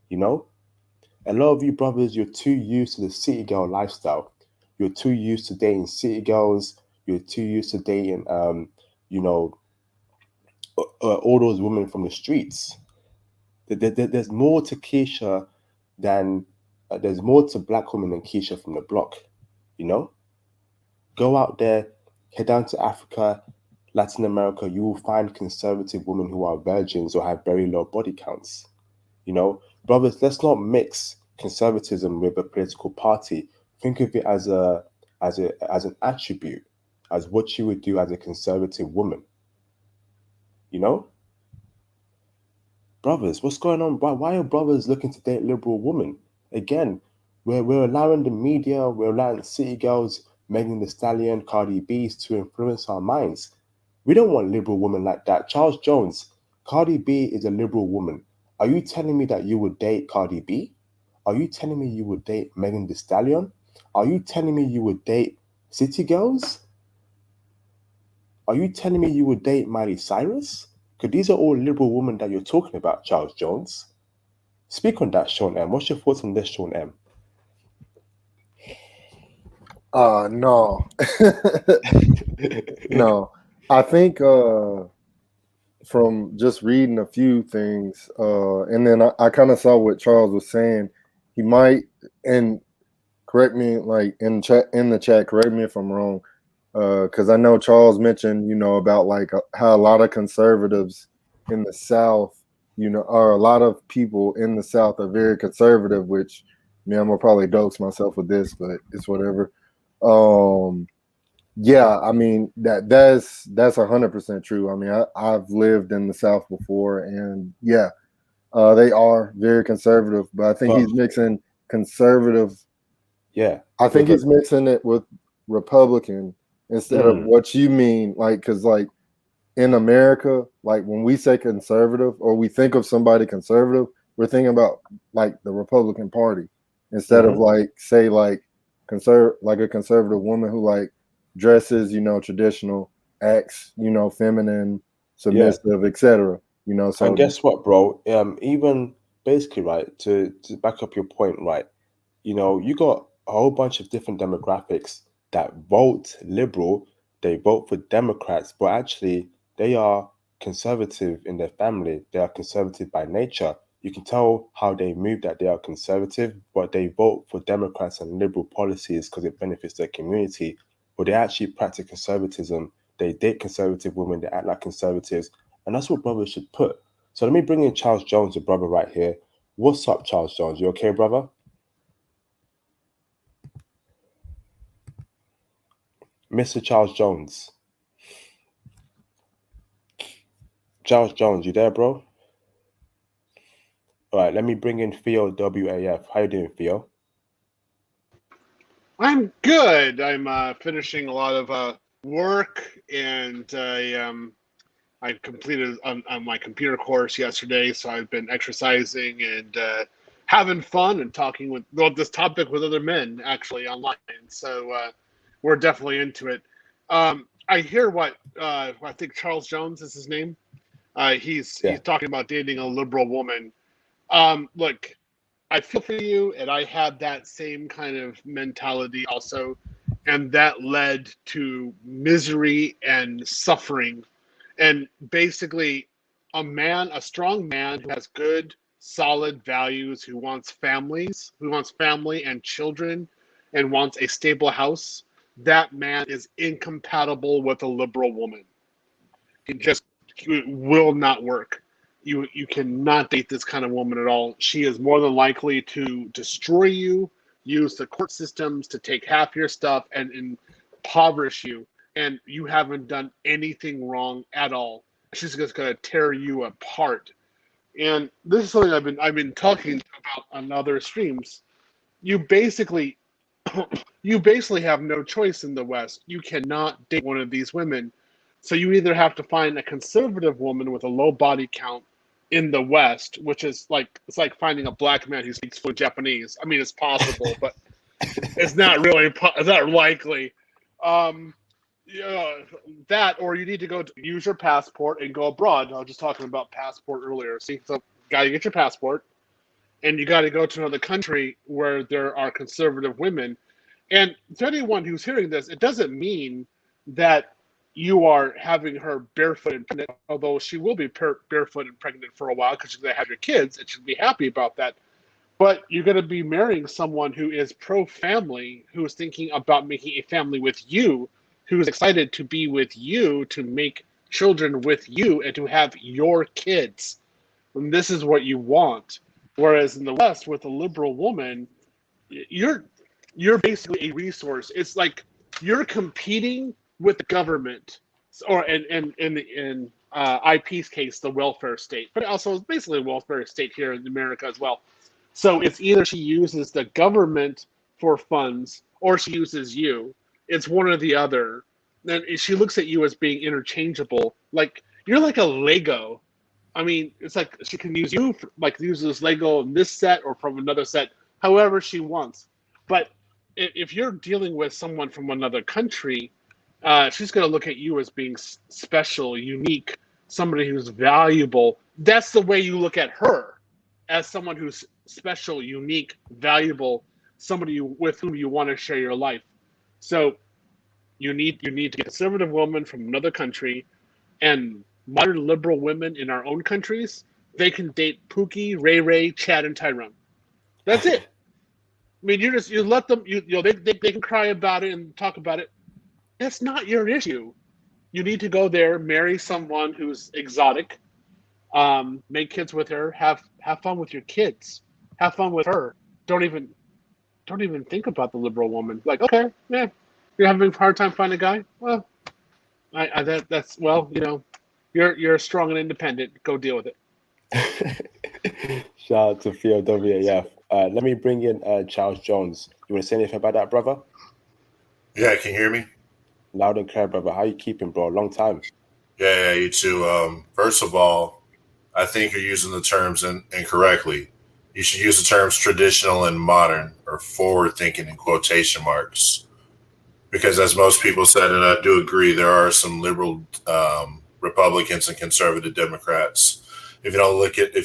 You know, a lot of you brothers, you're too used to the city girl lifestyle. You're too used to dating city girls. You're too used to dating, you know, all those women from the streets. There's more to Keisha than there's more to black women than Keisha from the block. You know, go out there, head down to Africa, Latin America. You will find conservative women who are virgins or have very low body counts. You know, brothers, let's not mix conservatism with a political party. Think of it as an attribute, as what you would do as a conservative woman. You know, brothers, what's going on? Why are brothers looking to date liberal women? Again, we're allowing the media, we're allowing city girls, Megan Thee Stallion, Cardi B to influence our minds. We don't want liberal women like that. Charles Jones, Cardi B is a liberal woman. Are you telling me that you would date Cardi B? Are you telling me you would date Megan Thee Stallion? Are you telling me you would date city girls? Are you telling me you would date Miley Cyrus? Because these are all liberal women that you're talking about, Charles Jones. Speak on that, Sean M. What's your thoughts on this, Sean M? No. No. I think from just reading a few things, and then I kind of saw what Charles was saying. He might, and correct me, like in the chat, correct me if I'm wrong. because I know Charles mentioned, about like how a lot of conservatives in the South, or a lot of people in the South are very conservative, which, I'm gonna probably dose myself with this, but it's whatever. Yeah, I mean that's 100% true. I mean, I've lived in the South before, and yeah, they are very conservative, but I think he's mixing conservative. Yeah, I think he's mixing it with Republican instead of what you mean, like, because like in America, like when we say conservative or we think of somebody conservative, we're thinking about like the Republican Party instead of like say like like a conservative woman who like dresses, traditional, acts, feminine, submissive, etc. So and guess what, bro? Even basically, right, to back up your point, right, you got a whole bunch of different demographics that vote liberal, they vote for Democrats, but actually they are conservative in their family. They are conservative by nature. You can tell how they move that they are conservative, but they vote for Democrats and liberal policies because it benefits their community. But they actually practice conservatism. They date conservative women, they act like conservatives. And that's what brothers should put. So let me bring in Charles Jones, a brother right here. What's up, Charles Jones? You okay, brother? Mr. Charles Jones. Charles Jones, you there, bro? All right, let me bring in Theo WAF. How you doing, Theo? I'm good. I'm finishing a lot of work, and I completed on my computer course yesterday, so I've been exercising and having fun and talking with this topic with other men actually online. So we're definitely into it. I hear what I think Charles Jones is his name. He's talking about dating a liberal woman. Look, I feel for you, and I had that same kind of mentality also, and that led to misery and suffering. And basically, a strong man who has good, solid values, who wants family and children, and wants a stable house, that man is incompatible with a liberal woman. It will not work. You cannot date this kind of woman at all. She is more than likely to destroy you, use the court systems to take half your stuff, and impoverish you. And you haven't done anything wrong at all. She's just gonna tear you apart. And this is something I've been talking about on other streams. You basically have no choice in the West. You cannot date one of these women. So you either have to find a conservative woman with a low body count in the West, which is it's like finding a black man who speaks fluent Japanese. I mean, it's possible, but it's not likely. That, or you need to use your passport and go abroad. I was just talking about passport earlier. See, so got to get your passport, and you got to go to another country where there are conservative women. And to anyone who's hearing this, it doesn't mean that you are having her barefoot and pregnant, although she will be barefoot and pregnant for a while because she's going to have your kids, and she'll be happy about that. But you're going to be marrying someone who is pro-family, who is thinking about making a family with you, who is excited to be with you, to make children with you, and to have your kids. And this is what you want. Whereas in the West, with a liberal woman, you're basically a resource. It's like you're competing with the government, or in IP's case, the welfare state, but also it's basically a welfare state here in America as well. So it's either she uses the government for funds or she uses you. It's one or the other. Then she looks at you as being interchangeable. Like you're like a Lego. I mean, it's like she can use you use this Lego in this set or from another set, however she wants. But if you're dealing with someone from another country, she's going to look at you as being special, unique, somebody who's valuable. That's the way you look at her, as someone who's special, unique, valuable, somebody with whom you want to share your life. So you need to get a conservative woman from another country, and modern liberal women in our own countries, they can date Pookie, Ray Ray, Chad, and Tyrone. That's it. I mean, you let them. They can cry about it and talk about it. That's not your issue. You need to go there, marry someone who's exotic, make kids with her, have fun with your kids, have fun with her. Don't even think about the liberal woman. Like, okay, yeah, you're having a hard time finding a guy. Well, that's well, you're strong and independent. Go deal with it. Shout out to Theo WAF. Let me bring in Charles Jones. You want to say anything about that, brother? Yeah, can you hear me? Loud and clear, brother. How you keeping, bro? Long time. Yeah, you too. First of all, I think you're using the terms incorrectly. You should use the terms traditional and modern, or forward-thinking in quotation marks. Because as most people said, and I do agree, there are some liberal Republicans and conservative Democrats. If you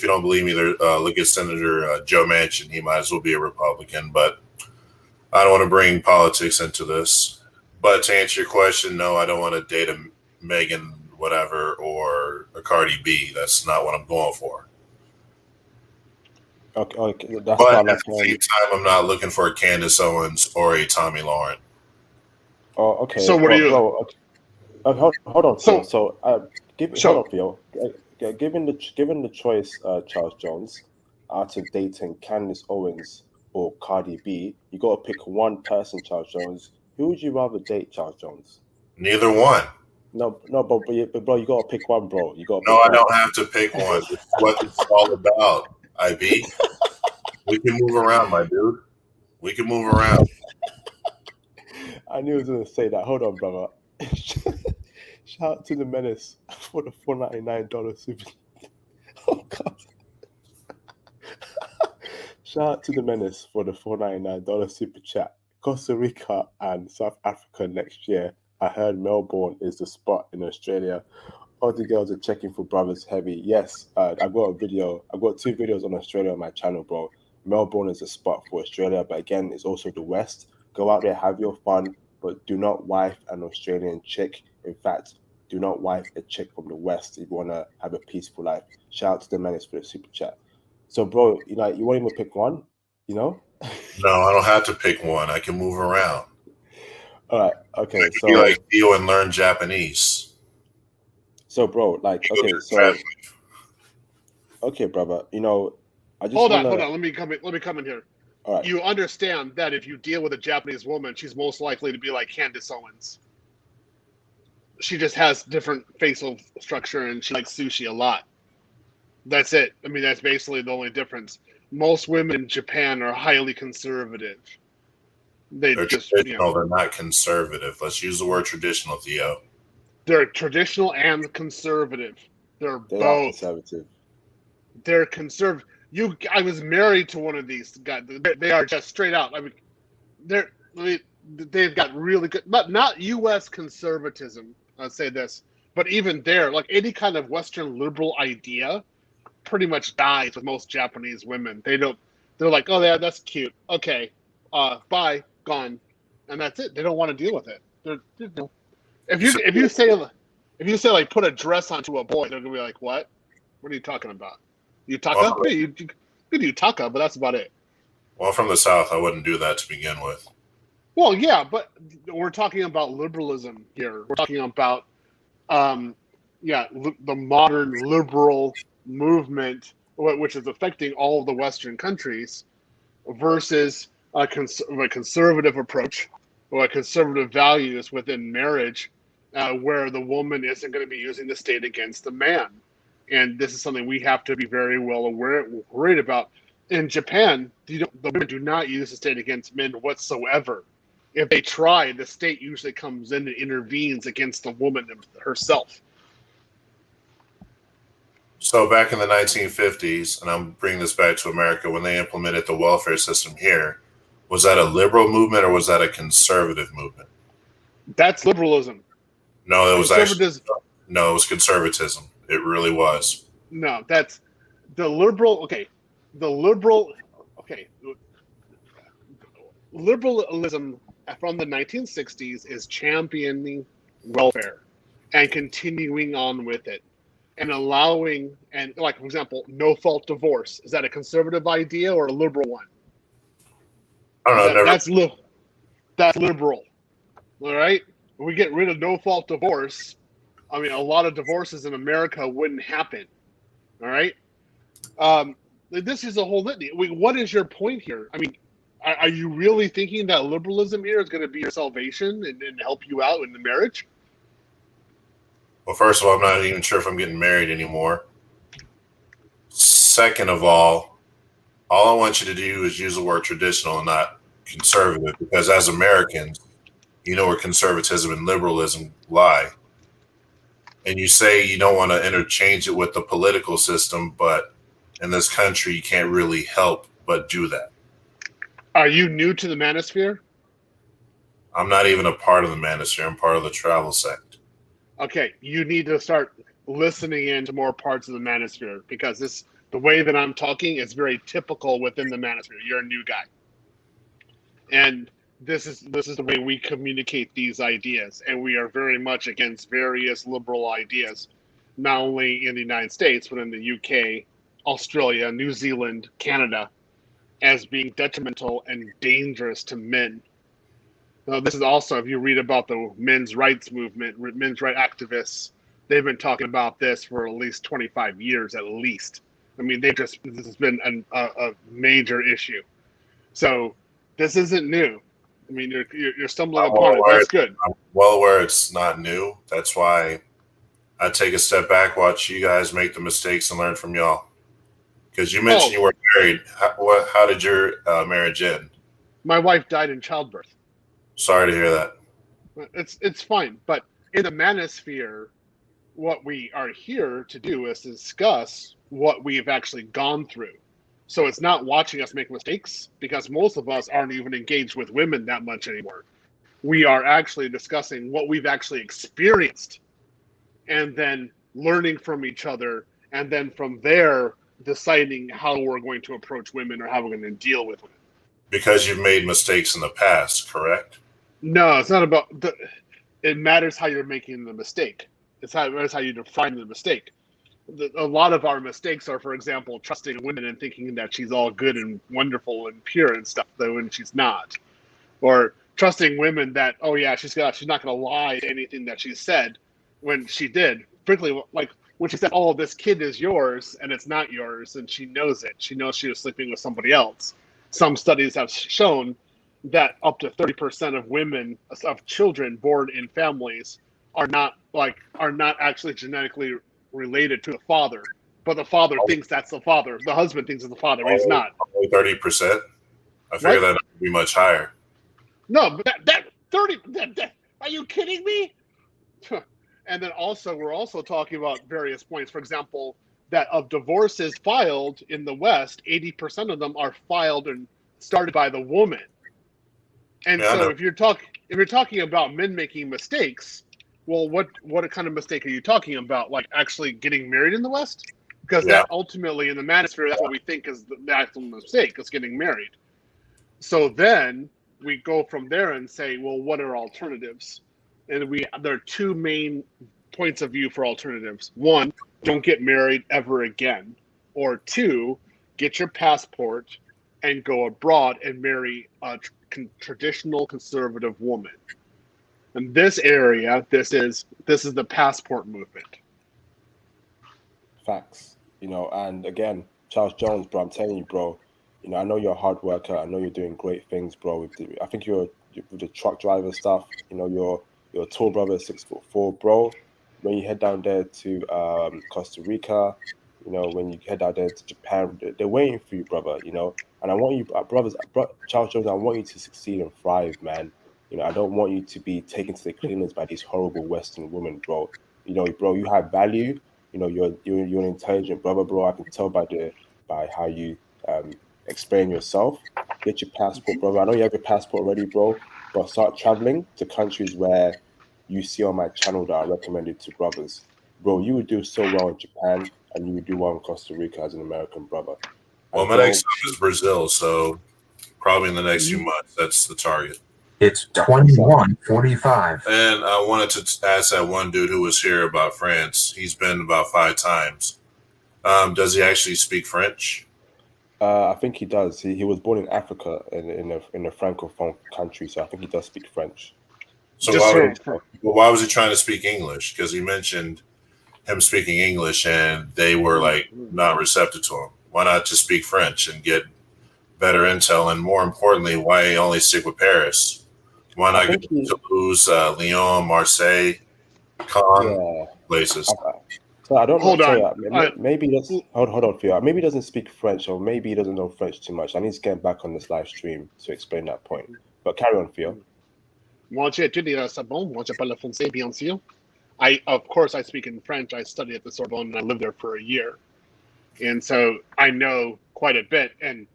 don't believe me, look at Senator Joe Manchin. He might as well be a Republican, but I don't want to bring politics into this. But to answer your question, no, I don't want to date a Megan whatever or a Cardi B. That's not what I'm going for. Okay. But at the same time, I'm not looking for a Candace Owens or a Tommy Lauren. Oh, okay. So what are you? Okay. Hold on. Phil. So, hold on, Phil. Given the choice, Charles Jones, out of dating Candace Owens or Cardi B, you got to pick one person, Charles Jones. Who would you rather date, Charles Jones? Neither one. No, but bro, you got to pick one, bro. You got. No, I don't have to pick one. This is what it's all about, IB. We can move around, my dude. We can move around. I knew he was going to say that. Hold on, brother. Shout out to the Menace for the $4.99 super. Oh God! Shout out to the Menace for the $4.99 super chat. Costa Rica and South Africa next year. I heard Melbourne is the spot in Australia. All the girls are checking for brothers heavy. Yes, I've got a video. I've got 2 videos on Australia on my channel, bro. Melbourne is a spot for Australia, but again, it's also the West. Go out there, have your fun, but do not wife an Australian chick. In fact, do not wife a chick from the West if you want to have a peaceful life. Shout out to the Menace for the super chat. So, bro, you won't even pick one, No, I don't have to pick one. I can move around. All right, okay. I can be like Theo and learn Japanese. So, bro, okay, brother. I just hold on. Let me come in here. All right. You understand that if you deal with a Japanese woman, she's most likely to be like Candace Owens. She just has different facial structure and she likes sushi a lot. That's it. I mean, that's basically the only difference. Most women in Japan are highly conservative. They're traditional. They're not conservative. Let's use the word traditional, Theo. They're traditional and conservative. They're both conservative. They're conservative. I was married to one of these guys. They are just straight out. I mean, they've got really good, but not U.S. conservatism. I'll say this, but even there, like any kind of Western liberal idea, pretty much dies with most Japanese women. They're like, oh yeah, that's cute. Okay, bye, gone, and that's it. They don't want to deal with it. If you say like put a dress onto a boy, they're gonna be like, what? What are you talking about? Yutaka? You Yutaka, but that's about it. Well, from the South, I wouldn't do that to begin with. Well, yeah, but we're talking about liberalism here. We're talking about, the modern liberal movement, which is affecting all of the Western countries, versus a conservative approach or conservative values within marriage, where the woman isn't going to be using the state against the man. And this is something we have to be very well worried about. In Japan, the women do not use the state against men whatsoever. If they try, the state usually comes in and intervenes against the woman herself. So back in the 1950s, and I'm bringing this back to America, when they implemented the welfare system here, was that a liberal movement or was that a conservative movement? That's liberalism. No, it was actually no, it was conservatism. It really was. No, that's the liberal. Okay, the liberal. Okay, liberalism from the 1960s is championing welfare and continuing on with it and allowing, and like, for example, no-fault divorce. Is that a conservative idea or a liberal one? I don't know. That's liberal. All right. we get rid of no-fault divorce, I mean, a lot of divorces in America wouldn't happen. All right. This is a whole litany. What is your point here? I mean, are you really thinking that liberalism here is going to be your salvation and help you out in the marriage? Well, first of all, I'm not even sure if I'm getting married anymore. Second of all I want you to do is use the word traditional and not conservative, because as Americans, you know where conservatism and liberalism lie. And you say you don't want to interchange it with the political system, but in this country, you can't really help but do that. Are you new to the manosphere? I'm not even a part of the manosphere. I'm part of the travel sect. Okay, you need to start listening into more parts of the manosphere, because the way that I'm talking is very typical within the manosphere. You're a new guy. And this is the way we communicate these ideas, and we are very much against various liberal ideas, not only in the United States, but in the UK, Australia, New Zealand, Canada, as being detrimental and dangerous to men. Now, this is also, if you read about the men's rights movement, men's rights activists, they've been talking about this for at least 25 years, at least. I mean, this has been a major issue. So this isn't new. I mean, you're stumbling upon it. That's good. I'm well aware it's not new. That's why I take a step back, watch you guys make the mistakes, and learn from y'all. Because you mentioned you were married. How did your marriage end? My wife died in childbirth. Sorry to hear that. It's fine. But in the manosphere, what we are here to do is discuss what we've actually gone through. So it's not watching us make mistakes, because most of us aren't even engaged with women that much anymore. We are actually discussing what we've actually experienced, and then learning from each other, and then from there deciding how we're going to approach women or how we're going to deal with women. Because you've made mistakes in the past, correct? No, it's not about it matters how you're making the mistake. It matters how you define the mistake. A lot of our mistakes are, for example, trusting women and thinking that she's all good and wonderful and pure and stuff, though, when she's not. Or trusting women that, oh yeah, she's not going to lie to anything that she said when she did. Particularly, like when she said, "Oh, this kid is yours," and it's not yours, and she knows it. She knows she was sleeping with somebody else. Some studies have shown that up to 30% of women, of children born in families, are not actually genetically related to the father, but the father thinks that's the father. The husband thinks it's the father. He's not. Only 30%. I figure that would be much higher. No, but that 30. Are you kidding me? And then also, we're also talking about various points. For example, that of divorces filed in the West, 80% of them are filed and started by the woman. And so, if you're talking about men making mistakes, well, what kind of mistake are you talking about? Like actually getting married in the West? Because that ultimately in the manosphere, that's what we think is the actual mistake, is getting married. So then we go from there and say, well, what are alternatives? And there are two main points of view for alternatives. One, don't get married ever again. Or two, get your passport and go abroad and marry a traditional conservative woman. In this area, this is the passport movement. Facts, and again, Charles Jones, bro, I'm telling you, bro, I know you're a hard worker. I know you're doing great things, bro. I think you're with the truck driver stuff. You're a tall brother, 6'4", bro. When you head down there to Costa Rica, when you head out there to Japan, they're waiting for you, brother. And I want you, Charles Jones, I want you to succeed and thrive, man. I don't want you to be taken to the cleaners by these horrible Western women, bro. Bro, you have value. You're an intelligent brother, bro. I can tell by how you explain yourself. Get your passport, brother. I know you have your passport already, bro. But start traveling to countries where you see on my channel that I recommended to brothers. Bro, you would do so well in Japan, and you would do well in Costa Rica as an American brother. Well, my next stop is Brazil, so probably in the next few months, that's the target. It's 21:45. And I wanted to ask that one dude who was here about France. He's been about 5 times. Does he actually speak French? I think he does. He was born in Africa in a francophone country, so I think he does speak French. So Just why was he trying to speak English? Because he mentioned him speaking English, and they were like not receptive to him. Why not just speak French and get better intel? And more importantly, why only stick with Paris? Why not get to Toulouse, Lyon, Marseille, Cannes, places? So I don't Hold know. on. Maybe that's hold on, Theo. Maybe he doesn't speak French, or maybe he doesn't know French too much. I need to get back on this live stream to explain that point. But carry on, Theo. Moi, j'ai étudié à Sorbonne. Moi, je parle français, bien sûr. Of course, I speak in French. I studied at the Sorbonne, and I lived there for a year. And so I know quite a bit. And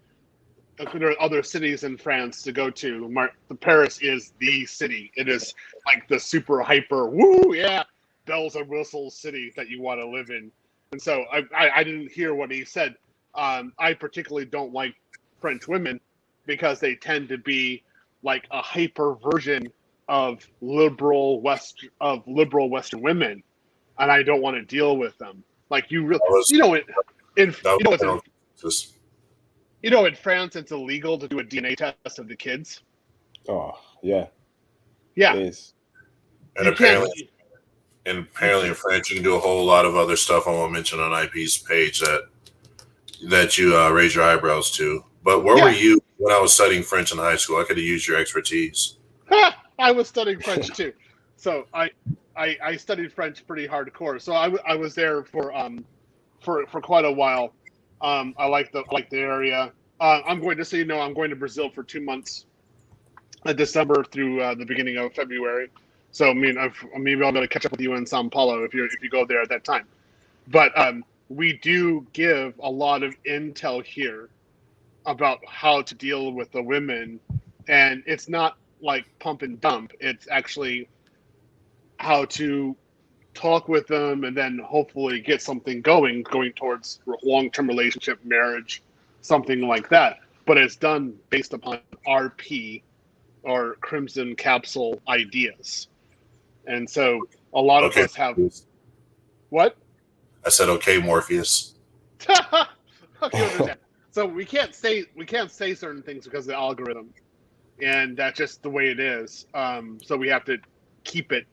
there are other cities in France to go to. Paris is the city. It is like the super hyper, woo, yeah, bells and whistles city that you want to live in. And so I didn't hear what he said. I particularly don't like French women because they tend to be like a hyper version of liberal Western women, and I don't want to deal with them. Like in France, it's illegal to do a DNA test of the kids. Oh yeah, yeah. It is. And apparently in France, you can do a whole lot of other stuff I won't mention on IP's page that you raise your eyebrows to. But where were you when I was studying French in high school? I could have used your expertise. I was studying French too, so I studied French pretty hardcore. So I was there for quite a while. I like the area. I'm going to Brazil for 2 months, December through the beginning of February. So maybe I'll go to catch up with you in Sao Paulo if you go there at that time. But we do give a lot of intel here about how to deal with the women, and it's not like pump and dump. It's actually how to talk with them and then hopefully get something going towards long-term relationship, marriage, something like that. But it's done based upon RP or Crimson Capsule ideas. And so a lot of us have what? I said, okay, Morpheus. Okay, so we can't say certain things because of the algorithm, and that's just the way it is. So we have to keep it,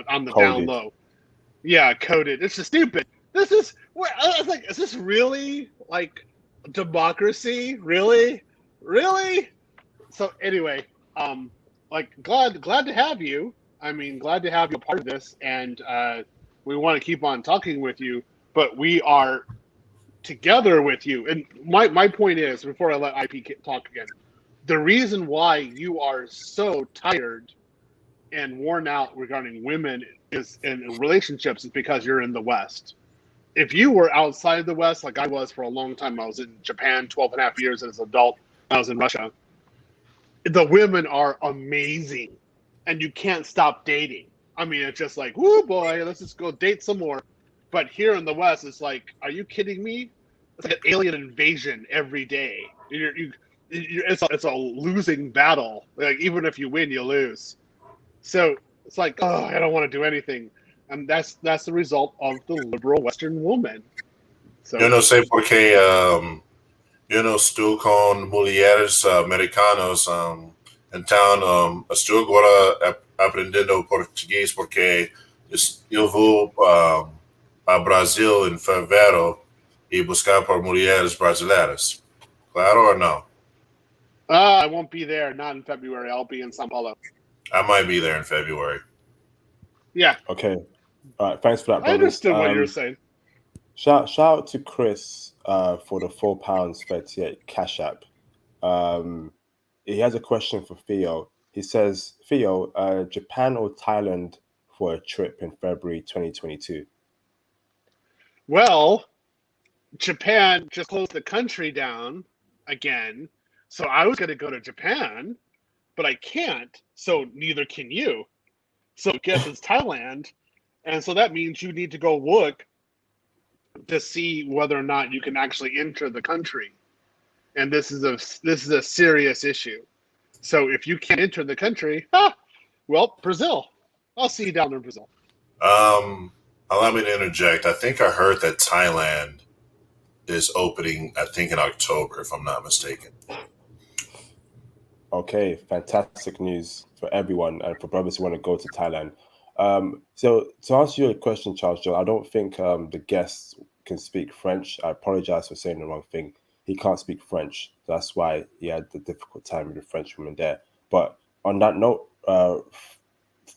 on the down low. Yeah, coded. It's just stupid. I was like, is this really like democracy? Really? So anyway, glad to have you. Glad to have you a part of this, and we want to keep on talking with you, but we are together with you. And my point is, before I let IP talk again, the reason why you are so tired and worn out regarding women is in relationships is because you're in the West. If you were outside the West, like I was for a long time, I was in Japan 12 and a half years as an adult. I was in Russia. The women are amazing, and you can't stop dating. It's just like, whoo, boy, let's just go date some more. But here in the West, it's like, are you kidding me? It's like an alien invasion every day. It's a losing battle. Like, even if you win, you lose. So it's like, oh, I don't want to do anything. And that's the result of the liberal Western woman. So, yo no sé por qué yo no estoy con mulheres americanos então estou agora aprendendo português porque eu vou para Brasil em fevereiro e buscar por mulheres brasileiras. Claro or no? I won't be there. Not in February. I'll be in Sao Paulo. I might be there in February. Yeah. Okay. All right. Thanks for that, brothers. I understood what you were saying. Shout out to Chris for the £4.38 Cash App. He has a question for Theo. He says, Theo, Japan or Thailand for a trip in February 2022? Well, Japan just closed the country down again. So I was going to go to Japan, but I can't. So neither can you. So guess it's Thailand. And so that means you need to go look to see whether or not you can actually enter the country. And this is a serious issue. So if you can't enter the country, well, Brazil. I'll see you down there in Brazil. Allow me to interject. I think I heard that Thailand is opening, I think, in October, if I'm not mistaken. Okay, fantastic news for everyone and for brothers who want to go to Thailand. So to answer your question, Charles John, I don't think the guest can speak French. I apologize for saying the wrong thing. He can't speak French. That's why he had the difficult time with the French woman there. But on that note,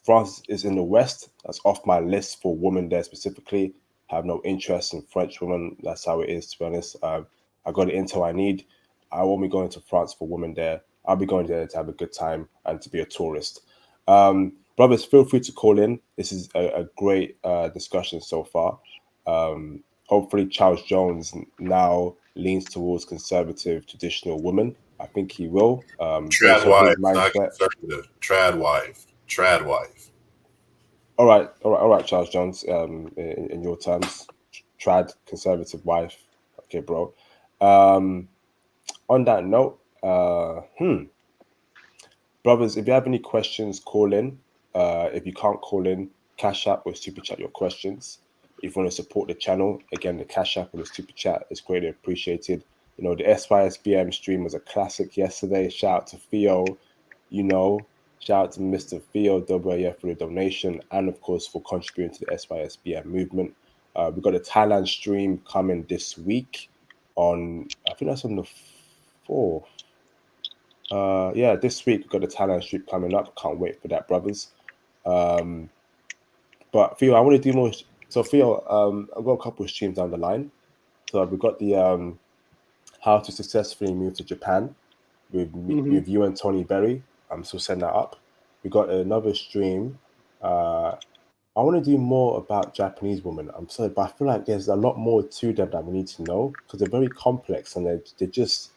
France is in the West. That's off my list for women there specifically. I have no interest in French women. That's how it is, to be honest. I got the intel I need. I won't be going to France for women there. I'll be going there to have a good time and to be a tourist. Brothers, feel free to call in. This is a great discussion so far. Hopefully, Charles Jones now leans towards conservative, traditional women. I think he will. Trad wife, not conservative. Trad wife. Trad wife. All right, Charles Jones. In your terms, trad conservative wife. Okay, bro. On that note, brothers, if you have any questions, call in. If you can't call in, Cash App or Super Chat your questions. If you want to support the channel, again, the Cash App or the Super Chat is greatly appreciated. You know, the SYSBM stream was a classic yesterday. Shout out to Theo, shout out to Mr. Theo WAF for the donation and, of course, for contributing to the SYSBM movement. We've got a Thailand stream coming this week I think that's on the 4th. This week we've got a Thailand stream coming up. Can't wait for that, brothers. But Theo, I want to do more. So Theo, I've got a couple of streams down the line. So we've got the how to successfully move to Japan with you and Tony Berry. I'm still setting that up. We got another stream. I want to do more about Japanese women. I'm sorry, but I feel like there's a lot more to them that we need to know because they're very complex and they're just,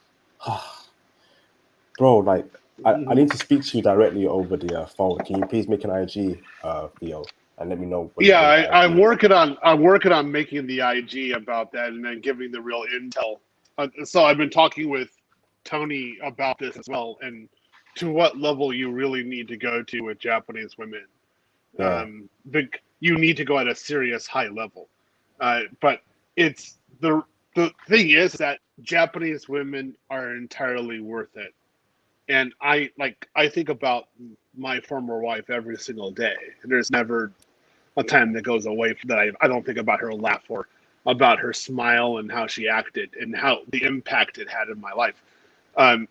bro. Like I need to speak to you directly over the phone. Can you please make an IG, Theo, and let me know? I'm working on making the IG about that and then giving the real intel. So I've been talking with Tony about this as well, and to what level you really need to go to with Japanese women. Yeah. You need to go at a serious high level. But it's the thing is that Japanese women are entirely worth it. And I think about my former wife every single day. There's never a time that goes away that I don't think about her laugh or about her smile and how she acted and how the impact it had in my life.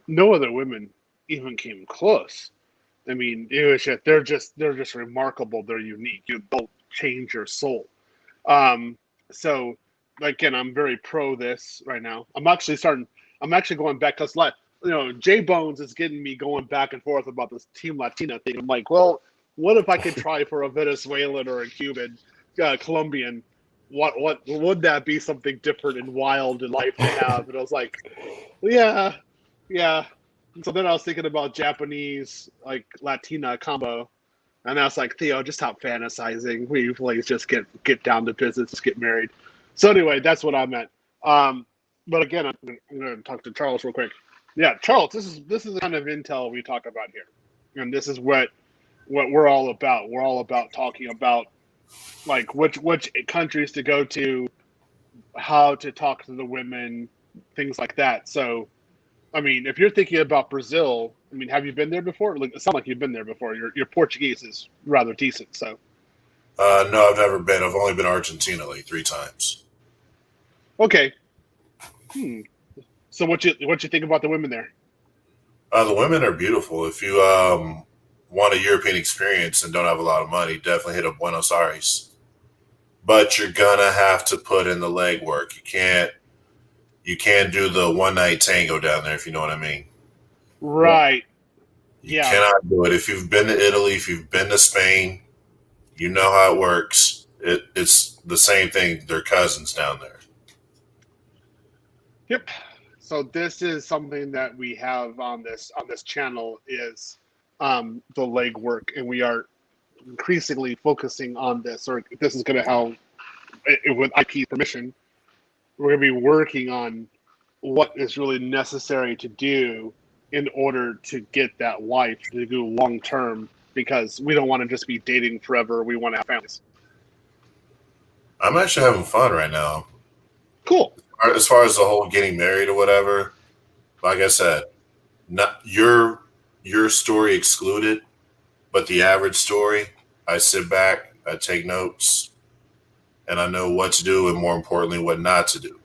No other women even came close. I mean, it was just, they're just remarkable. They're unique. They'll change your soul. So again, I'm very pro this right now. I'm actually going back because J Bones is getting me going back and forth about this Team Latina thing. I'm like, well, what if I could try for a Venezuelan or a Cuban, Colombian? What would that be something different and wild in life to have? And I was like, yeah. So then I was thinking about Japanese, like Latina combo, and I was like, Theo, just stop fantasizing. We please just get down to business, just get married. So anyway, that's what I meant. But again, I'm going to talk to Charles real quick. Yeah, Charles, this is the kind of intel we talk about here, and this is what we're all about. We're all about talking about like which countries to go to, how to talk to the women, things like that. So, I mean, if you're thinking about Brazil, I mean, have you been there before? Like, it sounds like you've been there before. Your Portuguese is rather decent. So, no, I've never been. I've only been to Argentina like 3 times. Okay. So what you think about the women there? The women are beautiful. If you want a European experience and don't have a lot of money, definitely hit up Buenos Aires. But you're gonna have to put in the legwork. You can't do the one-night tango down there, if you know what I mean. Right. You cannot do it. If you've been to Italy, if you've been to Spain, you know how it works. It's the same thing. They're cousins down there. Yep. So this is something that we have on this channel is the legwork, and we are increasingly focusing on this. Or this is going to how, with IP permission, we're going to be working on what is really necessary to do in order to get that wife to do long term, because we don't want to just be dating forever. We want to have families. I'm actually having fun right now. Cool. As far as the whole getting married or whatever, like I said, you your story excluded, but the average story, I sit back, I take notes, and I know what to do and more importantly, what not to do.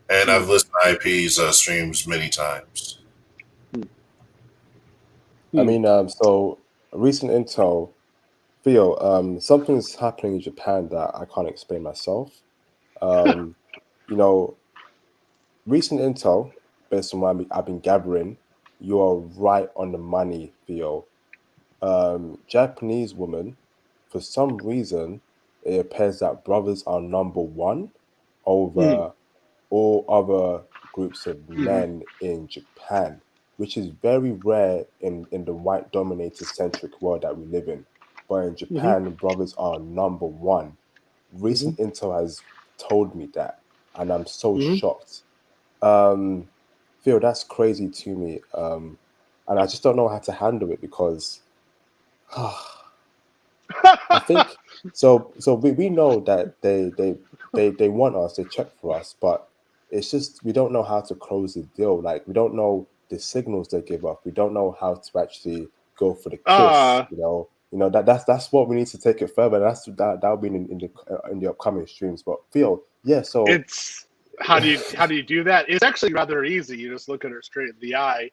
And I've listened to IP's streams many times. I mean, so recent intel, Theo, something's happening in Japan that I can't explain myself. You know, recent intel, based on what I've been gathering, you are right on the money, Theo. Japanese women, for some reason, it appears that brothers are number one over all other groups of men in Japan, which is very rare in the white dominated centric world that we live in. But in Japan, brothers are number one. Recent intel has told me that, and I'm so shocked. Phil, that's crazy to me. And I just don't know how to handle it because I think so. So we know that they want us, they check for us, but it's just we don't know how to close the deal. Like we don't know the signals they give up. We don't know how to actually go for the kiss. That's what we need to take it further. That'll be in the upcoming streams. But Phil, yeah. So it's how do you do that? It's actually rather easy. You just look at her straight in the eye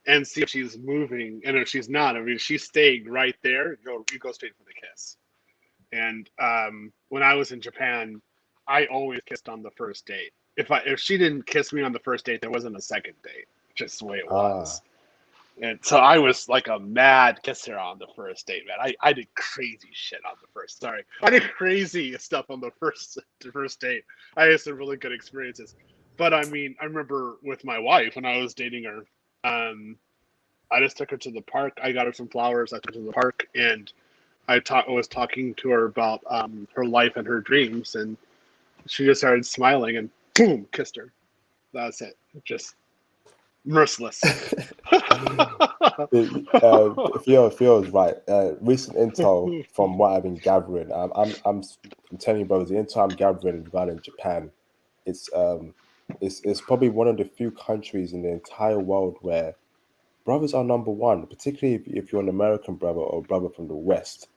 and see if she's moving, and if she's not, I mean, she's staying right there. You go straight for the kiss. And when I was in Japan, I always kissed on the first date. If she didn't kiss me on the first date, there wasn't a second date. Just the way it was. And so I was like a mad kisser on the first date, man. I did crazy shit on the first. Sorry, I did crazy stuff on the first date. I had some really good experiences. But I mean, I remember with my wife when I was dating her. I just took her to the park. I got her some flowers. I took her to the park, and I was talking to her about her life and her dreams, and she just started smiling, and boom, kissed her. That's it. Just merciless. Feels right. Recent intel from what I've been gathering, I'm telling you, brothers, the intel I'm gathering regarding Japan, it's probably one of the few countries in the entire world where brothers are number one, particularly if you're an American brother or a brother from the West.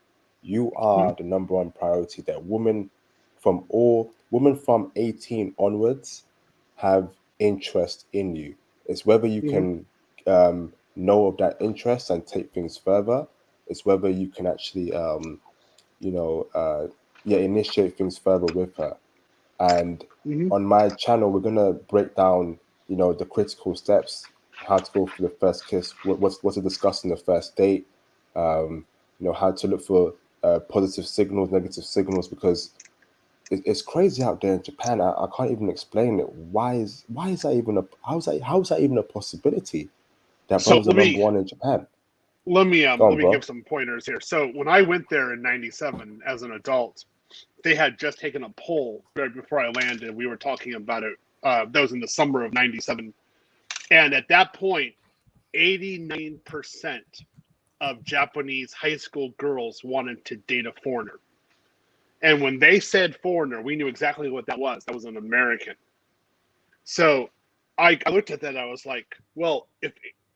You are the number one priority. That women from 18 onwards have interest in you. It's whether you can know of that interest and take things further. It's whether you can actually initiate things further with her. And on my channel, we're gonna break down, the critical steps, how to go for the first kiss, what to discuss in the first date, how to look for positive signals, negative signals, because it's crazy out there in Japan. I can't even explain it. Why is that even how is that even a possibility that brothers are number one in Japan? Let me give some pointers here. So when I went there in '97 as an adult, they had just taken a poll right before I landed. We were talking about it. That was in the summer of '97. And at that point, 89% of Japanese high school girls wanted to date a foreigner. And when they said foreigner, we knew exactly what that was. That was an American. So I looked at that. I was like, well, if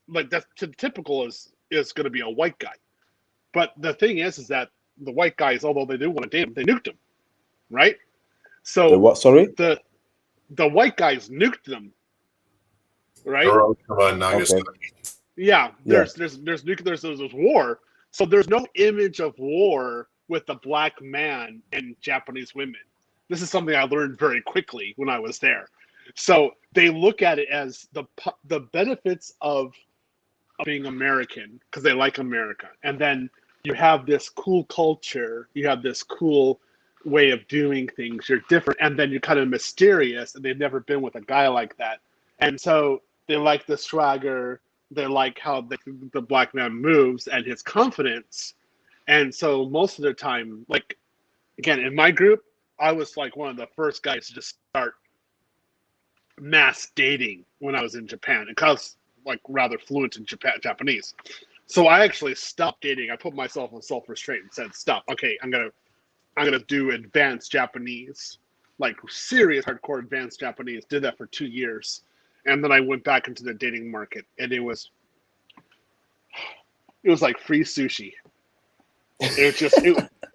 like that's typical is going to be a white guy. But the thing is that the white guys, although they do want to date him, they nuked him, right? So the what? Sorry, the white guys nuked them, right? Okay. Yeah, there's war. So there's no image of war with the black man and Japanese women. This is something I learned very quickly when I was there. So they look at it as the benefits of being American because they like America, and then you have this cool culture, you have this cool way of doing things. You're different, and then you're kind of mysterious, and they've never been with a guy like that, and so they like the swagger. They like how the black man moves and his confidence. And so most of the time, like, again, in my group, I was like one of the first guys to just start mass dating when I was in Japan. And I was like rather fluent in Japanese. So I actually stopped dating. I put myself on self-restraint and said, stop. Okay, I'm gonna do advanced Japanese, like serious hardcore advanced Japanese. Did that for 2 years. And then I went back into the dating market, and it was it was like free sushi. It was just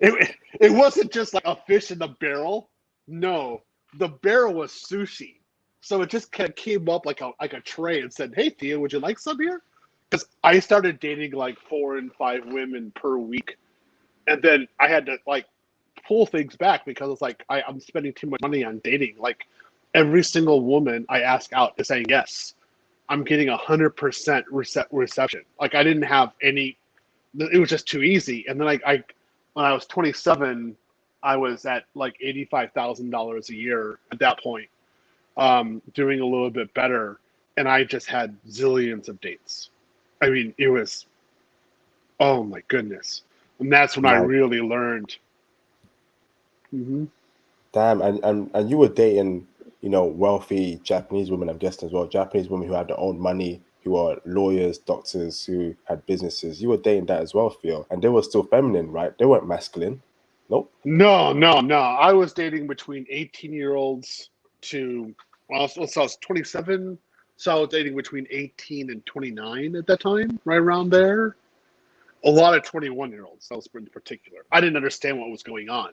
it wasn't just like a fish in the barrel. No, the barrel was sushi. So it just kind of came up like a tray and said, "Hey Thea, would you like some here?" Because I started dating like 4 and 5 women per week, and then I had to like pull things back because it's like I'm spending too much money on dating. Like every single woman I ask out is saying yes. I'm getting 100% reception. Like I didn't have any. It was just too easy. And then I when I was 27, I was at like $85,000 a year at that point, doing a little bit better, and I just had zillions of dates. I mean, it was, oh my goodness, and that's when I Like, really learned. Mm-hmm. damn, and you were dating, wealthy Japanese women, I'm guessing as well. Japanese women who had their own money, who are lawyers, doctors, who had businesses. You were dating that as well, Theo. And they were still feminine, right? They weren't masculine. Nope. No. I was dating between 18-year-olds to, well, so I was 27. So I was dating between 18 and 29 at that time, right around there. A lot of 21-year-olds. That was in particular. I didn't understand what was going on.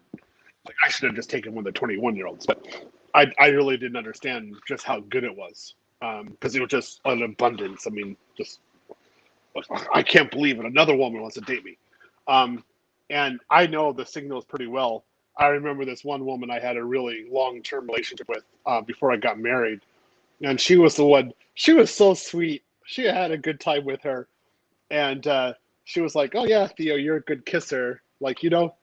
Like I should have just taken one of the 21-year-olds, but I really didn't understand just how good it was, because it was just an abundance. I mean, just I can't believe it. Another woman wants to date me, and I know the signals pretty well. I remember this one woman I had a really long-term relationship with before I got married, and she was the one. She was so sweet. She had a good time with her, and she was like, "Oh yeah, Theo, you're a good kisser. Like you know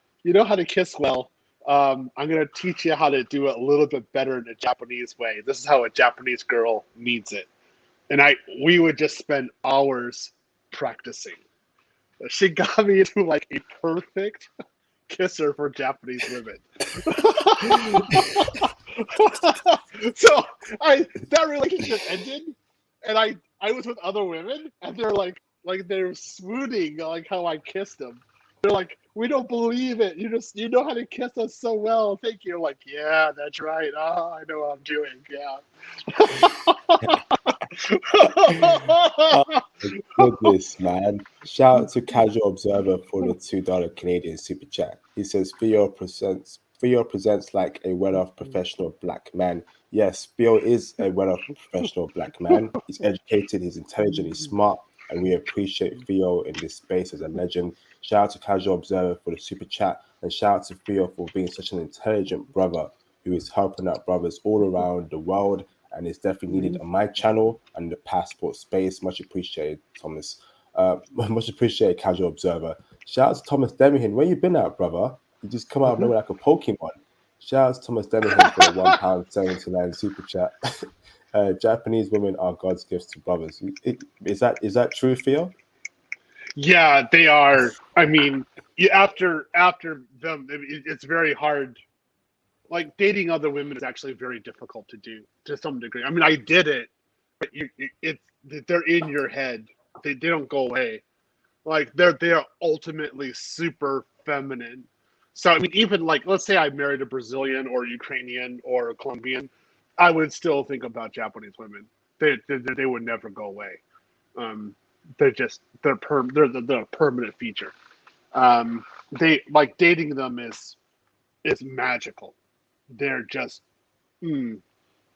how to kiss well. I'm going to teach you how to do it a little bit better in a Japanese way. This is how a Japanese girl needs it." And we would just spend hours practicing. She got me into like a perfect kisser for Japanese women. So that relationship ended, and I was with other women, and they're like they're swooning like how I kissed them. They're like, "We don't believe it. You know how to kiss us so well. Thank you." I'm like, "Yeah, that's right. Oh, I know what I'm doing. Yeah." Oh, goodness, man. Shout out to Casual Observer for the $2 Canadian super chat. He says, Theo presents like a well-off professional black man. Yes, Theo is a well-off professional black man. He's educated, he's intelligent, he's smart, and we appreciate Theo in this space as a legend. Shout out to Casual Observer for the super chat, and shout out to Theo for being such an intelligent brother who is helping out brothers all around the world, and is definitely needed on my channel and the passport space. Much appreciated, Thomas. Much appreciated, Casual Observer. Shout out to Thomas Demihin. Where you been at, brother? You just come out of nowhere like a Pokemon. Shout out to Thomas Demihin for the £1.79 super chat. Japanese women are God's gifts to brothers. Is that true, Theo? Yeah, they are. I mean, after them, it's very hard. Like dating other women is actually very difficult to do to some degree. I mean, I did it, but they're in your head. They don't go away. Like they are ultimately super feminine. So I mean, even like let's say I married a Brazilian or Ukrainian or a Colombian, I would still think about Japanese women. They would never go away. They're a permanent feature. They like dating them is magical. They're just when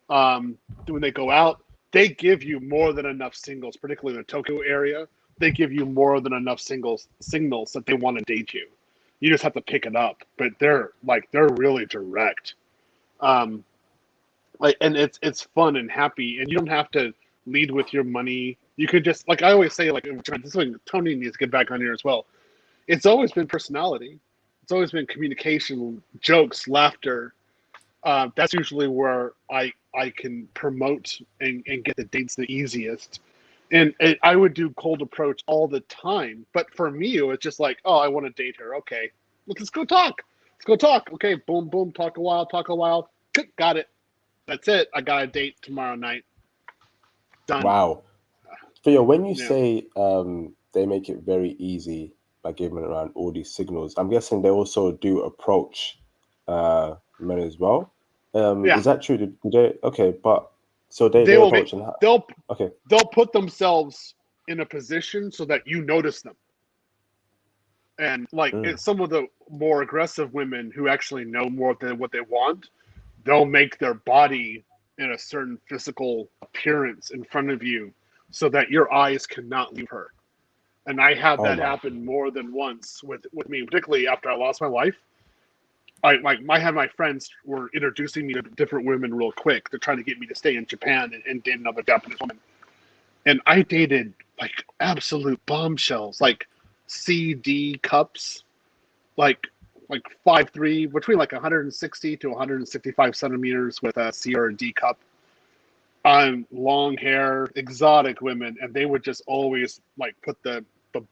they go out, they give you more than enough signals, particularly in the Tokyo area. They give you more than enough signals that they want to date you. You just have to pick it up. But they're really direct. And it's fun and happy, and you don't have to lead with your money. You could just, like I always say, like this is when Tony needs to get back on here as well. It's always been personality. It's always been communication, jokes, laughter. That's usually where I can promote and get the dates the easiest. And I would do cold approach all the time. But for me, it was just like, oh, I want to date her. Okay, let's go talk. Let's go talk. Okay, boom, boom, talk a while. Got it. That's it. I got a date tomorrow night. Done. Wow. Theo, when you say they make it very easy by giving around all these signals, I'm guessing they also do approach men as well. Is that true? Do they? Okay, but so they will approach they'll okay. They'll put themselves in a position so that you notice them. And like it's some of the more aggressive women who actually know more than what they want, they'll make their body in a certain physical appearance in front of you so that your eyes cannot leave her. And I had that happen more than once with me, particularly after I lost my wife. I had my friends were introducing me to different women real quick. They're trying to get me to stay in Japan and date another Japanese woman. And I dated like absolute bombshells, like CD cups, like 5'3", between like 160 to 165 centimeters with a C or a D cup. Long hair, exotic women, and they would just always like put the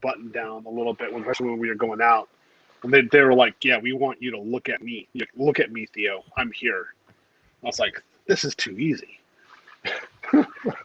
button down a little bit, especially when we were going out. And they were like, "Yeah, we want you to look at me. Look at me, Theo. I'm here." I was like, "This is too easy."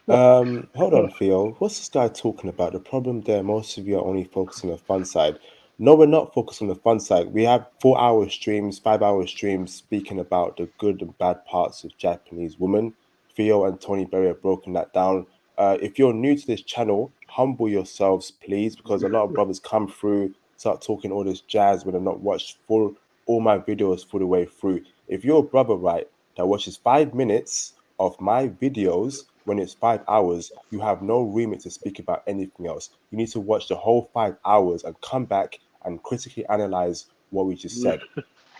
Hold on, Theo. What's this guy talking about? The problem there, most of you are only focused on the fun side. No, we're not focused on the fun side. We have 4-hour streams, 5-hour streams speaking about the good and bad parts of Japanese women. Theo and Tony Berry have broken that down. If you're new to this channel, humble yourselves, please, because a lot of brothers come through, start talking all this jazz when they've not watched all my videos full the way through. If you're a brother, right, that watches 5 minutes of my videos when it's 5 hours, you have no remit to speak about anything else. You need to watch the whole 5 hours and come back and critically analyze what we just said.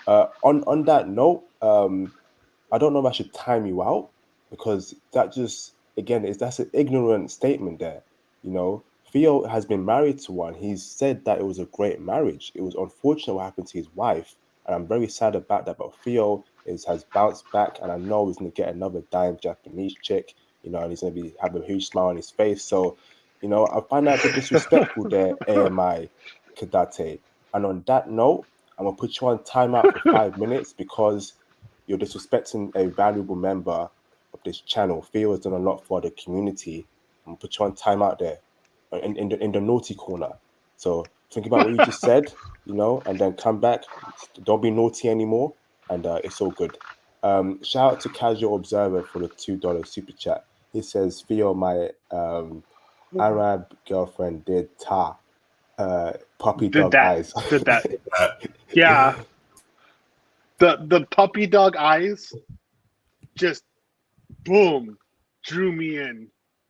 On that note, I don't know if I should time you out, because that just, again, that's an ignorant statement there. You know, Theo has been married to one. He's said that it was a great marriage. It was unfortunate what happened to his wife, and I'm very sad about that. But Theo has bounced back, and I know he's going to get another dime Japanese chick, you know, and he's going to have a huge smile on his face. So, you know, I find that a bit disrespectful there, AMI Kadate. And on that note, I'm going to put you on timeout for 5 minutes because you're disrespecting a valuable member of this channel. Theo has done a lot for the community. I'm going to put you on timeout there in the naughty corner. So think about what you just said, you know, and then come back. Don't be naughty anymore, and it's all good. Shout out to Casual Observer for the $2 super chat. He says, Theo, my Arab girlfriend did puppy dog eyes. Did that. Yeah. The puppy dog eyes just boom drew me in.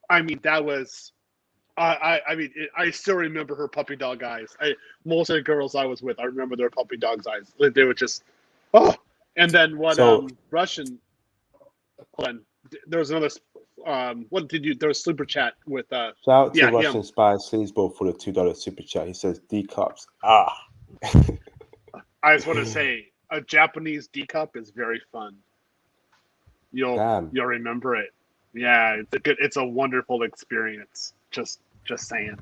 I mean, that was I still remember her puppy dog eyes. Most of the girls I was with, I remember their puppy dog's eyes. They were just and then what Russian there was another there was super chat with shout out to Russian Spy Sleazeball for the $2 super chat. He says D cups. I just want to say a Japanese D cup is very fun. You'll remember it. Yeah, it's a wonderful experience. Just saying.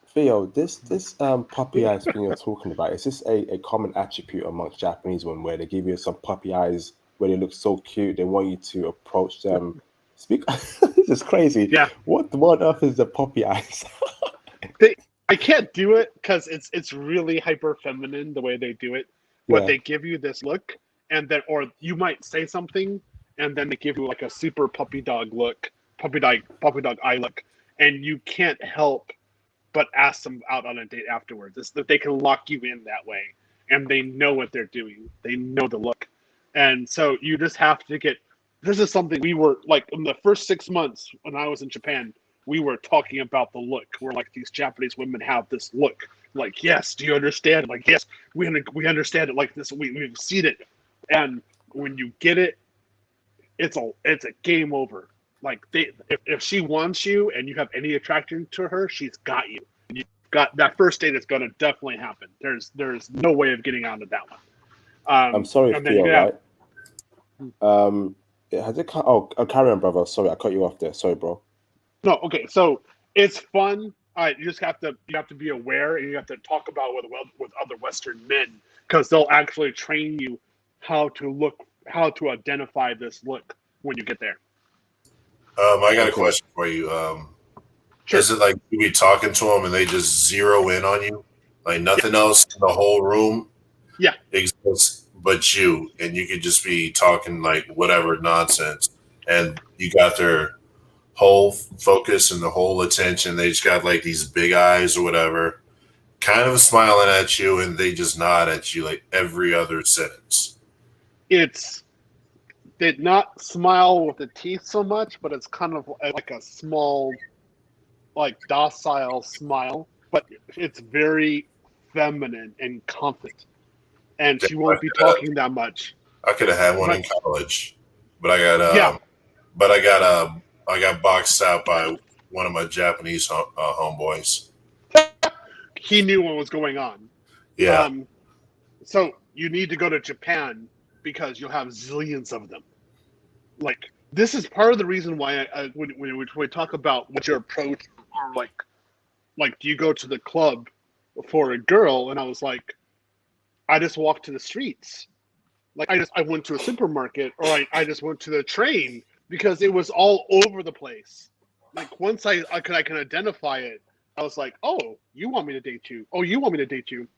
Theo, this puppy eyes thing you're talking about, is this a common attribute amongst Japanese women where they give you some puppy eyes where they look so cute, they want you to approach them, speak? This is crazy. Yeah. What on earth is the puppy eyes? I can't do it because it's really hyper feminine the way they do it. But they give you this look, and then or you might say something, and then they give you like a super puppy dog look, puppy dog eye look, and you can't help but ask them out on a date afterwards. It's that they can lock you in that way, and they know what they're doing. They know the look, and so you just have to get. This is something we were like in the first 6 months when I was in Japan. We were talking about the look. We're like, these Japanese women have this look. Like, yes, do you understand? Like, yes, we understand it like this. We've seen it, and when you get it, it's a game over. Like if she wants you and you have any attraction to her, she's got you. You got that first date is going to definitely happen. There's no way of getting out of that one. I'm sorry, Theo, right? Has it? Carry on, brother. Sorry, I cut you off there. Sorry, bro. No, okay. So it's fun. You just have to be aware, and you have to talk about with other Western men, because they'll actually train you how to identify this look when you get there. I got a question for you. Sure. Is it like you be talking to them and they just zero in on you, like nothing else in the whole room exists but you, and you could just be talking like whatever nonsense, and you got their whole focus and the whole attention. They just got like these big eyes or whatever. kind of smiling at you and they just nod at you like every other sentence? It's did not smile with the teeth so much, but it's kind of like a small, like docile smile, but it's very feminine and confident, and she won't be talking that much. I could have had one But- in college, but I got Yeah. I got boxed out by one of my Japanese homeboys. He knew what was going on. Yeah, So you need to go to Japan because you'll have zillions of them. Like, this is part of the reason why when we talk about what's your approach, or like do you go to the club for a girl? And I was like, I just walked to the streets. Like I went to a supermarket, or I just went to the train, because it was all over the place. Like, once I can identify it, I was like, oh, you want me to date you? Oh, you want me to date you?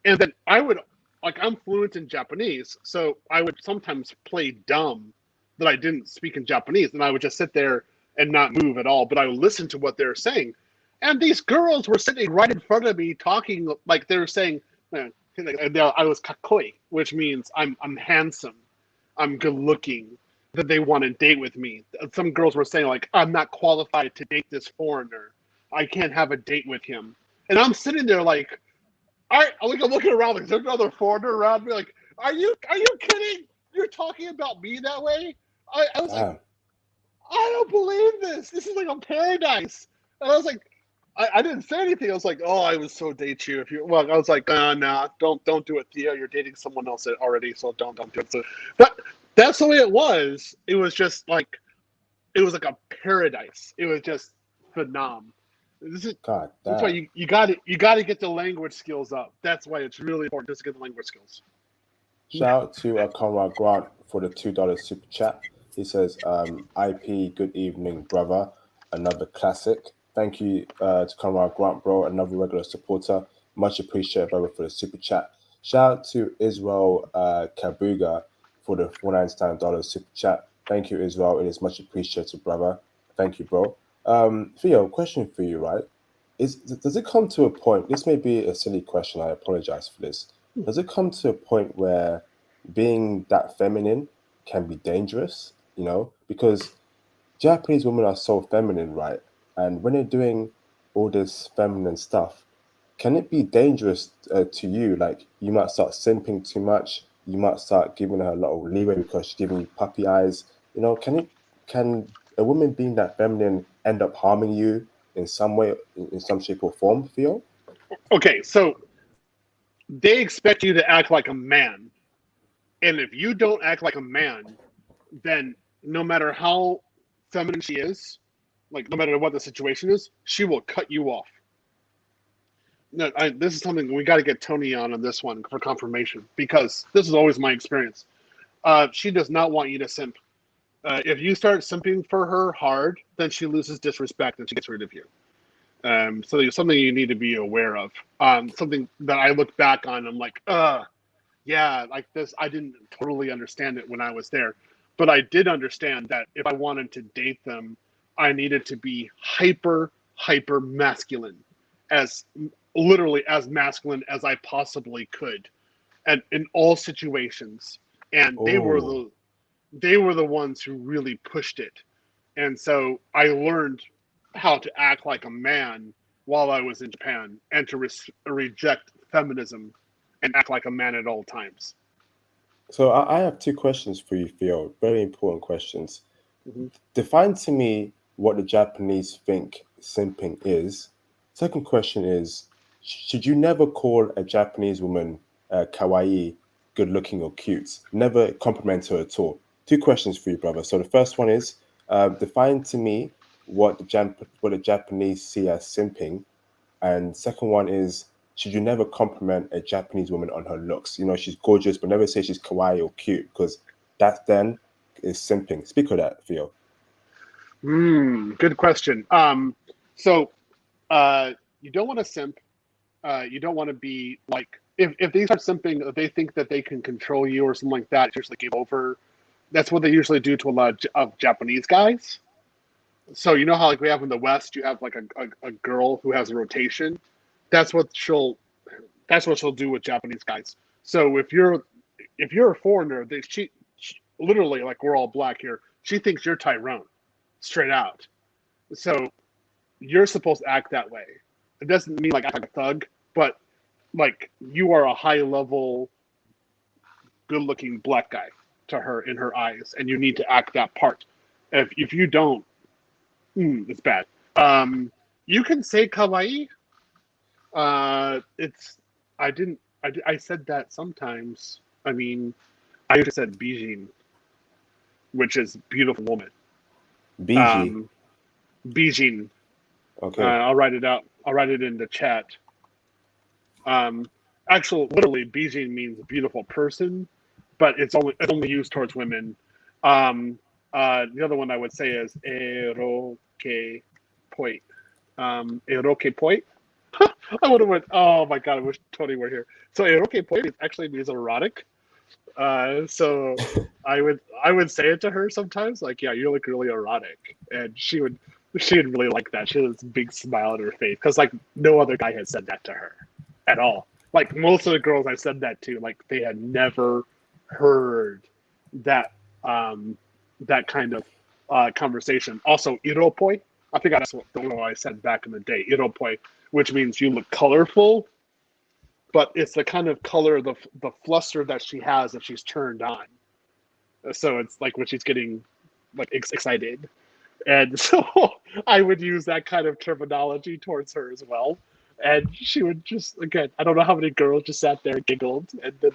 And then I would, like, I'm fluent in Japanese, so I would sometimes play dumb that I didn't speak in Japanese, and I would just sit there and not move at all, but I would listen to what they were saying. And these girls were sitting right in front of me talking, like they were saying, I was kakoi, which means I'm handsome, I'm good looking, that they want to date with me. Some girls were saying, like, I'm not qualified to date this foreigner, I can't have a date with him. And I'm sitting there like, I'm looking around, like, there's another foreigner around me, like, are you kidding? You're talking about me that way? I was like, I don't believe this. This is like a paradise. And I was like, I didn't say anything. I was like, oh, I would so date you if you. Well, I was like, nah, don't do it, Theo. You're dating someone else already, so don't do it. So, but that's the way it was. It was just like, it was like a paradise. It was just phenomenal. God, that's why you got to get the language skills up. That's why it's really important just to get the language skills. Shout out to Conrad Grant for the $2 super chat. He says, IP, good evening, brother. Another classic. Thank you to Conrad Grant, bro. Another regular supporter. Much appreciated, brother, for the super chat. Shout out to Israel Kabuga for the $499 super chat. Thank you, Israel. It is much appreciated, brother. Thank you, bro. Theo, question for you, right? Does it come to a point, this may be a silly question, I apologize for this. Does it come to a point where being that feminine can be dangerous, you know? Because Japanese women are so feminine, right? And when they're doing all this feminine stuff, can it be dangerous to you? Like, you might start simping too much. You might start giving her a lot of leeway because she's giving you puppy eyes. You know, can a woman being that feminine end up harming you in some way, in some shape or form, Theo? Okay, so they expect you to act like a man. And if you don't act like a man, then no matter how feminine she is, like no matter what the situation is, she will cut you off. No, this is something we got to get Tony on this one for confirmation, because this is always my experience. She does not want you to simp. If you start simping for her hard, then she loses disrespect and she gets rid of you. So there's something you need to be aware of. Something that I look back on, I'm like, yeah, like this, I didn't totally understand it when I was there. But I did understand that if I wanted to date them, I needed to be hyper masculine, literally as masculine as I possibly could, and in all situations. And they were the ones who really pushed it. And so I learned how to act like a man while I was in Japan, and to reject feminism and act like a man at all times. So I have two questions for you, Theo. Very important questions. Mm-hmm. Define to me what the Japanese think simping is. Second question is, should you never call a Japanese woman kawaii, good looking or cute? Never compliment her at all. Two questions for you, brother. So the first one is, define to me what the Japanese see as simping. And second one is, should you never compliment a Japanese woman on her looks? You know, she's gorgeous, but never say she's kawaii or cute, because that then is simping. Speak of that, Theo. Good question. So you don't want to simp. You don't want to be like, if they start simping, if they think that they can control you or something like that, it's usually game over. That's what they usually do to a lot of Japanese guys. So you know how, like, we have in the West, you have like a girl who has a rotation. That's what she'll That's what she'll do with Japanese guys. So if you're a foreigner, she literally, like, we're all black here. She thinks you're Tyrone, straight out. So you're supposed to act that way. It doesn't mean like act like a thug, but like you are a high level, good looking black guy to her in her eyes, and you need to act that part. If you don't, it's bad. You can say kawaii. I said that sometimes. I mean, I just said bijin, which is beautiful woman. BG. Bijin. Okay. I'll write it out. I'll write it in the chat. Literally, bijin means beautiful person, but it's only used towards women. The other one I would say is eroke point. Eroke point. I would have went. Oh my god! I wish Tony were here. So eroke point actually means erotic. So I would say it to her sometimes, like, yeah, you look really erotic, and she would really like that. She had this big smile on her face because like no other guy had said that to her at all. Like most of the girls I said that to, like they had never heard that that kind of conversation. Also, iropoi. I think that's what the one I said back in the day. Iropoi, which means you look colorful, but it's the kind of color, the fluster that she has if she's turned on. So it's like when she's getting like excited. And so I would use that kind of terminology towards her as well. And she would just, again, I don't know how many girls just sat there and giggled, and then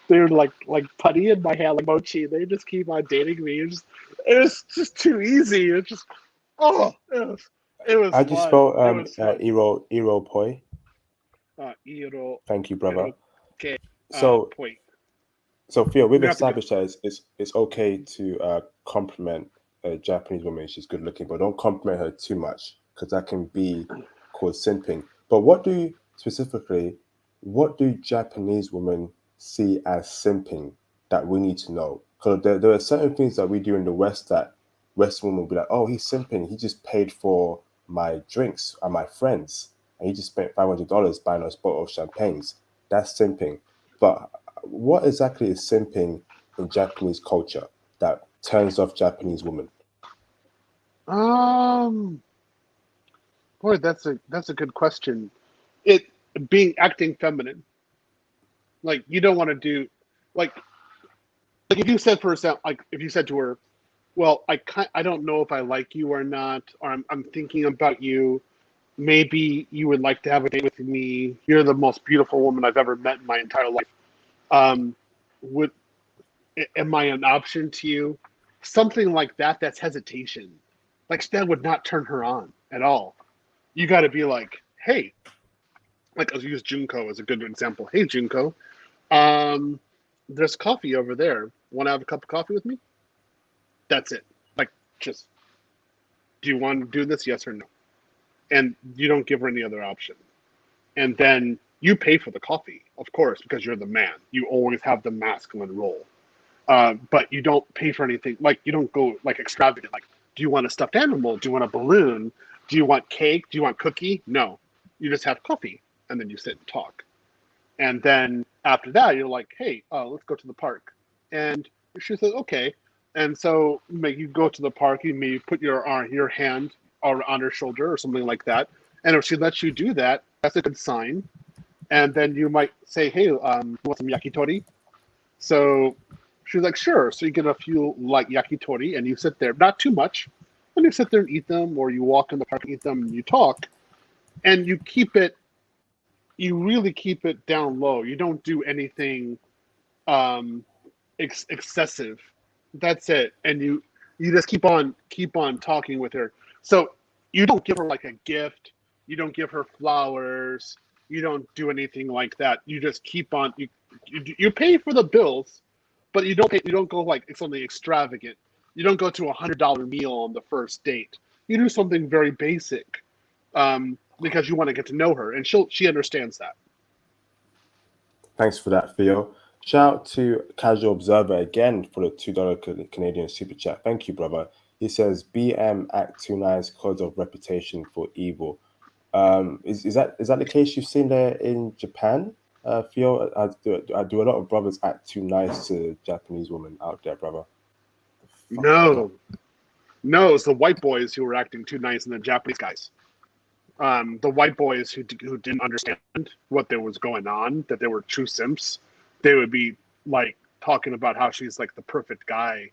they were like putty in my hand, like mochi. They just keep on dating me. It was just too easy. It just, it was How do you fun. spell It was fun. Iropoi? Iro. Thank you, brother. Okay. So, Point. so Phil, we've You have to established that it's okay to compliment a Japanese woman. She's good looking, but don't compliment her too much because that can be called simping. But what do Japanese women see as simping that we need to know? Because there are certain things that we do in the West that Western women will be like, oh, he's simping. He just paid for my drinks and my friends, and he just spent $500 buying us a bottle of champagnes. That's simping. But what exactly is simping in Japanese culture that turns off Japanese women? Boy, that's a good question. Acting feminine. Like you don't want to do like if you said for example, like if you said to her, well, I don't know if I like you or not, or I'm thinking about you. Maybe you would like to have a date with me. You're the most beautiful woman I've ever met in my entire life. Am I an option to you? Something like that. That's hesitation. Like that would not turn her on at all. You got to be like, hey, like I'll use Junko as a good example. Hey, Junko, there's coffee over there. Want to have a cup of coffee with me? That's it. Like, just, do you want to do this? Yes or no? And you don't give her any other option. And then you pay for the coffee, of course, because you're the man. You always have the masculine role. But you don't pay for anything. Like, you don't go like extravagant. Like, do you want a stuffed animal? Do you want a balloon? Do you want cake? Do you want cookie? No. You just have coffee, and then you sit and talk. And then after that, you're like, hey, let's go to the park. And she says, okay. And so you go to the park, you may put your hand on her shoulder or something like that. And if she lets you do that, that's a good sign. And then you might say, hey, you want some yakitori? So she's like, sure. So you get a few like yakitori and you sit there, not too much. And you sit there and eat them, or you walk in the park and eat them and you talk. And you really keep it down low. You don't do anything excessive. That's it. And you just keep on talking with her. So you don't give her like a gift. You don't give her flowers. You don't do anything like that. You just keep on. You pay for the bills, but you don't go like something extravagant. You don't go to $100 meal on the first date. You do something very basic, because you want to get to know her, and she understands that. Thanks for that, Theo. Shout out to Casual Observer again for the $2 Canadian super chat. Thank you, brother. He says BM Act 29's cause of reputation for evil. Is that the case you've seen there in Japan? Theo, I do a lot of brothers act too nice to Japanese women out there, brother. No, it's the white boys who were acting too nice and the Japanese guys. The white boys who didn't understand what there was going on, that they were true simps, they would be like talking about how she's like the perfect guy,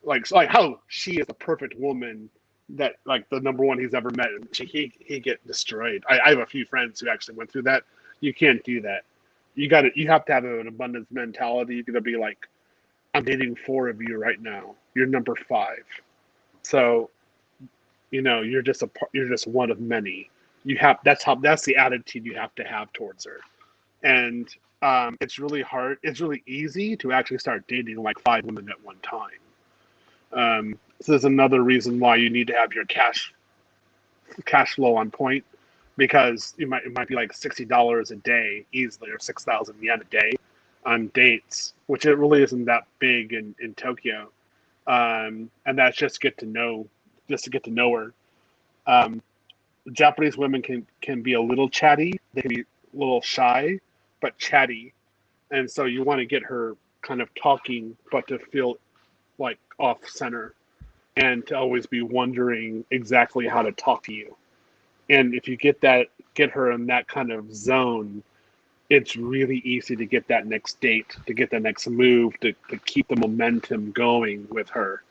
like how she is the perfect woman, that like the number one he's ever met, and he get destroyed. I have a few friends who actually went through that. You can't do that. You have to have an abundance mentality. You're gonna be like, I'm dating 4 of you right now. You're number 5, so you're just one of many. That's the attitude you have to have towards her, and it's really hard. It's really easy to actually start dating like 5 women at one time. So there's another reason why you need to have your cash flow on point, because it might be like $60 a day easily, or 6,000 yen a day on dates, which it really isn't that big in Tokyo, and that's just to get to know her. Japanese women can be a little chatty. They can be a little shy, but chatty, and so you want to get her kind of talking, but to feel like off center, and to always be wondering exactly how to talk to you. And if you get her in that kind of zone, it's really easy to get that next date, to get the next move, to keep the momentum going with her.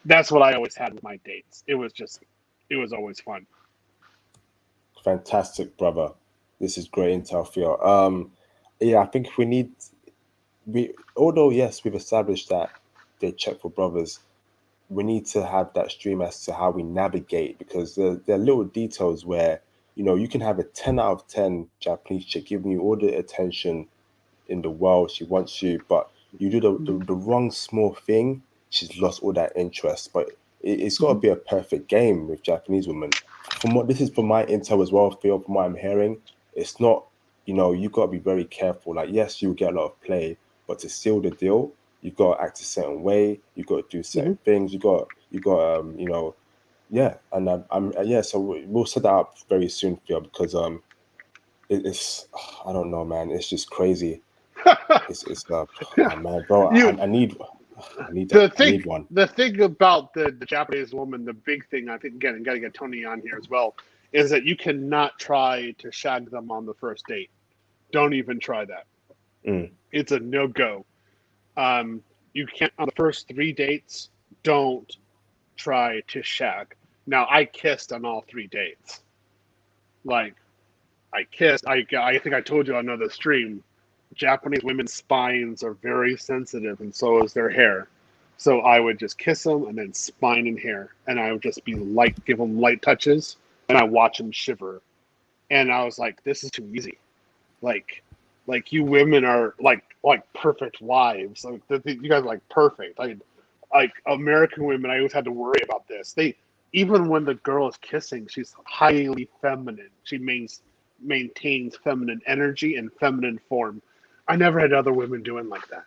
That's what I always had with my dates. It was always fun. Fantastic, brother. This is great intel, Theo. Yeah, I think although yes, we've established that they check for brothers, we need to have that stream as to how we navigate, because there are little details where you can have a 10 out of 10 Japanese chick giving you all the attention in the world. She wants you, but you do the wrong small thing, she's lost all that interest. But it's got to be a perfect game with Japanese women. This is from my intel as well, Theo, from what I'm hearing, it's not, you got to be very careful. Like, yes, you'll get a lot of play, but to seal the deal, you got to act a certain way, you got to do certain things, you got yeah. And so we'll set that up very soon, Theo, because it's I don't know, man, it's just crazy. It's oh, man, bro, I need one. The thing about the Japanese woman, the big thing, I think, again, got to get Tony on here as well, is that you cannot try to shag them on the first date. Don't even try that. It's a no-go. You can't, on the first 3 dates, don't try to shag. Now, I kissed on all 3 dates. Like, I kissed. I think I told you on another stream, Japanese women's spines are very sensitive, and so is their hair. So I would just kiss them and then spine and hair, and I would just give them light touches, and I watch them shiver. And I was like, this is too easy. Like you women are like perfect wives. Like you guys are like perfect. Like American women, I always had to worry about this. Even when the girl is kissing, she's highly feminine. She maintains feminine energy and feminine form. I never had other women doing like that.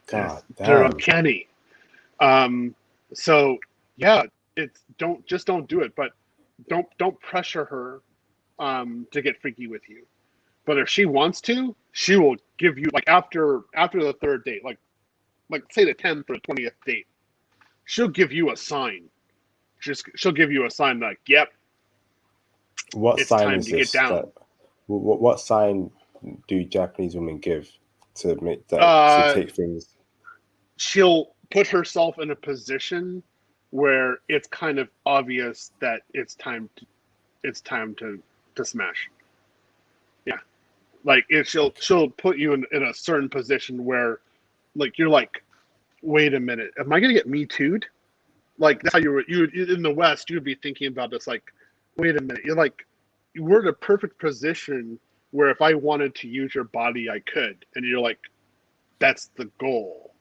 God damn. They're uncanny. So yeah, don't do it, but don't pressure her to get freaky with you. But if she wants to, she will give you, like, after the 3rd date, like say the 10th or 20th date, she'll give you a sign. She'll give you a sign like, yep. What it's sign time is to this? Get down. What sign do Japanese women give to make that to take things? She'll put herself in a position where it's kind of obvious that it's time to smash. Yeah, like she'll put you in a certain position where, like, you're like, wait a minute, am I gonna get me too'd? Like, that's how you in the West, you'd be thinking about this, like, wait a minute, we're in a perfect position where if I wanted to use your body, I could. And you're like, that's the goal.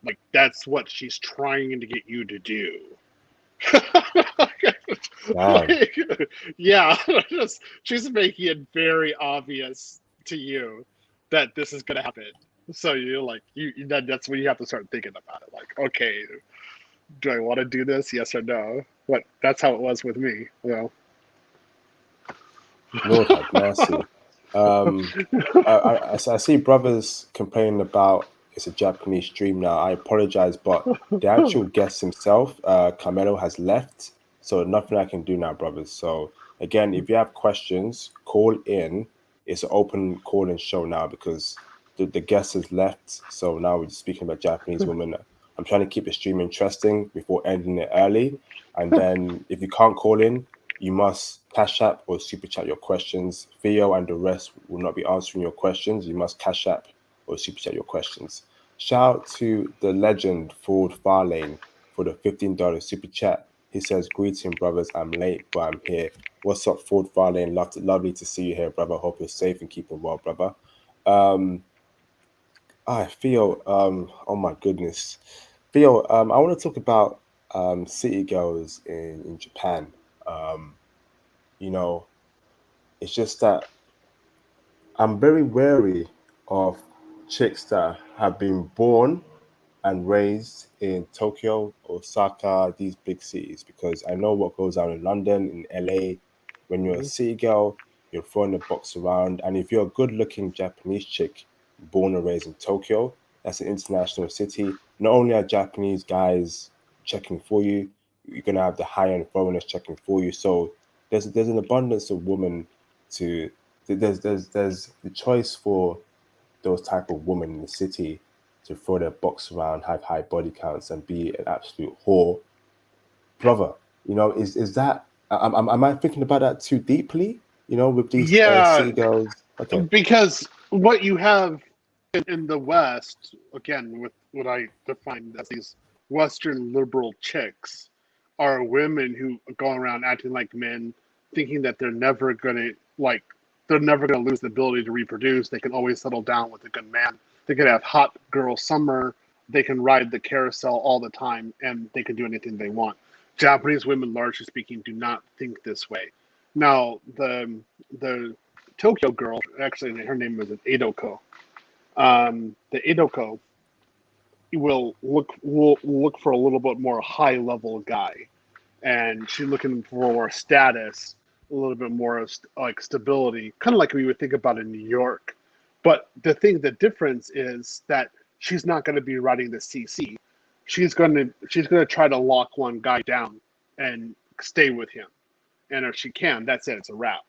Like, that's what she's trying to get you to do. Wow. Yeah, she's making it very obvious to you that this is going to happen. So you're like, that's when you have to start thinking about it. Like, okay, do I want to do this? Yes or no? That's how it was with me. Lord have mercy. I see brothers complaining about it's a Japanese stream now. I apologize, but the actual guest himself, Carmelo, has left, so nothing I can do now, brothers. So again, if you have questions, call in. It's an open call-in show now because the guest has left. So now we're speaking about Japanese women. I'm trying to keep the stream interesting before ending it early. And then if you can't call in, you must Cash App or Super Chat your questions. Theo and the rest will not be answering your questions. You must Cash App or Super Chat your questions. Shout out to the legend Ford Farlane for the $15 Super Chat. He says, greeting, brothers. I'm late, but I'm here. What's up, Ford Farlane? Lovely to see you here, brother. Hope you're safe and keeping well, brother. Theo, oh my goodness. Theo, I want to talk about city girls in Japan. You know, it's just that I'm very wary of chicks that have been born and raised in Tokyo, Osaka, these big cities, because I know what goes on in London, in LA. When you're a city girl, you're throwing the box around. And if you're a good looking Japanese chick born and raised in Tokyo, that's an international city. Not only are Japanese guys checking for you, you're going to have the high end foreigners checking for you. So there's an abundance of women to, there's the choice for those type of women in the city to throw their box around, have high body counts, and be an absolute whore, brother. You know, is that am I thinking about that too deeply? You know, with these city girls. Okay, because what you have in the West, again, with what I define as these Western liberal chicks, are women who go around acting like men, thinking that they're never gonna lose the ability to reproduce. They can always settle down with a good man. They can have hot girl summer. They can ride the carousel all the time, and they can do anything they want. Japanese women, largely speaking, do not think this way. Now, the Tokyo girl, actually, her name was Edoko. The Edoko will look for a little bit more high level guy, and she's looking for more status, a little bit more like stability, kind of like we would think about in New York. But the difference is that she's not going to be riding the CC. She's going to try to lock one guy down and stay with him, and if she can, that's it. It's a wrap.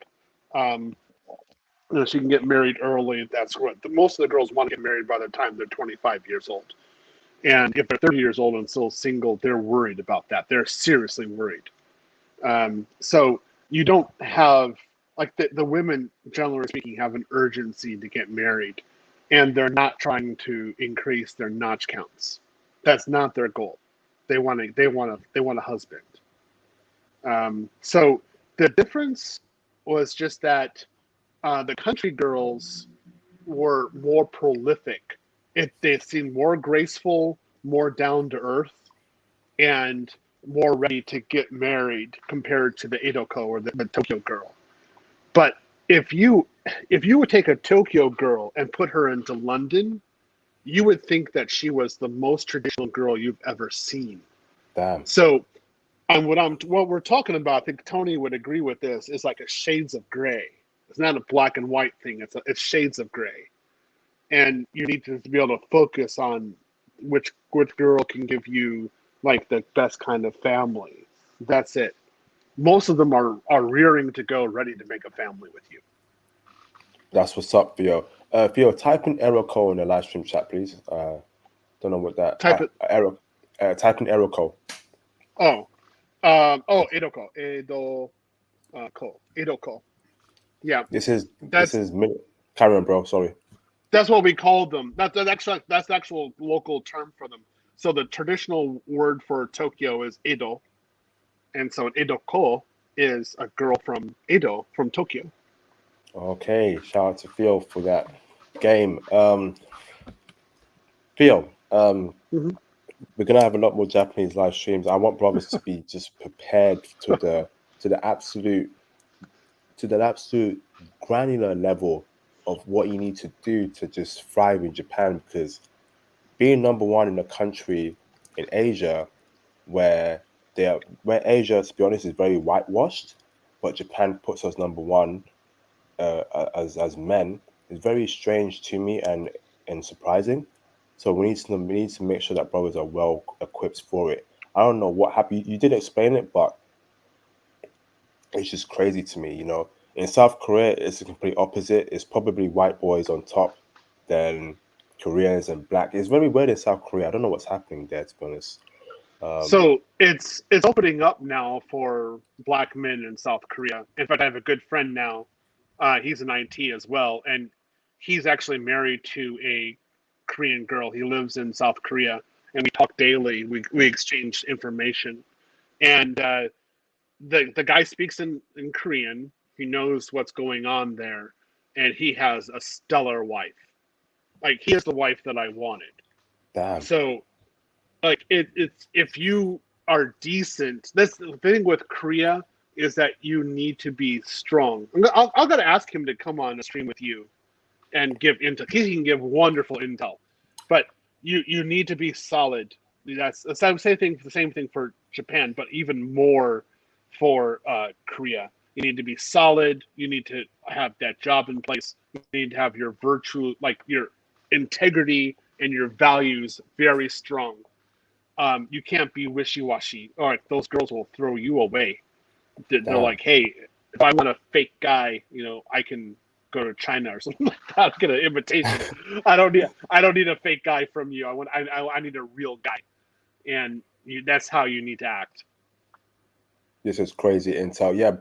She can get married early. That's what most of the girls want to get married by the time they're 25 years old. And if they're 30 years old and still single, they're worried about that. They're seriously worried. So you don't have, like, the women, generally speaking, have an urgency to get married, and they're not trying to increase their notch counts. That's not their goal. They want a husband. So the difference was just that the country girls were more prolific. They seemed more graceful, more down to earth, and more ready to get married compared to the Edoko or the Tokyo girl. But if you would take a Tokyo girl and put her into London, you would think that she was the most traditional girl you've ever seen. Damn. So, and what we're talking about, I think Tony would agree with this, is like a shades of gray. It's not a black and white thing. It's shades of gray, and you need to be able to focus on which girl can give you like the best kind of family. That's it. Most of them are rearing to go, ready to make a family with you. That's what's up, Theo. Theo, type in error code in the live stream chat, please. Don't know what that. Type in error code. Edoko. Edoko. Yeah. This is Karen, bro. Sorry. That's what we called them. That's the actual local term for them. So the traditional word for Tokyo is Edo, and so an Edoko is a girl from Edo, from Tokyo. Okay, shout out to Theo for that game. Theo, we're gonna have a lot more Japanese live streams. I want brothers to be just prepared to the absolute granular level of what you need to do to just thrive in Japan, because being number one in a country in Asia where Asia, to be honest, is very whitewashed, but Japan puts us number one, as men is very strange to me and surprising. So we need to make sure that brothers are well equipped for it. I don't know what happened. You did explain it, but it's just crazy to me. You know, in South Korea, it's the complete opposite. It's probably white boys on top, then Koreans and black. It's very weird in South Korea. I don't know what's happening there, to be honest. So it's opening up now for black men in South Korea. In fact, I have a good friend now. He's an IT as well, and he's actually married to a Korean girl. He lives in South Korea, and we talk daily. We exchange information, and the guy speaks in Korean. He knows what's going on there, and he has a stellar wife. Like, he is the wife that I wanted. Damn. So, like, it's if you are decent. That's the thing with Korea, is that you need to be strong. I'll gotta ask him to come on a stream with you and give intel. He can give wonderful intel, but you need to be solid. That's the same thing for Japan, but even more for Korea. You need to be solid. You need to have that job in place. You need to have your virtue, like your integrity and your values, very strong. You can't be wishy-washy. All right, those girls will throw you away. They're like, hey, if I want a fake guy, I can go to China or something like that. I'll get an invitation. I don't need a fake guy from you. I need a real guy, and that's how you need to act. This is crazy intel. Yeah,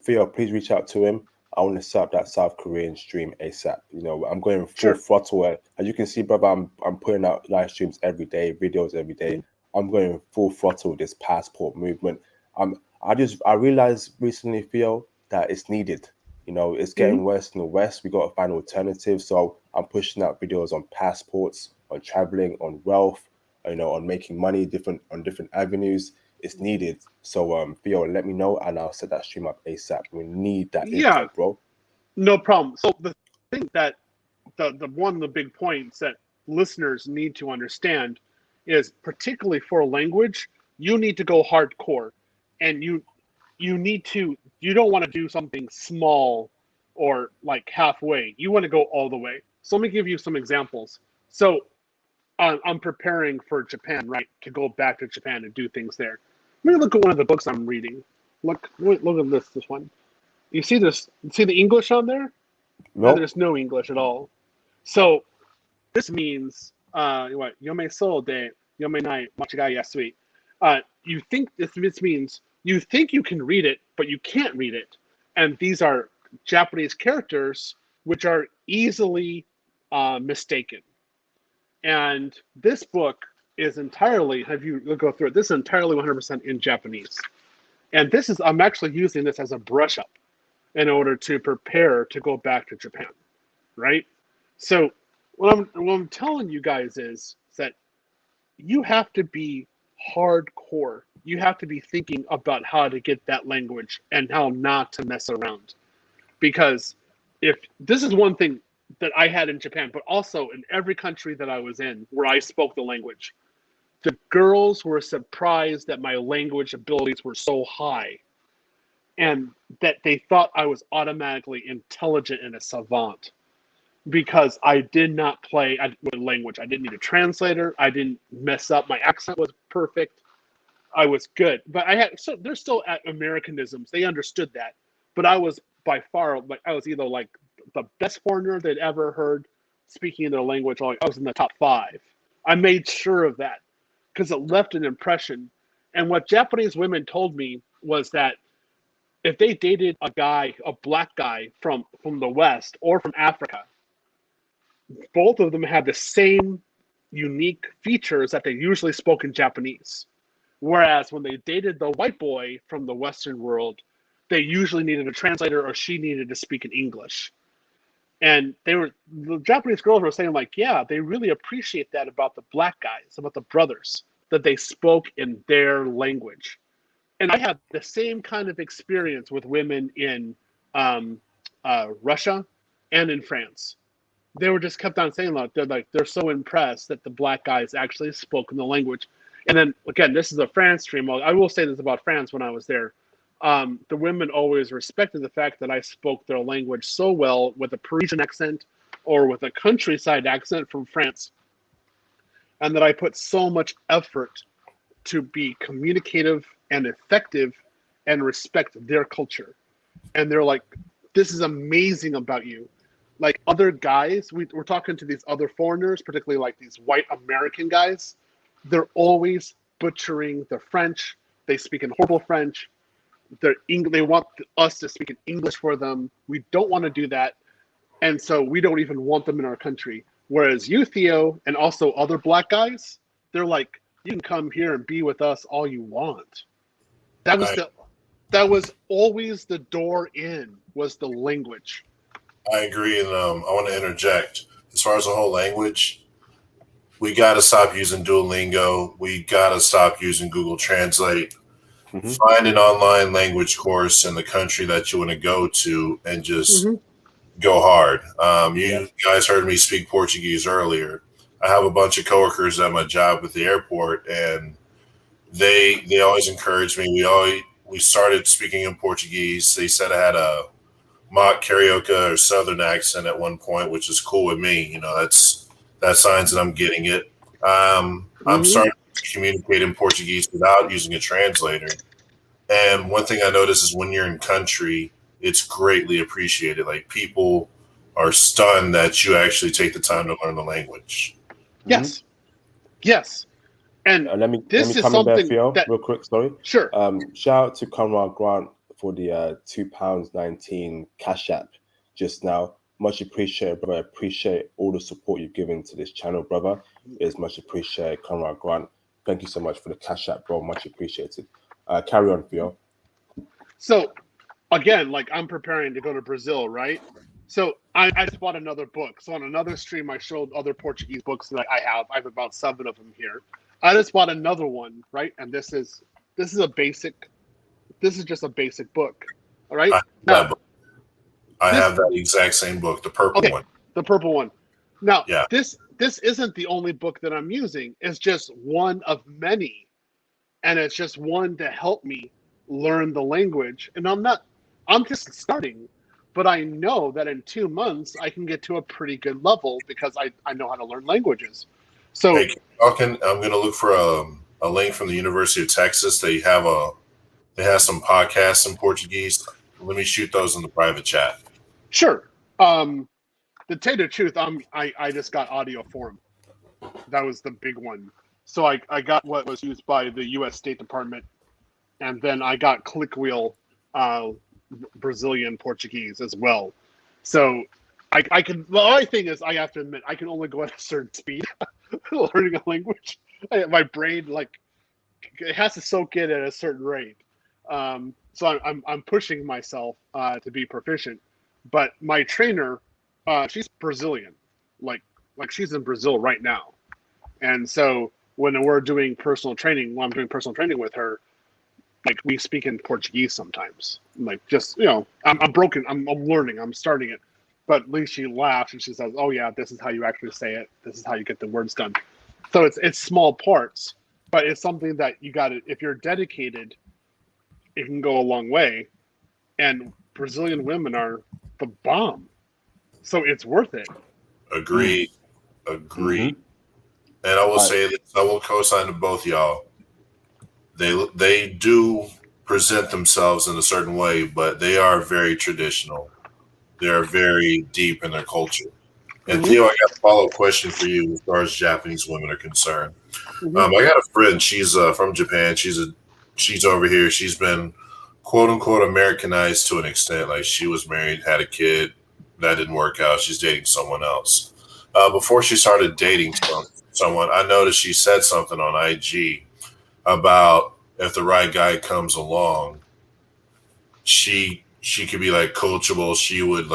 Theo, please reach out to him. I want to set up that South Korean stream ASAP. I'm going full throttle. As you can see, brother, I'm putting out live streams every day, videos every day. I'm going full throttle with this passport movement. I realized recently, Theo, that it's needed. It's getting worse in the West. We got to find alternatives. So I'm pushing out videos on passports, on traveling, on wealth, on making money on different avenues. It's needed. So Theo, let me know and I'll set that stream up ASAP. We need that intel, bro. No problem. So the thing that one of the big points that listeners need to understand is, particularly for language, you need to go hardcore, and you don't want to do something small or like halfway. You want to go all the way. So let me give you some examples. So I'm preparing for Japan, right? To go back to Japan and do things there. Let me look at one of the books I'm reading. Look at this one. You see this? You see the English on there? No. There's no English at all. So this means what? Yome so de yome nai machigai yasui. You think this means you think you can read it, but you can't read it. And these are Japanese characters which are easily mistaken. And this book is entirely, go through it, this is entirely 100% in Japanese. And I'm actually using this as a brush up in order to prepare to go back to Japan, right? So what I'm telling you guys is that you have to be hardcore. You have to be thinking about how to get that language and how not to mess around. Because if this is one thing that I had in Japan, but also in every country that I was in where I spoke the language, the girls were surprised that my language abilities were so high and that they thought I was automatically intelligent and a savant because I did not play with language. I didn't need a translator. I didn't mess up. My accent was perfect. I was good. But there's still Americanisms. They understood that. But I was by far, I was either like the best foreigner they'd ever heard speaking in their language, or I was in the top 5. I made sure of that because it left an impression. And what Japanese women told me was that if they dated a black guy from the West or from Africa, both of them had the same unique features that they usually spoke in Japanese. Whereas when they dated the white boy from the Western world, they usually needed a translator or she needed to speak in English. And the Japanese girls were saying, like, yeah, they really appreciate that about the black guys, about the brothers, that they spoke in their language. And I had the same kind of experience with women in Russia and in France. They were just kept on saying, look, they're so impressed that the black guys actually spoke in the language. And then, again, this is a France stream. I will say this about France when I was there. the women always respected the fact that I spoke their language so well with a Parisian accent or with a countryside accent from France, and that I put so much effort to be communicative and effective and respect their culture. And they're like, this is amazing about you. Like other guys, we're talking to these other foreigners, particularly like these white American guys, they're always butchering the French. They speak in horrible French. They want us to speak in English for them. We don't want to do that. And so we don't even want them in our country. Whereas you, Theo, and also other black guys, they're like, you can come here and be with us all you want. That was always the door in, was the language. I agree, and I want to interject. As far as the whole language, we got to stop using Duolingo. We got to stop using Google Translate. Mm-hmm. Find an online language course in the country that you want to go to and just go hard. You guys heard me speak Portuguese earlier. I have a bunch of coworkers at my job at the airport, and they always encourage me. We started speaking in Portuguese. They said I had a mock carioca or southern accent at one point, which is cool with me. That signs that I'm getting it. I'm starting to communicate in Portuguese without using a translator. And one thing I notice is when you're in country, it's greatly appreciated. Like people are stunned that you actually take the time to learn the language. Yes. Yes. And let me is come in there, something Theo, that, real quick. Sorry. Sure. Shout out to Conrad Grant for the £2.19 Cash App just now. Much appreciated, brother. I appreciate all the support you've given to this channel, brother. It's much appreciated, Conrad Grant. Thank you so much for the Cash App, bro. Much appreciated. Carry on, Theo. So, again, like I'm preparing to go to Brazil, right? So I just bought another book. So on another stream, I showed other Portuguese books that I have. I have about 7 of them here. I just bought another one, right? And this is just a basic book, all right? I have that exact same book, the purple one. The purple one. Now, this isn't the only book that I'm using. It's just one of many, and it's just one to help me learn the language. And I'm just starting, but I know that in 2 months I can get to a pretty good level because I know how to learn languages. So I'm going to look for a link from the University of Texas. They have some podcasts in Portuguese. Let me shoot those in the private chat. Sure. To tell you the truth, I just got audio form. That was the big one. So I got what was used by the U.S. State Department, and then I got ClickWheel Brazilian Portuguese as well. So I can. The only thing is, I have to admit, I can only go at a certain speed learning a language. My brain, it has to soak in at a certain rate. So I'm pushing myself to be proficient. But my trainer, she's Brazilian, like she's in Brazil right now, and so when we're doing personal training, when I'm doing personal training with her, like we speak in Portuguese sometimes. Like just I'm broken. I'm learning. I'm starting it, but at least she laughs and she says, "Oh yeah, this is how you actually say it. This is how you get the words done." So it's small parts, but it's something that you got to. If you're dedicated, it can go a long way, and Brazilian women are the bomb, so it's worth it. Agreed. And I will say this, I will co-sign to both y'all. They do present themselves in a certain way, but they are very traditional. They are very deep in their culture. And Theo, I got a follow-up question for you as far as Japanese women are concerned. I got a friend, she's from Japan. She's over here. She's been quote unquote Americanized to an extent. Like she was married, had a kid, that didn't work out. She's dating someone else. Before she started dating someone, I noticed she said something on IG about if the right guy comes along, she could be like coachable. She would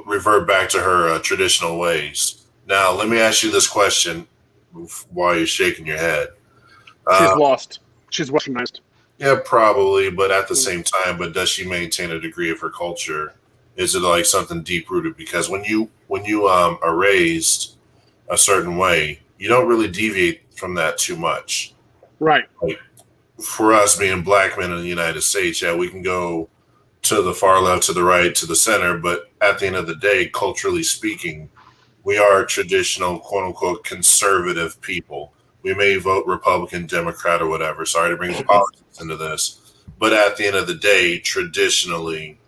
revert back to her traditional ways. Now, let me ask you this question while you're shaking your head. She's lost. She's Westernized. Yeah, probably, but at the same time, but does she maintain a degree of her culture? Is it like something deep rooted? Because when you are raised a certain way, you don't really deviate from that too much. Right. for us being black men in the United States, yeah, we can go to the far left, to the right, to the center, but at the end of the day, culturally speaking, we are traditional, quote unquote, conservative people. We may vote Republican, Democrat, or whatever. Sorry to bring politics into this. But at the end of the day, traditionally,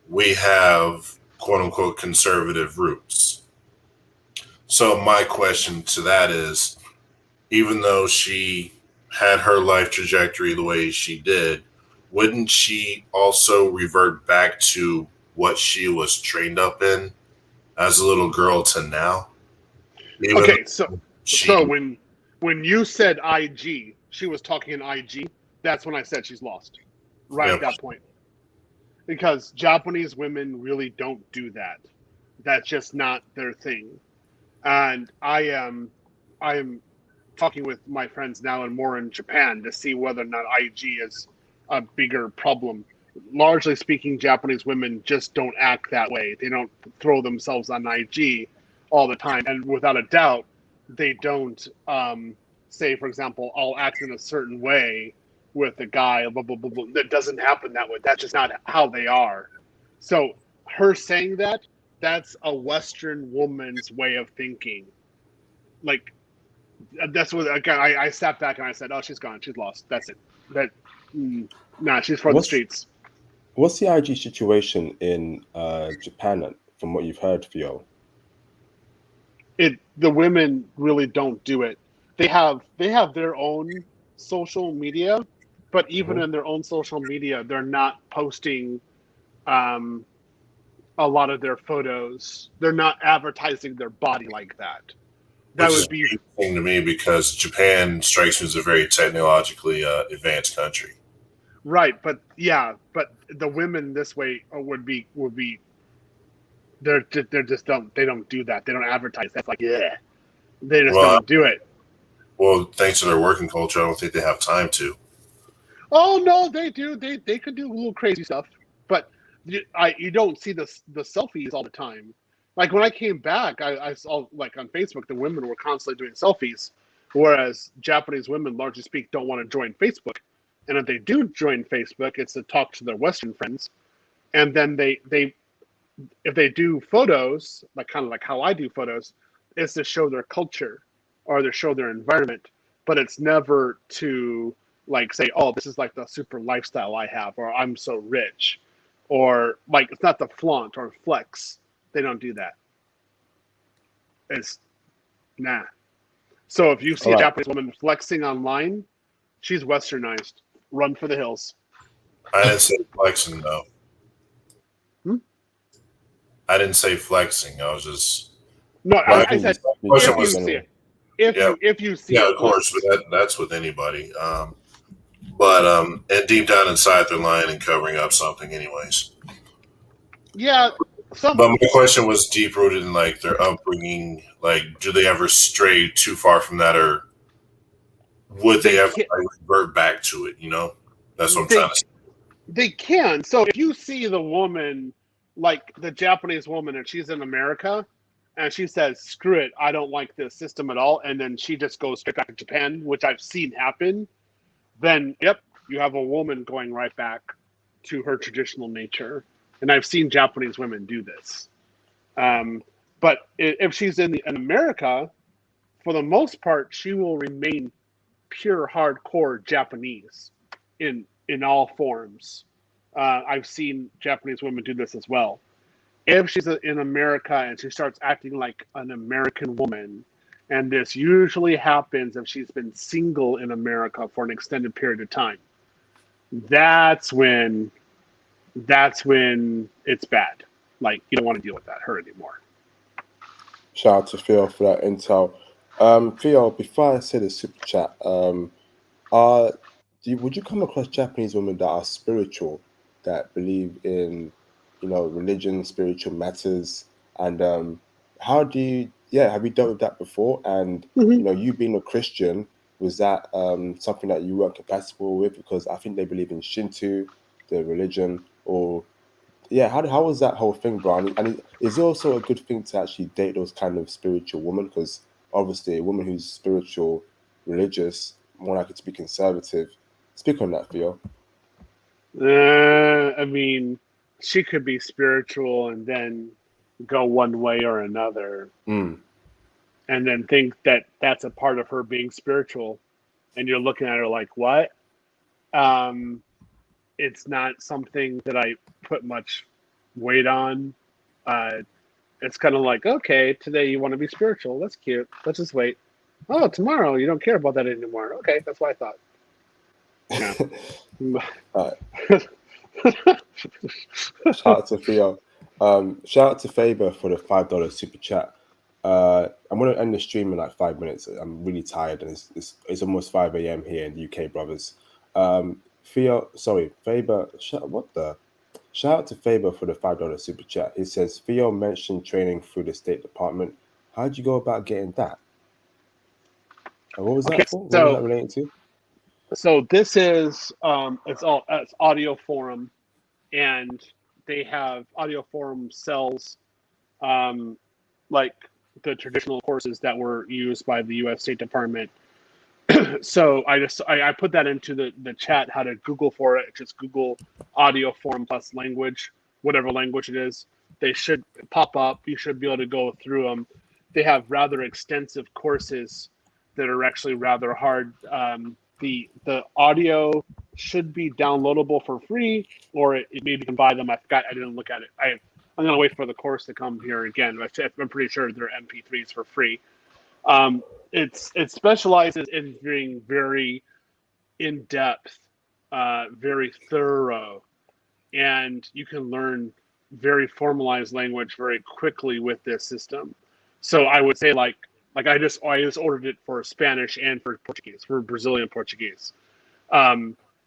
we have, quote unquote, conservative roots. So my question to that is, even though she had her life trajectory the way she did, wouldn't she also revert back to what she was trained up in as a little girl to now? Even Okay, though so when you said IG, she was talking in IG. That's when I said she's lost. Right at that point, because Japanese women really don't do that. That's just not their thing. And I am talking with my friends now and more in Japan to see whether or not IG is a bigger problem. Largely speaking, Japanese women just don't act that way. They don't throw themselves on IG all the time. And without a doubt, they don't say, for example, I'll act in a certain way with a guy, blah, blah, blah, blah. That doesn't happen that way. That's just not how they are. So her saying that, that's a Western woman's way of thinking. Like, that's what, again, I sat back and I said, oh, she's gone. She's lost. That's it. Nah, she's for the streets. What's the IG situation in Japan, from what you've heard, Theo? The women really don't do it. They have their own social media, but even in their own social media, they're not posting a lot of their photos. They're not advertising their body like that. That would be interesting to me because Japan strikes me as a very technologically advanced country. Right, but the women this way would be they're just don't do that. They don't advertise. That's like, yeah, they just don't do it. Well, thanks to their working culture, I don't think they have time to. Oh no, they do. They could do a little crazy stuff, but you don't see the selfies all the time. Like when I came back, I saw like on Facebook, the women were constantly doing selfies, whereas Japanese women, largely speak, don't want to join Facebook. And if they do join Facebook, it's to talk to their Western friends, and then they if they do photos, like kind of like how I do photos, it's to show their culture or to show their environment, but it's never to like say, oh, this is like the super lifestyle I have, or I'm so rich, or like it's not the flaunt or flex. They don't do that. It's nah. So if you see a Japanese woman flexing online, she's westernized. Run for the hills. I didn't say flexing though. I didn't say flexing. I was just I said if you see it. If you see it. Yeah, of course, but that's with anybody. And deep down inside, they're lying and covering up something, anyways. Yeah. But my question was deep rooted in like their upbringing. Like, do they ever stray too far from that, or would they ever revert back to it? You know, that's what I'm trying to say. They can. So if you see the woman, like the Japanese woman, and she's in America, and she says, "Screw it, I don't like this system at all," and then she just goes straight back to Japan, which I've seen happen, then yep, you have a woman going right back to her traditional nature. And I've seen Japanese women do this. But if she's in America, for the most part, she will remain pure hardcore Japanese in all forms. I've seen Japanese women do this as well. If she's in America and she starts acting like an American woman, and this usually happens if she's been single in America for an extended period of time, that's when it's bad. Like, you don't want to deal with her anymore. Shout out to Phil for that intel. Phil, before I say the super chat, would you come across Japanese women that are spiritual, that believe in, religion, spiritual matters, and have you dealt with that before? And you being a Christian, was that something that you weren't compatible with? Because I think they believe in Shinto, the religion, or how was that whole thing, bro? And is it also a good thing to actually date those kind of spiritual women? Because obviously a woman who's spiritual, religious, more likely to be conservative, Speak on that, Theo. I mean, she could be spiritual and then go one way or another, Mm. and then think that that's a part of her being spiritual, and you're looking at her like, what? It's not something that I put much weight on. It's kind of like, okay, today you want to be spiritual. That's cute. Let's just wait. Oh, tomorrow you don't care about that anymore. Okay, that's what I thought. Yeah. Shout out to Theo. Shout out to Faber for the $5 super chat. I'm gonna end the stream in like 5 minutes. I'm really tired, and it's almost 5 a.m. here in the UK, brothers. Faber. Shout out to Faber for the $5 super chat. He says Theo mentioned training through the State Department. How'd you go about getting that? And what was that for? What was that relating to? So this is it's Audio Forum, and they have Audio Forum sells like the traditional courses that were used by the U.S. State Department. So I put that into the chat, how to Google for it. Just Google Audio Forum plus language, whatever language it is. They should pop up. You should be able to go through them. They have rather extensive courses that are actually rather hard. The audio should be downloadable for free, or maybe you can buy them. I forgot. I didn't look at it. I'm gonna wait for the course to come here again. I'm pretty sure they're MP3s for free. It specializes in being very in depth, very thorough, and you can learn very formalized language very quickly with this system. So I would say like I just ordered it for Spanish and for Portuguese, for Brazilian Portuguese.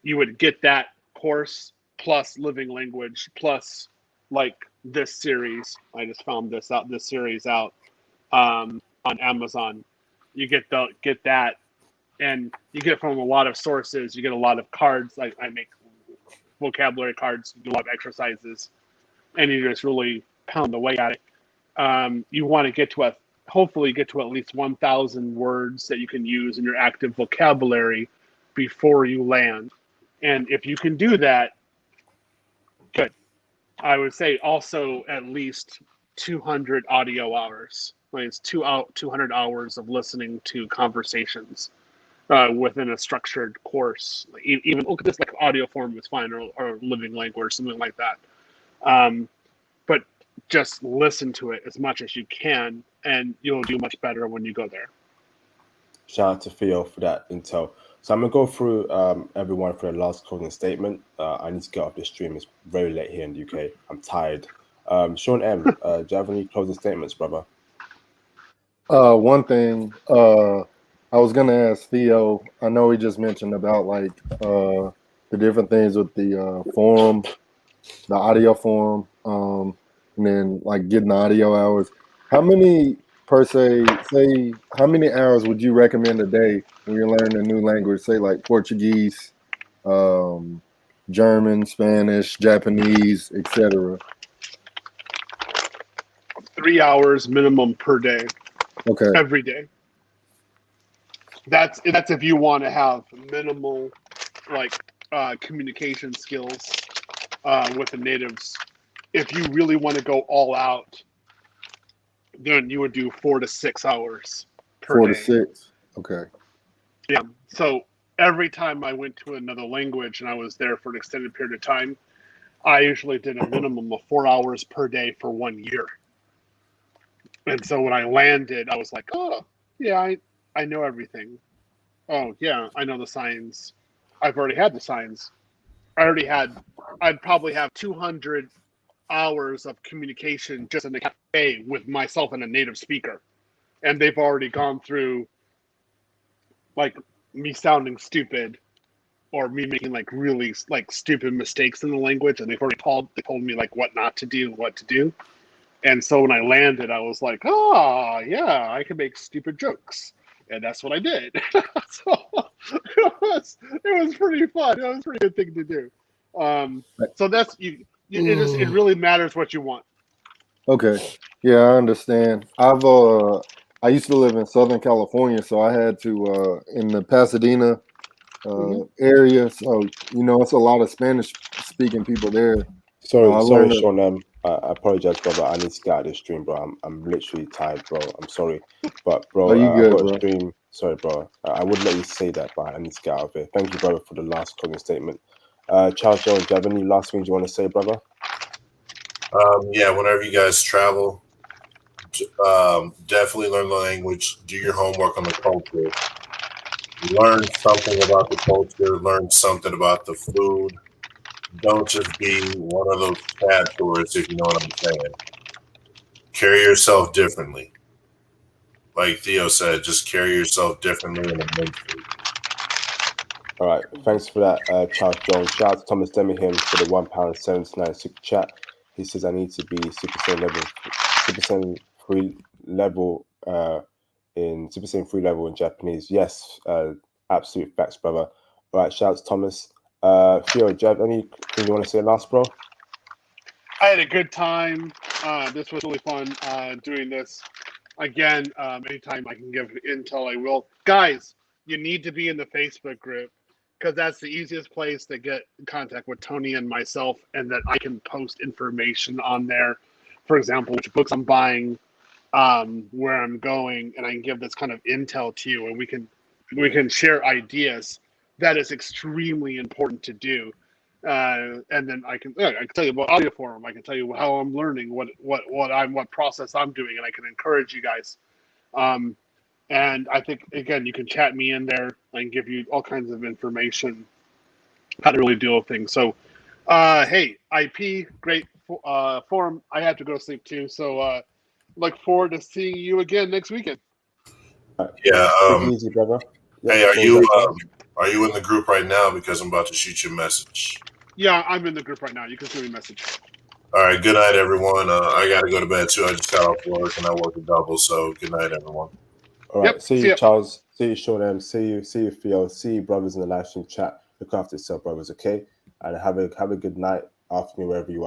You would get that course plus living language plus like this series. I just found this series out on Amazon. You get that, and you get it from a lot of sources. You get a lot of cards. Like I make vocabulary cards, do a lot of exercises, and you just really pound away at it. You want to hopefully get to at least 1,000 words that you can use in your active vocabulary before you land. And if you can do that, good. I would say also at least 200 audio hours. Like it's 200 hours of listening to conversations within a structured course. Like even look at this, like Audio Forum is fine, or living language, or something like that. But just listen to it as much as you can, and you'll do much better when you go there. Shout out to Theo for that intel. So I'm gonna go through everyone for the last closing statement. I need to get off the stream. It's very late here in the UK. I'm tired. Sean M, do you have any closing statements, brother? One thing I was gonna ask Theo. I know he just mentioned about like the different things with the forum, the audio forum, and then like getting the audio hours. How many per se? Say how many hours would you recommend a day when you're learning a new language? Say like Portuguese, German, Spanish, Japanese, etc. 3 hours minimum per day. Okay. Every day. That's if you want to have minimal like communication skills with the natives. If you really want to go all out, then you would do 4 to 6 hours per 4 day. to 6. Okay. Yeah. So every time I went to another language and I was there for an extended period of time, I usually did a minimum of 4 hours per day for 1 year. And so when I landed, I was like, oh, yeah, I know everything. Oh, yeah, I know the signs. I've already had the signs. I'd probably have 200 hours of communication just in the cafe with myself and a native speaker. And they've already gone through, like, me sounding stupid or me making, like, really, like, stupid mistakes in the language. And they've already told me, like, what not to do, what to do. And so when I landed, I was like, oh, yeah, I can make stupid jokes. And that's what I did. So it was pretty fun. It was a pretty good thing to do. So that's it really matters what you want. Okay. Yeah, I understand. I used to live in Southern California, so I had to in the Pasadena area. So, it's a lot of Spanish speaking people there. Sorry, I sorry, learned that- Sean. I apologize, brother. I need to get out of this stream, bro. I'm literally tired, bro. I'm sorry, but bro, Oh, you I've good, got a bro. stream. Sorry, bro. I would let you say that, but I need to get out of here. Thank you, brother, for the last closing statement. Charles Jones, do you have any last things you want to say, brother? Yeah, whenever you guys travel, definitely learn the language. Do your homework on the culture. Learn something about the culture. Learn something about the food. Don't just be one of those bad tourists, if you know what I'm saying. Carry yourself differently. Like Theo said, just carry yourself differently and immensely. All right, thanks for that, Charles Jones. Shout out to Thomas Demihan for the £1.79 super chat. He says I need to be Super Saiyan free level in Super Saiyan 3 level in Japanese. Yes, absolute facts, brother. All right, shout out to Thomas. Theo, do you have anything you want to say last, bro? I had a good time. This was really fun doing this. Again, anytime I can give intel, I will. Guys, you need to be in the Facebook group because that's the easiest place to get in contact with Tony and myself, and that I can post information on there. For example, which books I'm buying, where I'm going, and I can give this kind of intel to you, and we can share ideas. That is extremely important to do. And then I can tell you about audio forum. I can tell you how I'm learning, what process I'm doing, and I can encourage you guys. And I think again, you can chat me in there. I can give you all kinds of information how to really deal with things. So, hey, IP, great forum. I have to go to sleep too. So, look forward to seeing you again next weekend. Yeah. Take it easy, brother. Hey, Yeah, are you in the group right now? Because I'm about to shoot you a message. Yeah, I'm in the group right now. You can send me a message. All right. Good night, everyone. I got to go to bed too. I just got off work and I work a double. So good night, everyone. All right. Yep, See see you, ya. Charles. See you, Sean. See you, Theo. See you, brothers in the live stream chat. Look after yourself, brothers. Okay, and have a good night, afternoon, wherever you are.